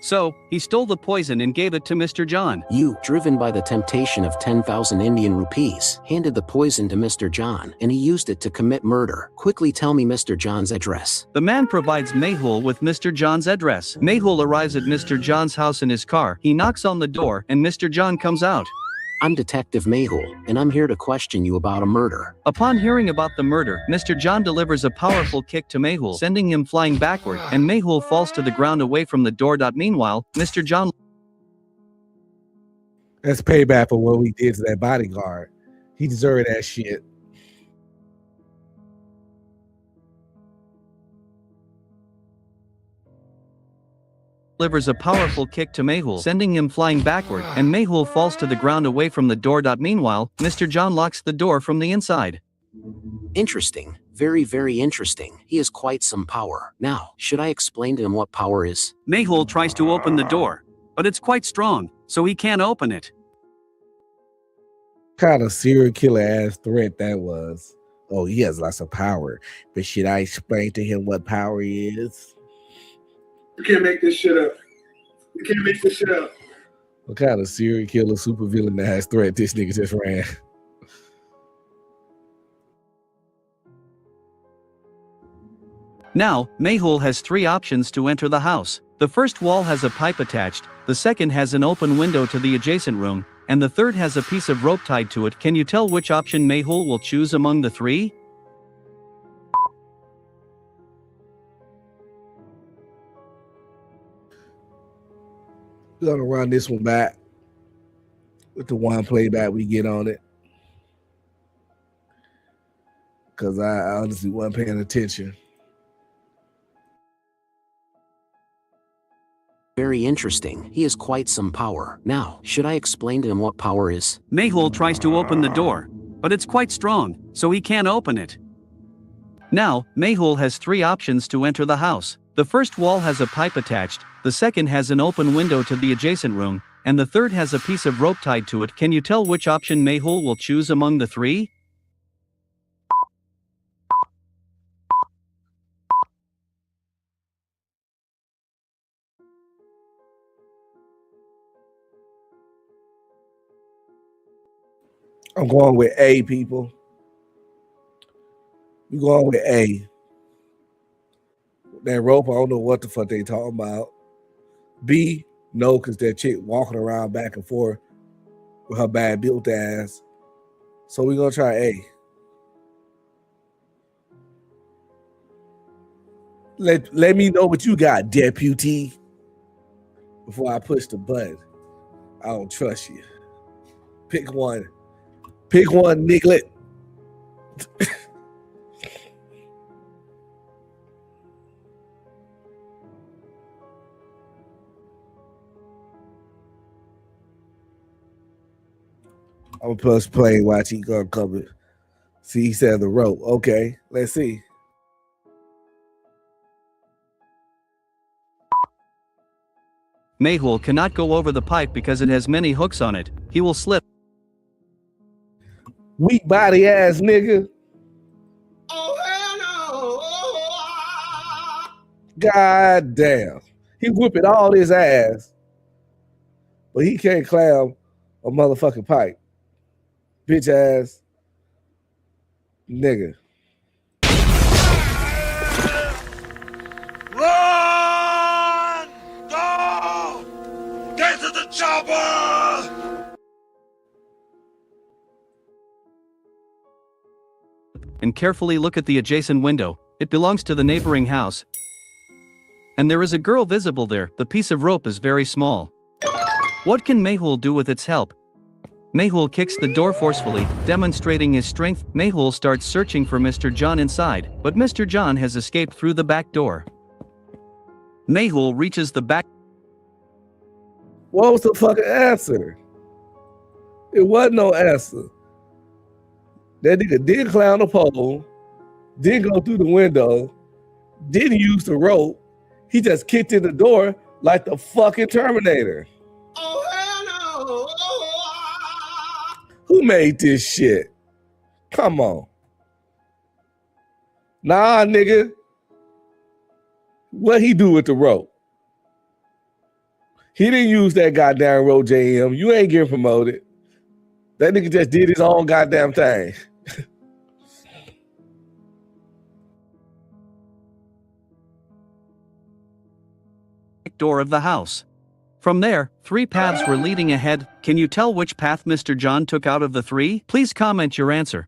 So, he stole the poison and gave it to Mr. John. You, driven by the temptation of 10,000 Indian rupees, handed the poison to Mr. John, and he used it to commit murder. Quickly tell me Mr. John's address. The man provides Mehul with Mr. John's address. Mehul arrives at Mr. John's house in his car. He knocks on the door, and Mr. John comes out. I'm Detective Mehul, and I'm here to question you about a murder. Upon hearing about the murder, Mr. John delivers a powerful kick to Mehul, sending him flying backward, and Mehul falls to the ground away from the door. Meanwhile, Mr. John... That's payback for what we did to that bodyguard. He deserved that shit. delivers a powerful kick to Mehul, sending him flying backward, and Mehul falls to the ground away from the door. Meanwhile, Mr. John locks the door from the inside. Interesting. Very, very interesting. He has quite some power. Now, should I explain to him what power is? Mehul tries to open the door, but it's quite strong, so he can't open it. Kind of serial killer ass threat that was. Oh, he has lots of power, but should I explain to him what power is? You can't make this shit up. You can't make this shit up. What kind of serial killer supervillain ass threat this nigga just ran? Now, Mehul has three options to enter the house. The first wall has a pipe attached, the second has an open window to the adjacent room, and the third has a piece of rope tied to it. Can you tell which option Mehul will choose among the three? We're gonna run this one back with the one playback we get on it, because I honestly wasn't paying attention. Very interesting. He has quite some power. Now, should I explain to him what power is? Mehul tries to open the door, but it's quite strong, so he can't open it. Now, Mehul has three options to enter the house. The first wall has a pipe attached, the second has an open window to the adjacent room, and the third has a piece of rope tied to it. Can you tell which option Mehul will choose among the three? I'm going with A, people. We're going with A. That rope, I don't know what the fuck they talking about. B, no, because that chick walking around back and forth with her bad built ass. So we're going to try A. Let me know what you got, deputy, before I push the button. I don't trust you. Pick one. Pick one, Nicklet. I'm gonna press play, watch he gonna cover See, he said the rope. Okay, let's see. Mehul cannot go over the pipe because it has many hooks on it. He will slip. Weak body ass nigga. God damn. He whipping all his ass. But he can't climb a motherfucking pipe. Bitch ass nigga. Run! Go! Get to the chopper! And carefully look at the adjacent window. It belongs to the neighboring house. And there is a girl visible there. The piece of rope is very small. What can Mehul do with its help? Mehul kicks the door forcefully, demonstrating his strength. Mehul starts searching for Mr. John inside, but Mr. John has escaped through the back door. Mehul reaches the back. What was the fucking answer? It wasn't no answer. That nigga did climb the pole, did go through the window, didn't use the rope. He just kicked in the door like the fucking Terminator. Who made this shit? Come on. Nah, nigga. What he do with the rope? He didn't use that goddamn rope, JM. You ain't getting promoted. That nigga just did his own goddamn thing. Door of the house. From there, 3 paths were leading ahead. Can you tell which path Mr. John took out of the 3? Please comment your answer.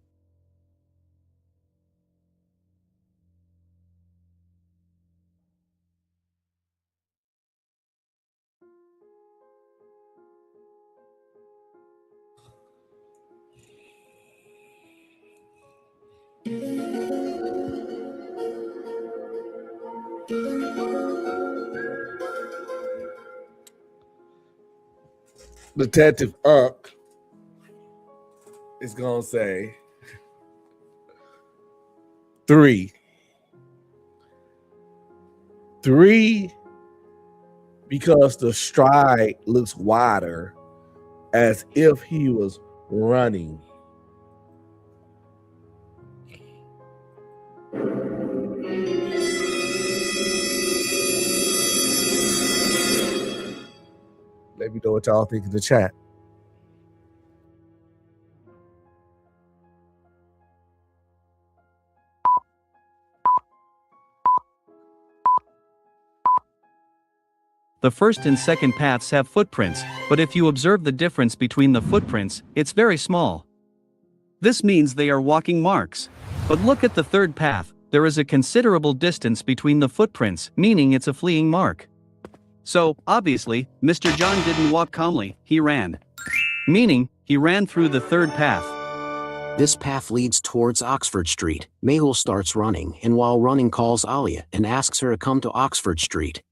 Detective Unc is gonna say 3. 3 because the stride looks wider as if he was running. Let me know what y'all think in the chat. The first and second paths have footprints, but if you observe the difference between the footprints, it's very small. This means they are walking marks. But look at the third path, there is a considerable distance between the footprints, meaning it's a fleeing mark. So, obviously, Mr. John didn't walk calmly, he ran. Meaning, he ran through the third path. This path leads towards Oxford Street. Mehul starts running, and while running calls Alia and asks her to come to Oxford Street.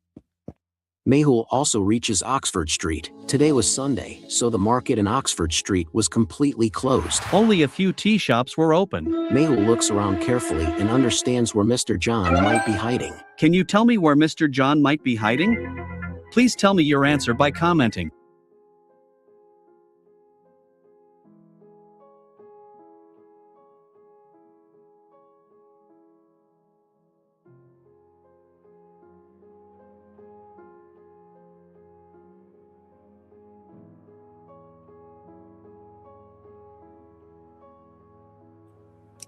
Mehul also reaches Oxford Street. Today was Sunday, so the market in Oxford Street was completely closed. Only a few tea shops were open. Mehul looks around carefully and understands where Mr. John might be hiding. Can you tell me where Mr. John might be hiding? Please tell me your answer by commenting.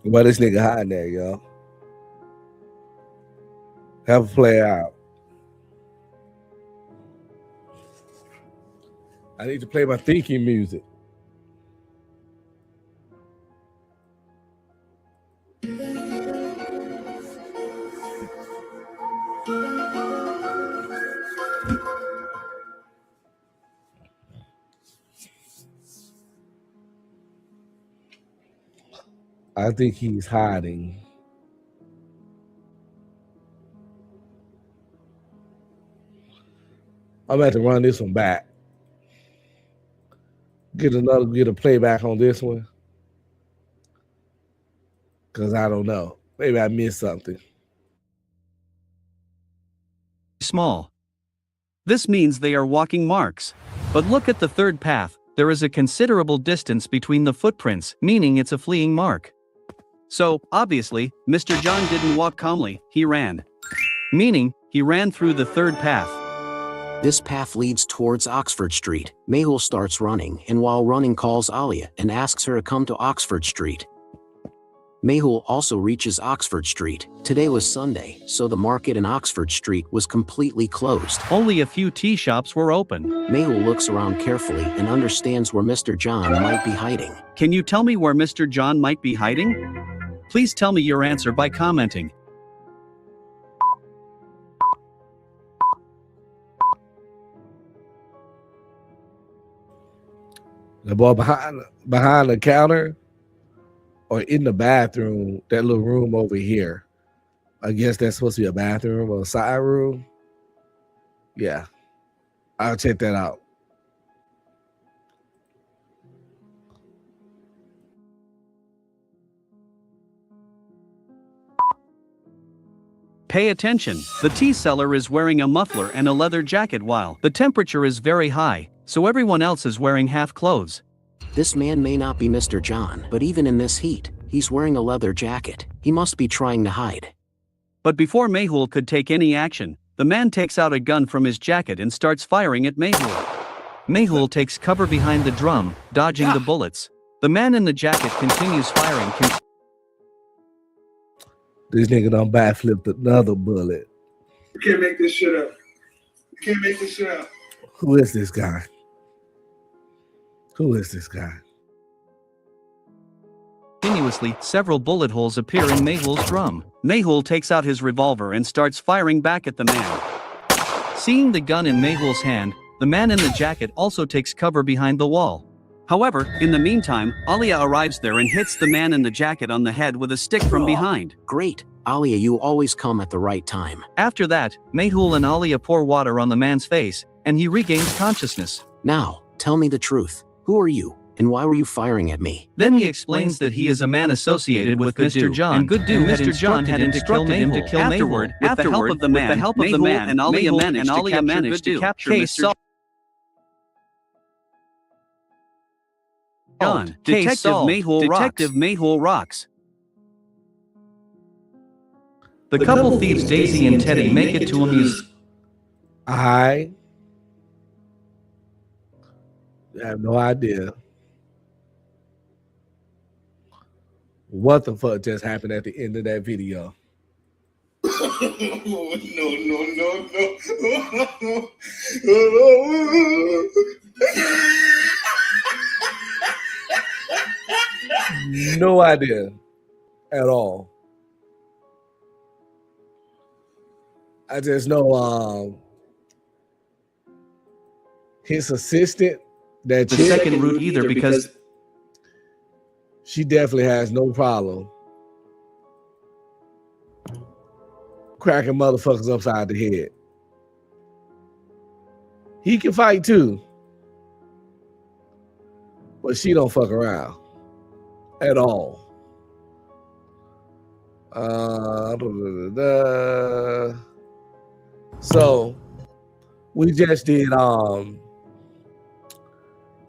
Why this nigga hiding there, yo? Have a play out. I need to play my thinking music. I think he's hiding. I'm about to run this one back. Get a playback on this one. Because I don't know. Maybe I missed something. Small. This means they are walking marks. But look at the third path, there is a considerable distance between the footprints, meaning it's a fleeing mark. So, obviously, Mr. John didn't walk calmly, he ran. Meaning, he ran through the third path. This path leads towards Oxford Street. Mehul starts running, and while running calls Alia and asks her to come to Oxford Street. Mehul also reaches Oxford Street. Today was Sunday, so the market in Oxford Street was completely closed. Only a few tea shops were open. Mehul looks around carefully and understands where Mr. John might be hiding. Can you tell me where Mr. John might be hiding? Please tell me your answer by commenting. The boy behind the counter or in the bathroom, that little room over here. I guess that's supposed to be a bathroom or a side room. Yeah, I'll check that out. Pay attention, the tea seller is wearing a muffler and a leather jacket while the temperature is very high, so everyone else is wearing half clothes. This man may not be Mr. John, but even in this heat, he's wearing a leather jacket. He must be trying to hide. But before Mehul could take any action, the man takes out a gun from his jacket and starts firing at Mehul. Mehul takes cover behind the drum, dodging the bullets. The man in the jacket continues firing. This nigga done backflipped another bullet. You can't make this shit up. You can't make this shit up. Who is this guy? Who is this guy? Continuously, several bullet holes appear in Mehul's drum. Mehul takes out his revolver and starts firing back at the man. Seeing the gun in Mehul's hand, the man in the jacket also takes cover behind the wall. However, in the meantime, Alia arrives there and hits the man in the jacket on the head with a stick from behind. Great, Alia, you always come at the right time. After that, Mehul and Alia pour water on the man's face, and he regains consciousness. Now, tell me the truth. Who are you, and why were you firing at me? Then he explains that he is a man associated with Mr. John, and Mr. John had instructed him to kill Mehul. With the help of the man, and Alia managed to capture Mr. John. Detective Mehul rocks. The couple thieves Daisy and Teddy make it to amuse. I have no idea what the fuck just happened at the end of that video. No idea at all. I just know his assistant, that the second route either because she definitely has no problem cracking motherfuckers upside the head. He can fight too, but she don't fuck around at all. So we just did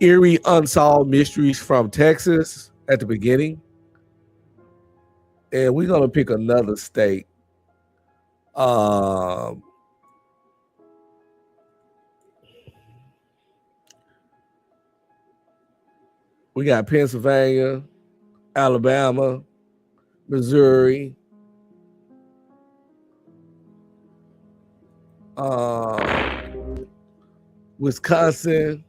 eerie unsolved mysteries from Texas at the beginning, and we're gonna pick another state. We got Pennsylvania, Alabama, Missouri, Wisconsin,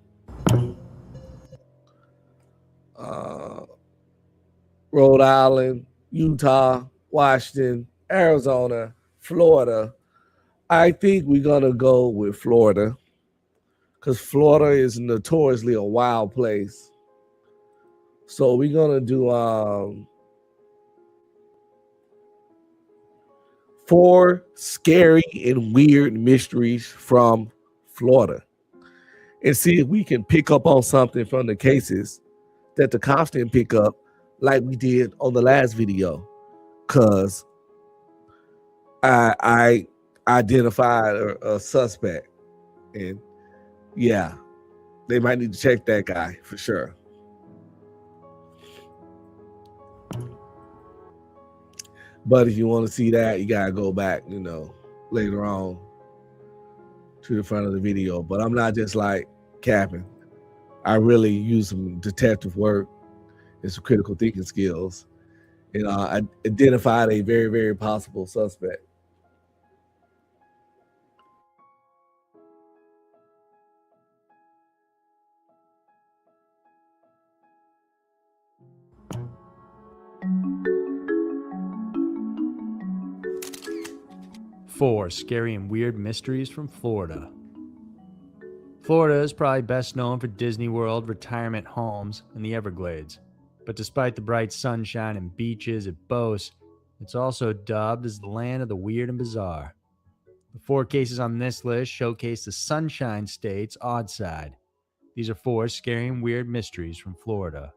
Rhode Island, Utah, Washington, Arizona, Florida. I think we're gonna go with Florida because Florida is notoriously a wild place. So we're gonna do 4 scary and weird mysteries from Florida and see if we can pick up on something from the cases that the cops didn't pick up like we did on the last video. because I identified a suspect, and yeah, they might need to check that guy for sure. But if you want to see that, you gotta go back, later on to the front of the video. But I'm not just like capping. I really use some detective work and some critical thinking skills, and I identified a very, very possible suspect. Four scary and weird mysteries from Florida. Florida is probably best known for Disney World, retirement homes, and the Everglades. But despite the bright sunshine and beaches it boasts, it's also dubbed as the land of the weird and bizarre. The 4 cases on this list showcase the Sunshine State's odd side. These are 4 scary and weird mysteries from Florida.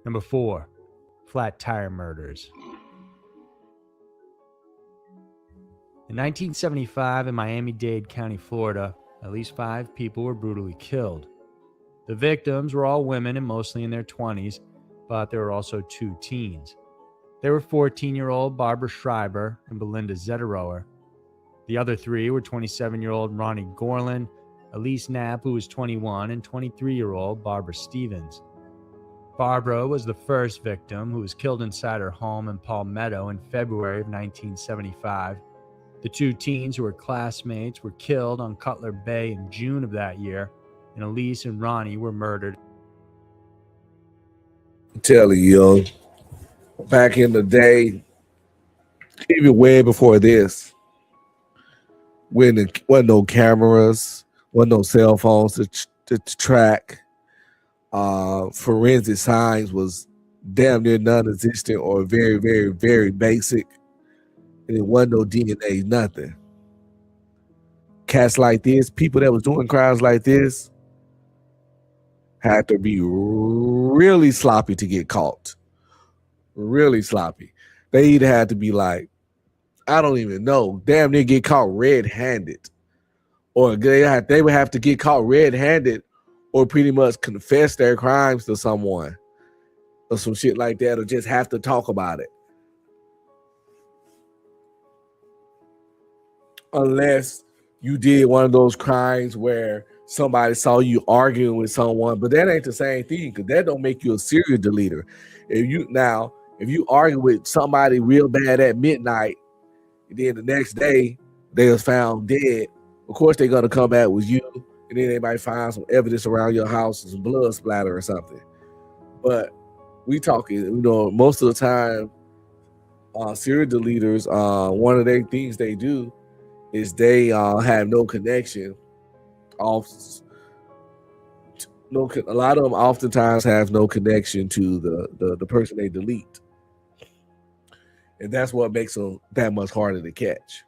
Number 4. Flat tire murders. In 1975 in Miami-Dade County, Florida, at least 5 people were brutally killed. The victims were all women and mostly in their 20s, but there were also 2 teens. They were 14-year-old Barbara Schreiber and Belinda Zetterower. The other 3 were 27-year-old Ronnie Gorlin, Elise Knapp, who was 21, and 23-year-old Barbara Stevens. Barbara was the first victim who was killed inside her home in Palmetto in February of 1975. The 2 teens who were classmates were killed on Cutler Bay in June of that year, and Elise and Ronnie were murdered. I'm telling you, back in the day, even way before this, when there wasn't no cameras, wasn't no cell phones to track, forensic science was damn near non-existent or very, very, very basic. And it wasn't no DNA, nothing. Cats like this, people that was doing crimes like this, had to be really sloppy to get caught. Really sloppy. They either had to be like, I don't even know, damn near get caught red-handed. Or they would have to get caught red-handed or pretty much confess their crimes to someone. Or some shit like that, or just have to talk about it. Unless you did one of those crimes where somebody saw you arguing with someone, but that ain't the same thing, because that don't make you a serial deleter. If you argue with somebody real bad at midnight, and then the next day they was found dead, of course they're gonna come back with you, and then they might find some evidence around your house, some blood splatter or something. But we talking, most of the time, serial deleters, one of the things they do is they have no connection. A lot of them oftentimes have no connection to the person they delete, and that's what makes them that much harder to catch,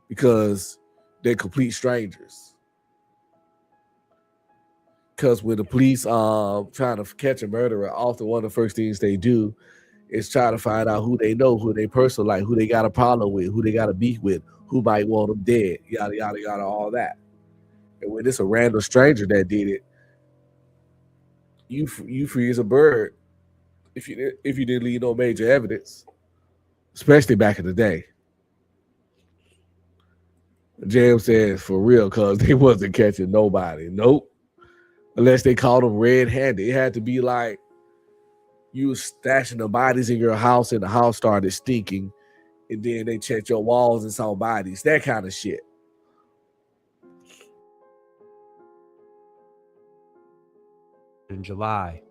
because they're complete strangers. Because when the police trying to catch a murderer, often one of the first things they do is try to find out who they know, who they personally like, who they got a problem with, who they got a beef with, who might want them dead, yada, yada, yada, all that. And when it's a random stranger that did it, you free as a bird if you didn't leave no major evidence, especially back in the day. James says, for real, because they wasn't catching nobody. Nope. Unless they caught them red-handed. It had to be like you was stashing the bodies in your house and the house started stinking, and then they checked your walls and saw bodies. That kind of shit. In July,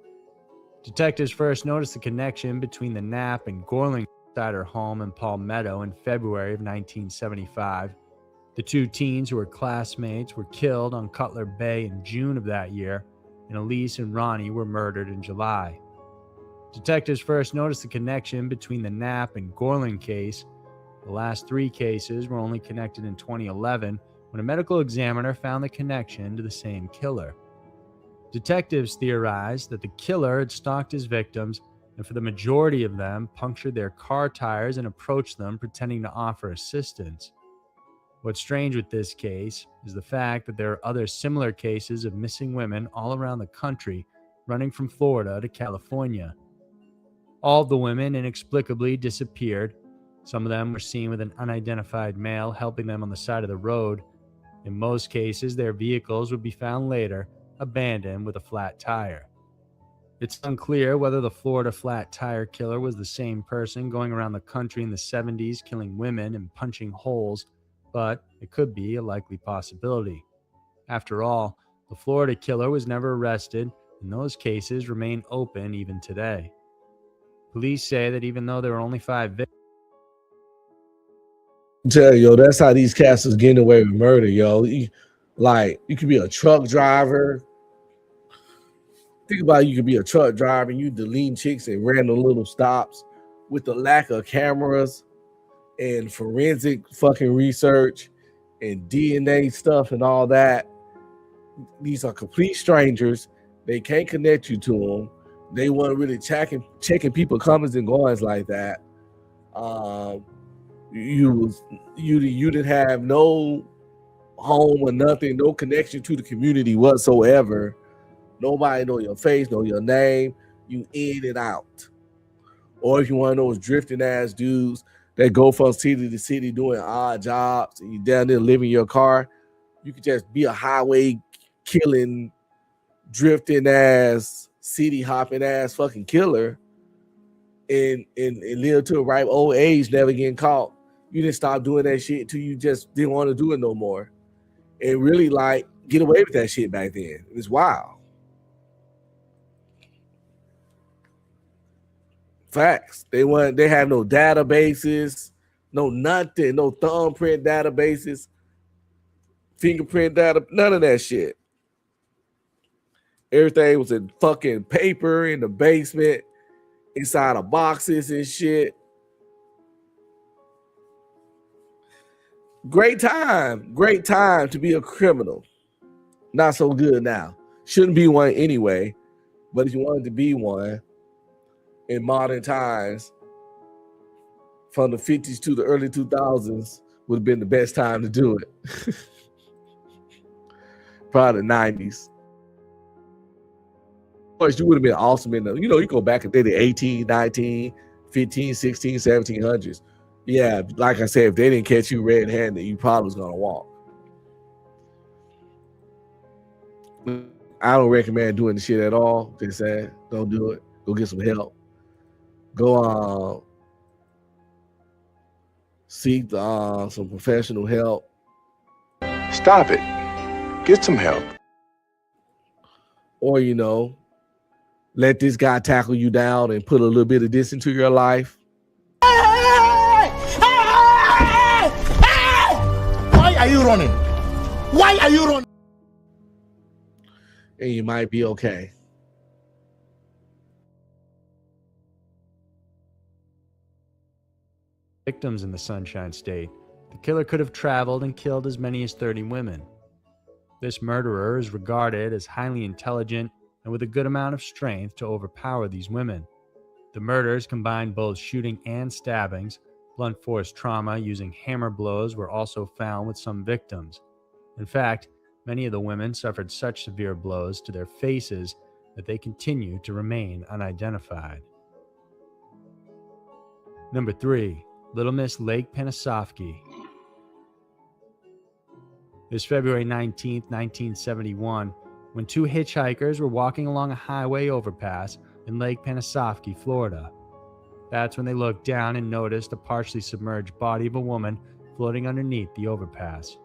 detectives first noticed the connection between the Knapp and Gorling inside her home in Palmetto in February of 1975. The 2 teens who were classmates were killed on Cutler Bay in June of that year, and Elise and Ronnie were murdered in July. Detectives first noticed the connection between the Knapp and Gorling case. The last 3 cases were only connected in 2011 when a medical examiner found the connection to the same killer. Detectives theorized that the killer had stalked his victims and for the majority of them punctured their car tires and approached them pretending to offer assistance. What's strange with this case is the fact that there are other similar cases of missing women all around the country running from Florida to California. All of the women inexplicably disappeared. Some of them were seen with an unidentified male helping them on the side of the road. In most cases, their vehicles would be found later, abandoned with a flat tire. It's unclear whether the Florida flat tire killer was the same person going around the country in the 70s killing women and punching holes, but it could be a likely possibility. After all, the Florida killer was never arrested, and those cases remain open even today. Police say that even though there were only 5 victims, Tell you, yo, that's how these cats is getting away with murder, yo. You could be a truck driver. Think about it, you could be a truck driver and you deleting chicks and random little stops with the lack of cameras and forensic fucking research and DNA stuff and all that. These are complete strangers. They can't connect you to them. They weren't really checking people comings and goings like that. You didn't have no home or nothing, no connection to the community whatsoever. Nobody know your face, know your name. You in and out. Or if you want those drifting ass dudes that go from city to city doing odd jobs and you down there living in your car, you could just be a highway killing, drifting ass, city hopping ass fucking killer and live to a ripe old age, never getting caught. You didn't stop doing that shit till you just didn't want to do it no more. And really like get away with that shit back then. It's wild. Facts. They have no databases, no nothing, no thumbprint databases, fingerprint data, none of that shit. Everything was in fucking paper in the basement, inside of boxes and shit. Great time to be a criminal. Not so good now. Shouldn't be one anyway, but if you wanted to be one in modern times, from the 50s to the early 2000s would have been the best time to do it. Probably the 90s. Of course, you would have been awesome in the, you go back and day the 18, 19, 15, 16, 1700s. Yeah, like I said, if they didn't catch you red-handed, you probably was gonna walk. I don't recommend doing the shit at all. They said, don't do it. Go get some help. Go seek some professional help. Stop it. Get some help. Or, let this guy tackle you down and put a little bit of this into your life. Why are you running? Why are you running? And you might be okay. victims in the Sunshine State, the killer could have traveled and killed as many as 30 women. This murderer is regarded as highly intelligent and with a good amount of strength to overpower these women. The murders combined both shooting and stabbings. Blunt force trauma using hammer blows were also found with some victims. In fact, many of the women suffered such severe blows to their faces that they continue to remain unidentified. Number 3. Little Miss Lake Penasofsky. It was February 19, 1971, when two hitchhikers were walking along a highway overpass in Lake Penasofsky, Florida. That's when they looked down and noticed a partially submerged body of a woman floating underneath the overpass.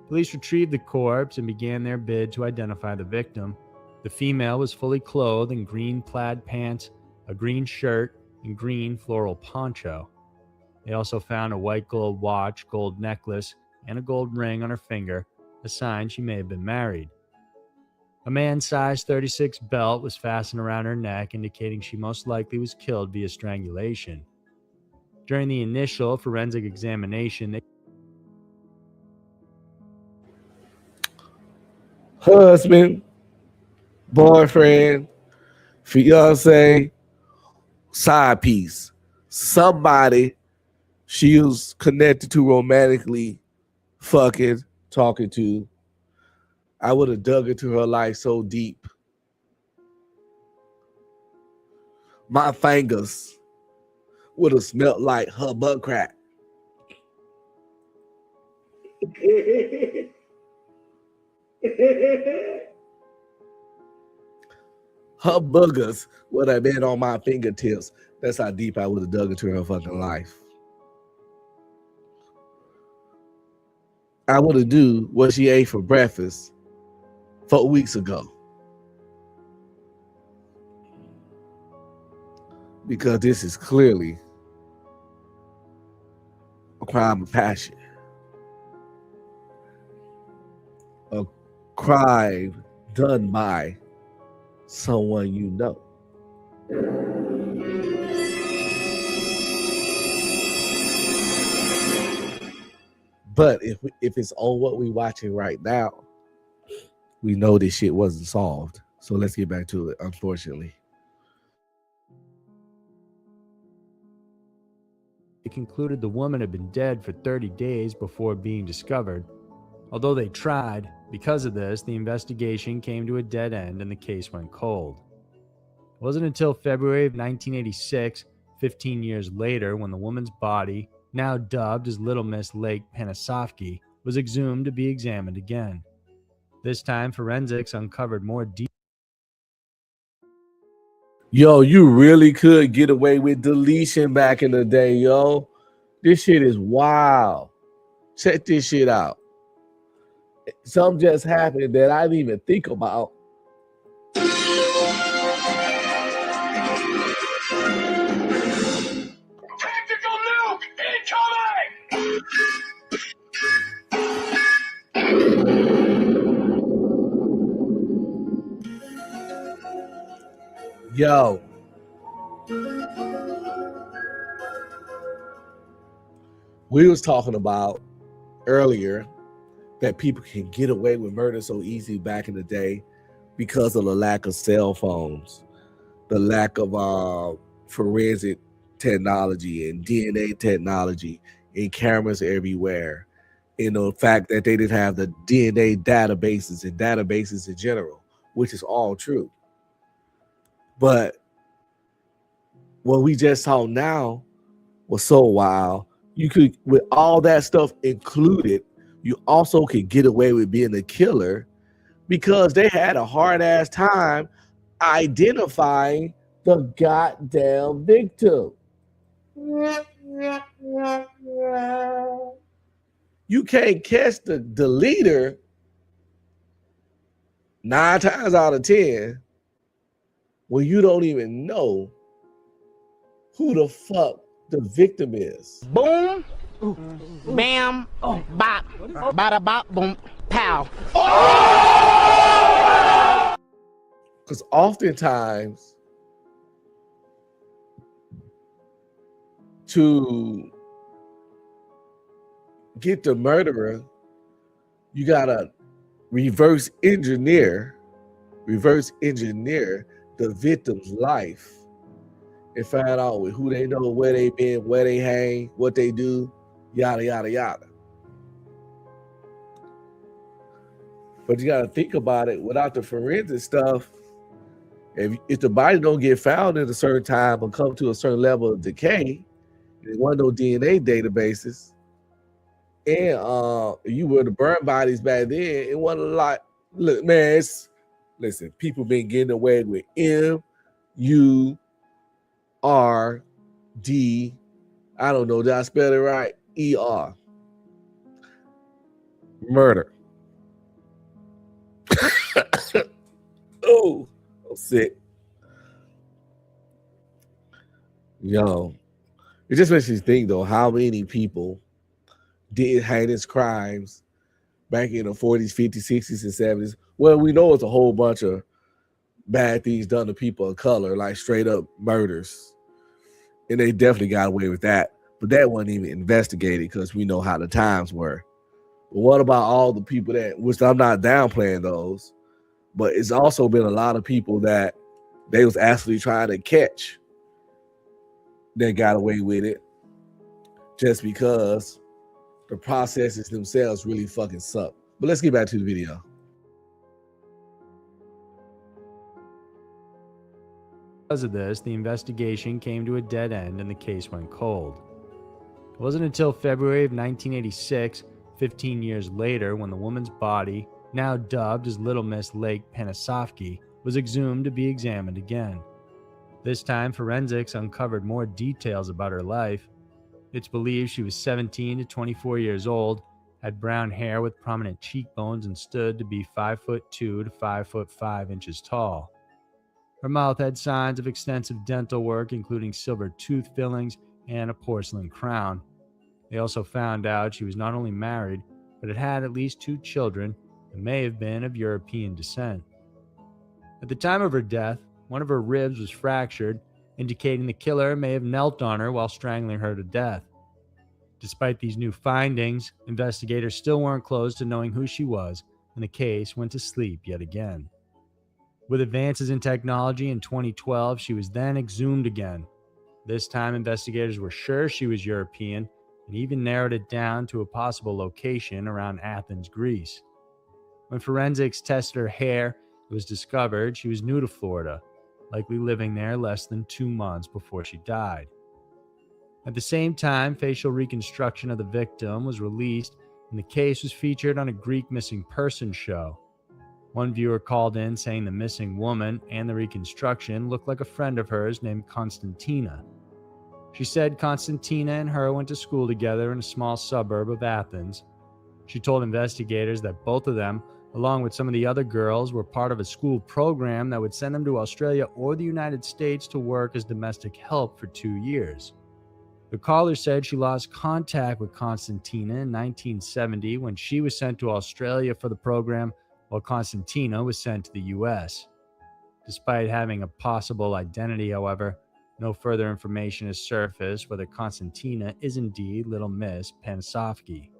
Police retrieved the corpse and began their bid to identify the victim. The female was fully clothed in green plaid pants, a green shirt, and green floral poncho. They also found a white gold watch, gold necklace, and a gold ring on her finger, a sign she may have been married. A man-size 36 belt was fastened around her neck, indicating she most likely was killed via strangulation. During the initial forensic examination, husband boyfriend, fiance, side piece, somebody she was connected to romantically, fucking, talking to. I would have dug into her life so deep. My fingers would have smelled like her butt crack. Her boogers would have been on my fingertips. That's how deep I would have dug into her fucking life. I would have do what she ate for breakfast 4 weeks ago. Because this is clearly a crime of passion. A crime done by someone you know. But if it's on what we're watching right now, we know this shit wasn't solved. So let's get back to it, unfortunately. They concluded the woman had been dead for 30 days before being discovered. Although they tried, because of this, the investigation came to a dead end and the case went cold. It wasn't until February of 1986, 15 years later, when the woman's body, now dubbed as Little Miss Lake Panisovsky, was exhumed to be examined again. This time, forensics uncovered more details. Yo, you really could get away with deletion back in the day, yo. This shit is wild. Check this shit out. Something just happened that I didn't even think about. Tactical nuke incoming! Yo. We was talking about earlier that people can get away with murder so easy back in the day because of the lack of cell phones, the lack of forensic technology and DNA technology and cameras everywhere, and the fact that they didn't have the DNA databases and databases in general, which is all true. But what we just saw now was so wild. You could, with all that stuff included, you also could get away with being a killer because they had a hard ass time identifying the goddamn victim. You can't catch the leader 9 times out of 10 when you don't even know who the fuck the victim is. Boom, bam, bop, bada bop, boom, pow. Because oftentimes, to get the murderer, you gotta reverse engineer the victim's life and find out with who they know, where they been, where they hang, what they do, yada, yada, yada. But you gotta think about it, without the forensic stuff, if the body don't get found at a certain time or come to a certain level of decay, there wasn't no DNA databases, and you were to burn bodies back then, it wasn't a lot. Look, man, listen, people been getting away with MURD, I don't know, did I spell it right? ER. Murder. Oh, I'm sick. Yo, it just makes you think though, how many people did heinous crimes back in the 40s, 50s, 60s, and 70s. Well, we know it's a whole bunch of bad things done to people of color, like straight up murders. And they definitely got away with that. But that wasn't even investigated because we know how the times were. But what about all the people that, which I'm not downplaying those, But it's also been a lot of people that they was actually trying to catch that got away with it just because the processes themselves really fucking suck. But let's get back to the video. Because of this, the investigation came to a dead end and the case went cold. It wasn't until February of 1986, 15 years later, when the woman's body, now dubbed as Little Miss Lake Panisovsky, was exhumed to be examined again. This time, forensics uncovered more details about her life. It's believed she was 17 to 24 years old, had brown hair with prominent cheekbones, and stood to be 5'2" to 5'5" inches tall. Her mouth had signs of extensive dental work, including silver tooth fillings and a porcelain crown. They also found out she was not only married, but had had at least 2 children and may have been of European descent. At the time of her death, one of her ribs was fractured, indicating the killer may have knelt on her while strangling her to death. Despite these new findings, investigators still weren't close to knowing who she was, and the case went to sleep yet again. With advances in technology in 2012, she was then exhumed again. This time, investigators were sure she was European and even narrowed it down to a possible location around Athens, Greece. When forensics tested her hair, it was discovered she was new to Florida, likely living there less than 2 months before she died. At the same time, facial reconstruction of the victim was released, and the case was featured on a Greek missing person show. One viewer called in saying the missing woman and the reconstruction looked like a friend of hers named Konstantina. She said Konstantina and her went to school together in a small suburb of Athens. She told investigators that both of them, along with some of the other girls, were part of a school program that would send them to Australia or the United States to work as domestic help for 2 years. The caller said she lost contact with Konstantina in 1970 when she was sent to Australia for the program, while Konstantina was sent to the U.S. Despite having a possible identity, however, no further information has surfaced whether Konstantina is indeed Little Miss Panisovsky.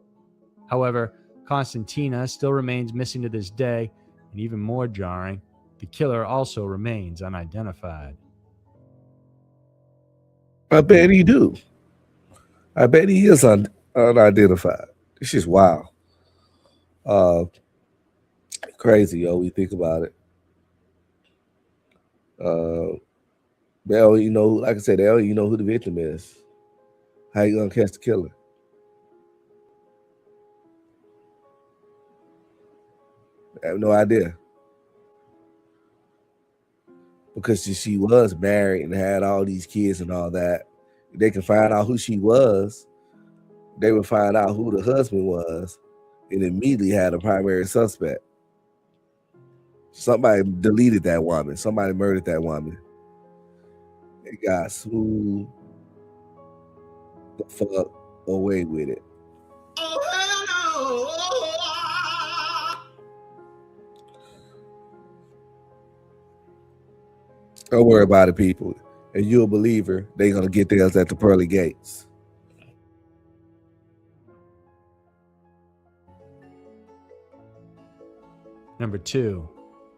However, Konstantina still remains missing to this day, and even more jarring, the killer also remains unidentified. I bet he do. I bet he is unidentified. This is wild. Crazy, yo. We think about it. They don't even know, like I said, they don't even know who the victim is. How you gonna catch the killer? I have no idea. Because she was married and had all these kids and all that. If they can find out who she was, they would find out who the husband was and immediately had a primary suspect. Somebody deleted that woman. Somebody murdered that woman. They got smooth the fuck away with it. Don't worry about it, people. And you're a believer, they're going to get theirs at the pearly gates. Number 2,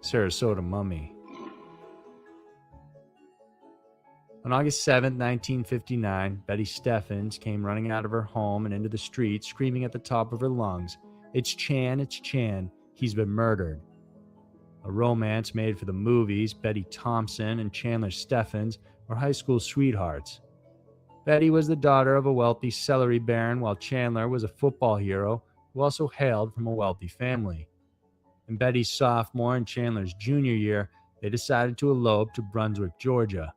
Sarasota Mummy. On August 7, 1959, Betty Steffens came running out of her home and into the street, screaming at the top of her lungs, "It's Chan, it's Chan, he's been murdered." A romance made for the movies, Betty Thompson and Chandler Steffens were high school sweethearts. Betty was the daughter of a wealthy celery baron, while Chandler was a football hero who also hailed from a wealthy family. In Betty's sophomore and Chandler's junior year, they decided to elope to Brunswick, Georgia.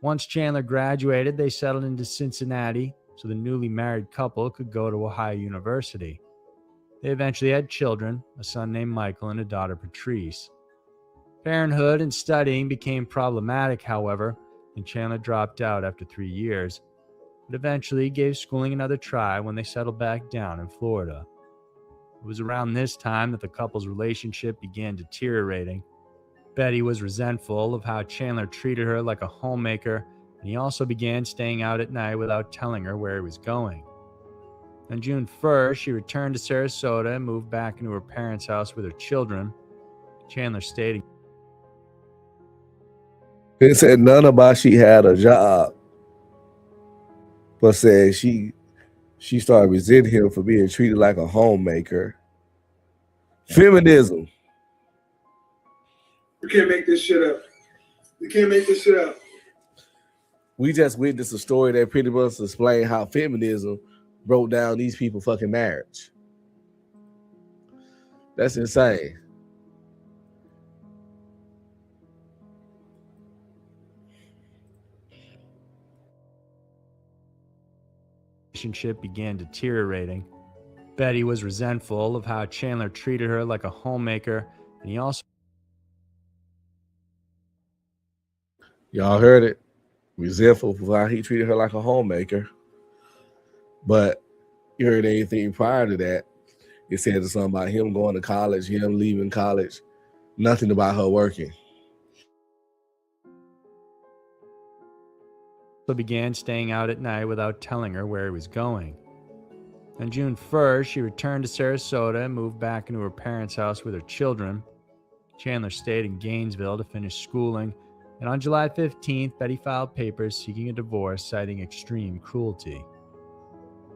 Once Chandler graduated, they settled into Cincinnati so the newly married couple could go to Ohio University. They eventually had children, a son named Michael and a daughter, Patrice. Parenthood and studying became problematic, however, and Chandler dropped out after 3 years, but eventually gave schooling another try when they settled back down in Florida. It was around this time that the couple's relationship began deteriorating. Betty was resentful of how Chandler treated her like a homemaker, and he also began staying out at night without telling her where he was going. On June 1st, she returned to Sarasota and moved back into her parents' house with her children. Chandler stated, It said none about she had a job, but said she started resenting him for being treated like a homemaker. Feminism. You can't make this shit up. You can't make this shit up. We just witnessed a story that pretty much explained how feminism broke down these people's fucking marriage. That's insane. relationship began deteriorating. Betty was resentful of how Chandler treated her like a homemaker, and he also. Y'all heard it. Resentful for how he treated her like a homemaker. But you heard anything prior to that. It said something about him going to college, him leaving college. Nothing about her working. Began staying out at night without telling her where he was going. On June 1st, she returned to Sarasota and moved back into her parents' house with her children. Chandler stayed in Gainesville to finish schooling, and on July 15th, Betty filed papers seeking a divorce, citing extreme cruelty.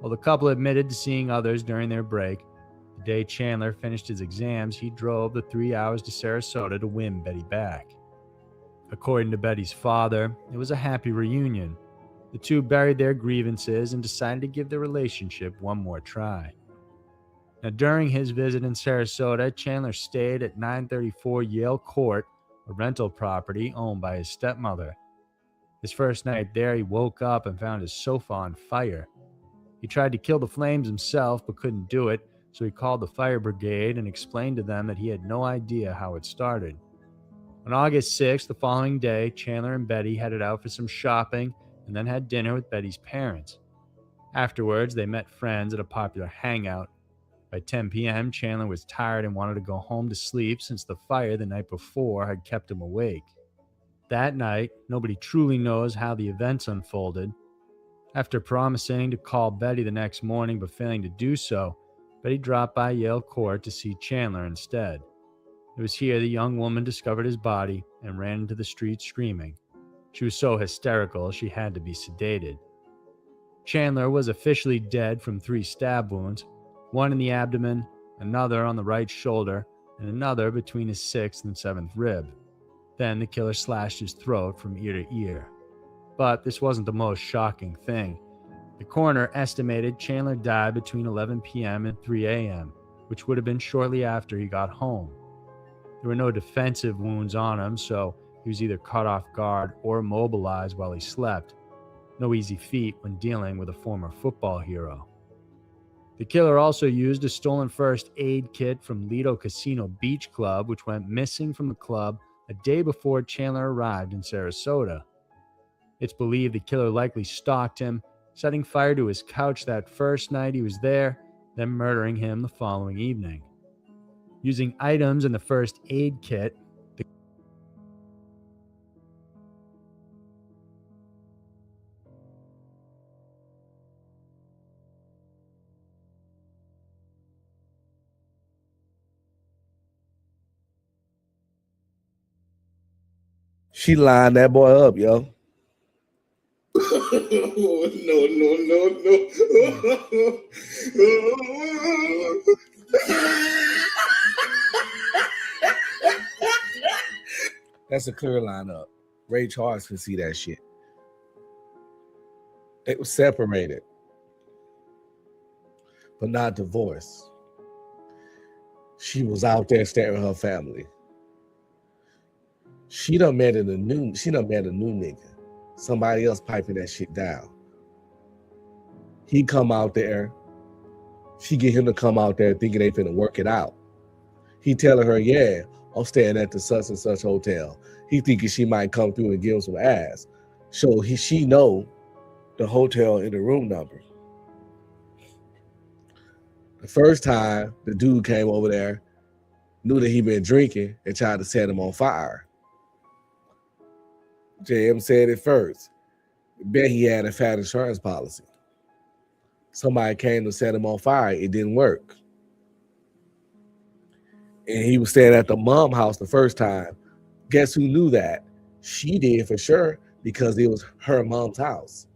While the couple admitted to seeing others during their break, the day Chandler finished his exams, he drove the 3 hours to Sarasota to win Betty back. According to Betty's father, it was a happy reunion. The two buried their grievances and decided to give their relationship one more try. Now, during his visit in Sarasota, Chandler stayed at 934 Yale Court, a rental property owned by his stepmother. His first night there, he woke up and found his sofa on fire. He tried to kill the flames himself, but couldn't do it, so he called the fire brigade and explained to them that he had no idea how it started. On August 6th, the following day, Chandler and Betty headed out for some shopping and then had dinner with Betty's parents. Afterwards, they met friends at a popular hangout. By 10 p.m., Chandler was tired and wanted to go home to sleep since the fire the night before had kept him awake. That night, nobody truly knows how the events unfolded. After promising to call Betty the next morning but failing to do so, Betty dropped by Yale Court to see Chandler instead. It was here the young woman discovered his body and ran into the street screaming. She was so hysterical she had to be sedated. Chandler was officially dead from 3 stab wounds, one in the abdomen, another on the right shoulder, and another between his 6th and 7th rib. Then the killer slashed his throat from ear to ear. But this wasn't the most shocking thing. The coroner estimated Chandler died between 11 p.m. and 3 a.m., which would have been shortly after he got home. There were no defensive wounds on him, so he was either caught off guard or immobilized while he slept. No easy feat when dealing with a former football hero. The killer also used a stolen first aid kit from Lido Casino Beach Club, which went missing from the club a day before Chandler arrived in Sarasota. It's believed the killer likely stalked him, setting fire to his couch that first night he was there, then murdering him the following evening. Using items in the first aid kit, She lined that boy up, yo. That's a clear lineup. Ray Charles can see that shit. They were separated, but not divorced. She was out there staring at her family. She done met a new nigga. Somebody else piping that shit down. He come out there. She get him to come out there thinking they finna work it out. He telling her, yeah, I'm staying at the such and such hotel. He thinking she might come through and give him some ass. So she know the hotel and the room number. The first time the dude came over there, knew that he been drinking and tried to set him on fire. JM said it first. Bet he had a fat insurance policy. Somebody came to set him on fire. It didn't work. And he was staying at the mom house the first time. Guess who knew that? She did for sure because it was her mom's house.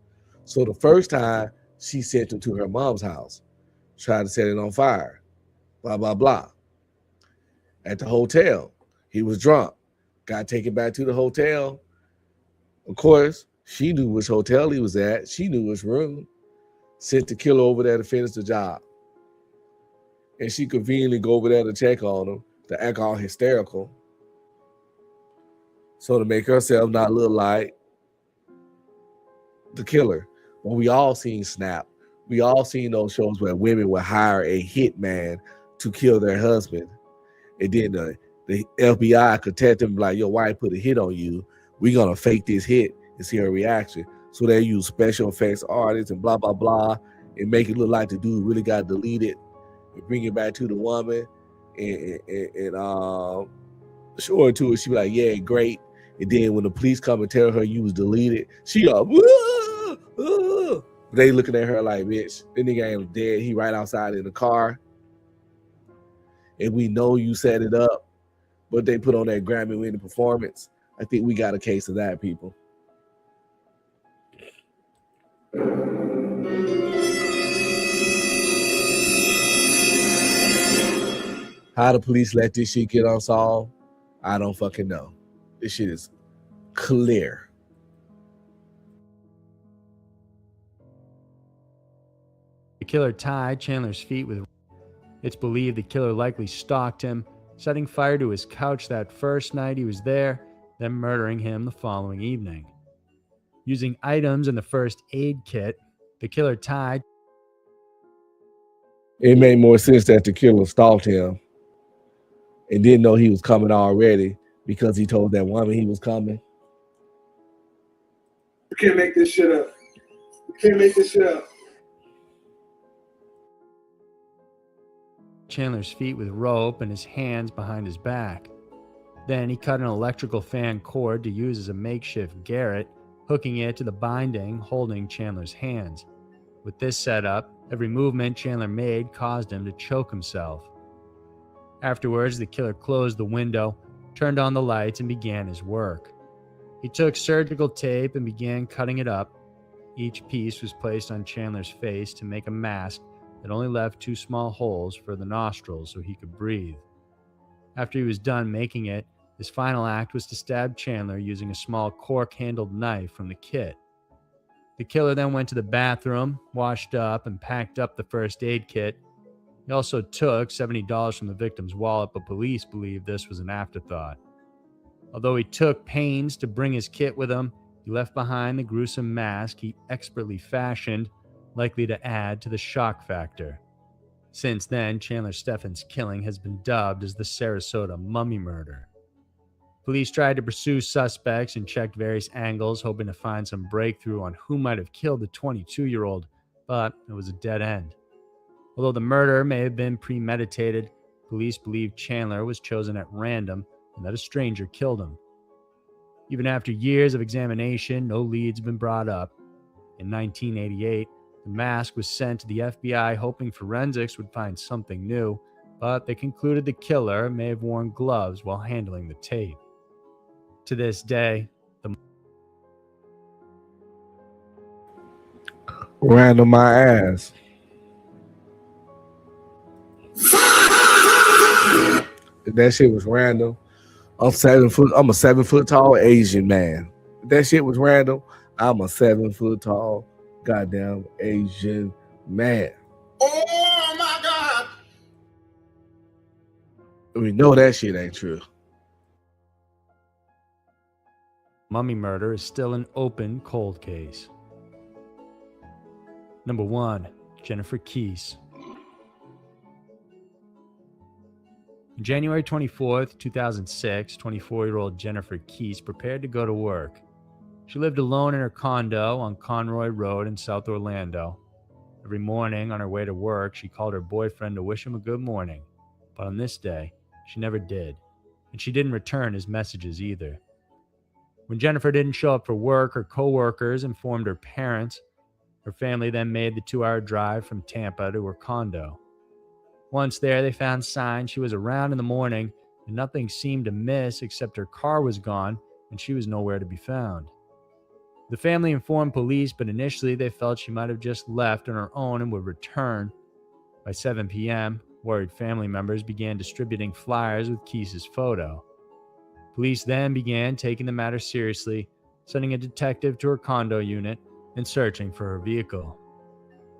So the first time she sent him to her mom's house, tried to set it on fire, blah, blah, blah. At the hotel, he was drunk, got taken back to the hotel. Of course, she knew which hotel he was at. She knew which room. Sent the killer over there to finish the job. And she conveniently go over there to check on him, to act all hysterical. So to make herself not look like the killer. But we all seen Snap. We all seen those shows where women would hire a hitman to kill their husband. And then the FBI could tell them like, your wife put a hit on you. We're going to fake this hit and see her reaction. So they use special effects artists and blah, blah, blah, and make it look like the dude really got deleted and bring it back to the woman and show it to her. She be like, yeah, great. And then when the police come and tell her you was deleted, she go, woo, woo. They looking at her like, bitch, the nigga ain't dead. He right outside in the car. And we know you set it up, but they put on that Grammy-winning performance. I think we got a case of that, people. How the police let this shit get unsolved, I don't fucking know. This shit is clear. The killer tied Chandler's feet with. It's believed the killer likely stalked him, setting fire to his couch that first night he was there, then murdering him the following evening. Using items in the first aid kit, the killer tied. It made more sense that the killer stalked him and didn't know he was coming already because he told that woman he was coming. You can't make this shit up. You can't make this shit up. Chandler's feet with rope and his hands behind his back. Then he cut an electrical fan cord to use as a makeshift garrote, hooking it to the binding holding Chandler's hands. With this setup, every movement Chandler made caused him to choke himself. Afterwards, the killer closed the window, turned on the lights, and began his work. He took surgical tape and began cutting it up. Each piece was placed on Chandler's face to make a mask that only left 2 small holes for the nostrils so he could breathe. After he was done making it, his final act was to stab Chandler using a small cork-handled knife from the kit. The killer then went to the bathroom, washed up, and packed up the first aid kit. He also took $70 from the victim's wallet, but police believe this was an afterthought. Although he took pains to bring his kit with him, he left behind the gruesome mask he expertly fashioned, likely to add to the shock factor. Since then, Chandler Steffen's killing has been dubbed as the Sarasota mummy murder. Police tried to pursue suspects and checked various angles, hoping to find some breakthrough on who might have killed the 22-year-old, but it was a dead end. Although the murder may have been premeditated, police believe Chandler was chosen at random and that a stranger killed him. Even after years of examination, no leads have been brought up. In 1988, the mask was sent to the FBI hoping forensics would find something new, but they concluded the killer may have worn gloves while handling the tape. To this day, the Random my ass. That shit was random. I'm a 7 foot tall Asian man. That shit was random. I'm a 7 foot tall goddamn Asian man. Oh my God. We know that shit ain't true. mummy murder is still an open cold case. Number 1. Jennifer Keese. On January 24th, 2006, 24-year-old Jennifer Keese prepared to go to work. She lived alone in her condo on Conroy Road in South Orlando. Every morning on her way to work, she called her boyfriend to wish him a good morning. But on this day, she never did, and she didn't return his messages either. When Jennifer didn't show up for work, her co-workers informed her parents. Her family then made the 2-hour drive from Tampa to her condo. Once there, they found signs she was around in the morning, and nothing seemed amiss except her car was gone and she was nowhere to be found. The family informed police, but initially they felt she might have just left on her own and would return. By 7 p.m., worried family members began distributing flyers with Keith's photo. Police then began taking the matter seriously, sending a detective to her condo unit and searching for her vehicle.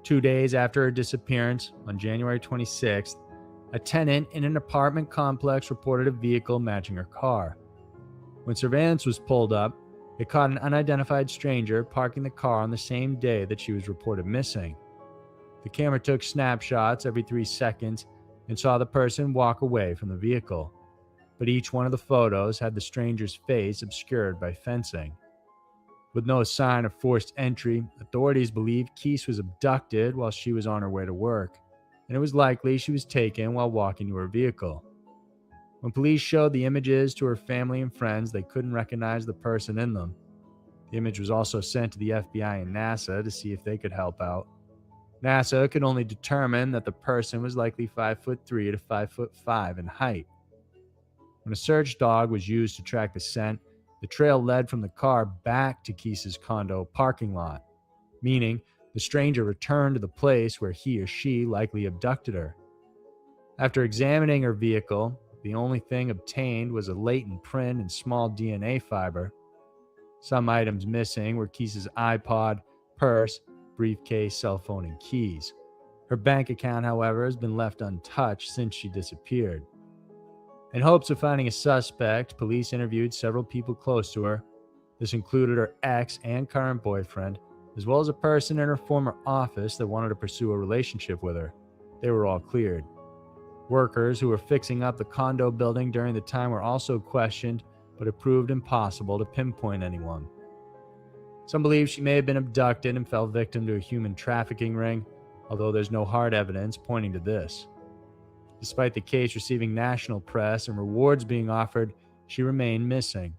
2 days after her disappearance, on January 26th, a tenant in an apartment complex reported a vehicle matching her car. When surveillance was pulled up, it caught an unidentified stranger parking the car on the same day that she was reported missing. The camera took snapshots every 3 seconds and saw the person walk away from the vehicle, but each one of the photos had the stranger's face obscured by fencing. With no sign of forced entry, authorities believe Keith was abducted while she was on her way to work, and it was likely she was taken while walking to her vehicle. When police showed the images to her family and friends, they couldn't recognize the person in them. The image was also sent to the FBI and NASA to see if they could help out. NASA could only determine that the person was likely 5'3" to 5'5" in height. When a search dog was used to track the scent, the trail led from the car back to Keith's condo parking lot, meaning the stranger returned to the place where he or she likely abducted her. After examining her vehicle, the only thing obtained was a latent print and small DNA fiber. Some items missing were Keith's iPod, purse, briefcase, cell phone, and keys. Her bank account, however, has been left untouched since she disappeared. In hopes of finding a suspect, police interviewed several people close to her. This included her ex and current boyfriend, as well as a person in her former office that wanted to pursue a relationship with her. They were all cleared. Workers who were fixing up the condo building during the time were also questioned, but it proved impossible to pinpoint anyone. Some believe she may have been abducted and fell victim to a human trafficking ring, although there's no hard evidence pointing to this. Despite the case receiving national press and rewards being offered, she remained missing.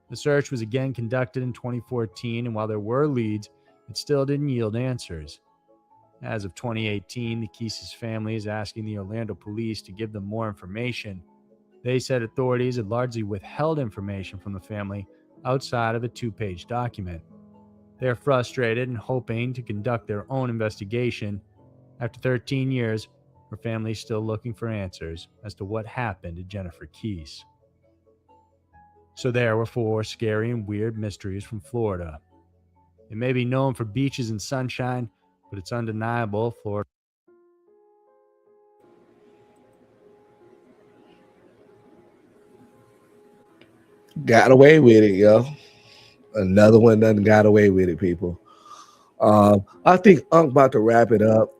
The search was again conducted in 2014, and while there were leads, it still didn't yield answers. As of 2018, the Keith's family is asking the Orlando police to give them more information. They said authorities had largely withheld information from the family outside of a 2-page document. They are frustrated and hoping to conduct their own investigation. After 13 years, her family is still looking for answers as to what happened to Jennifer Keith. So there were 4 scary and weird mysteries from Florida. It may be known for beaches and sunshine, but it's undeniable Florida. Got away with it, yo. Another one done got away with it, people. I think I'm about to wrap it up.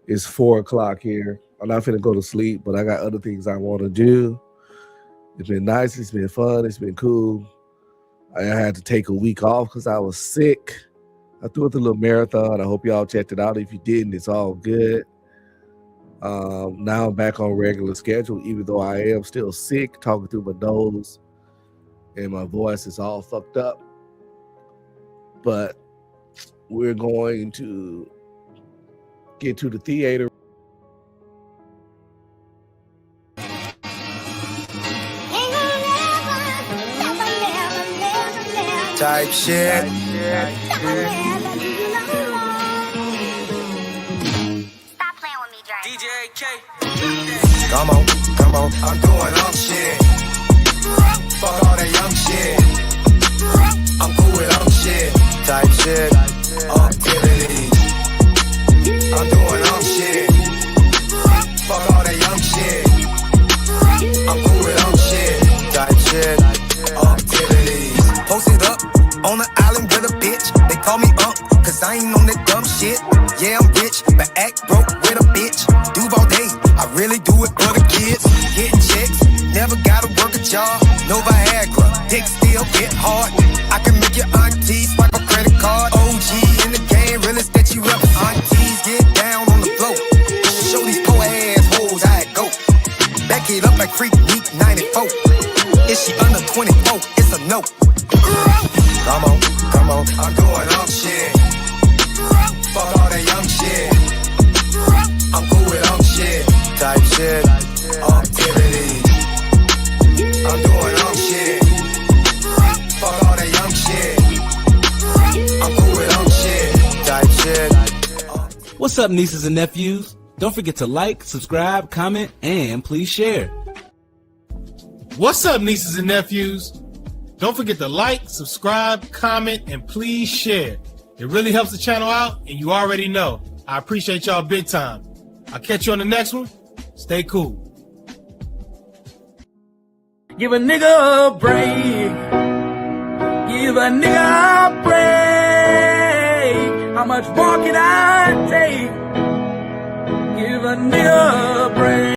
It's 4 o'clock here. I'm not finna go to sleep, but I got other things I want to do. It's been nice. It's been fun. It's been cool. I had to take a week off because I was sick. I threw it a little marathon. I hope y'all checked it out. If you didn't, it's all good. Now I'm back on regular schedule, even though I am still sick, talking through my nose, and my voice is all fucked up. But we're going to get to the theater. Type shit. DJ K. Come on, I'm doing shit. Fuck all that young shit. I'm cool with shit. Type shit. Activities. I'm doing shit. Fuck all that young shit. I'm cool with shit. Type shit. Activities. Posted up on the island with a bitch. They call me cause I ain't on that dumb shit. Yeah, I'm rich, but act broke with a bitch. Do all day, I really do it for the kids. Getting checks, never gotta work a job. No Viagra, dick still get hard. I can make your auntie swipe a credit card. OG in the game, realest that you ever. Aunties get down on the floor. Show these poor ass hoes how it go. Back it up like Freak Week 94. Is she under 24? It's a no. Come on, I'm doing shit. Fuck all that young shit. I'm cool with shit. What's up, nieces and nephews? Don't forget to like, subscribe, comment, and please share. What's up, nieces and nephews? Don't forget to like, subscribe, comment, and please share. It really helps the channel out, and you already know. I appreciate y'all big time. I'll catch you on the next one. Stay cool. Give a nigga a break. Give a nigga a break. How much more can I take? Give a nigga a break.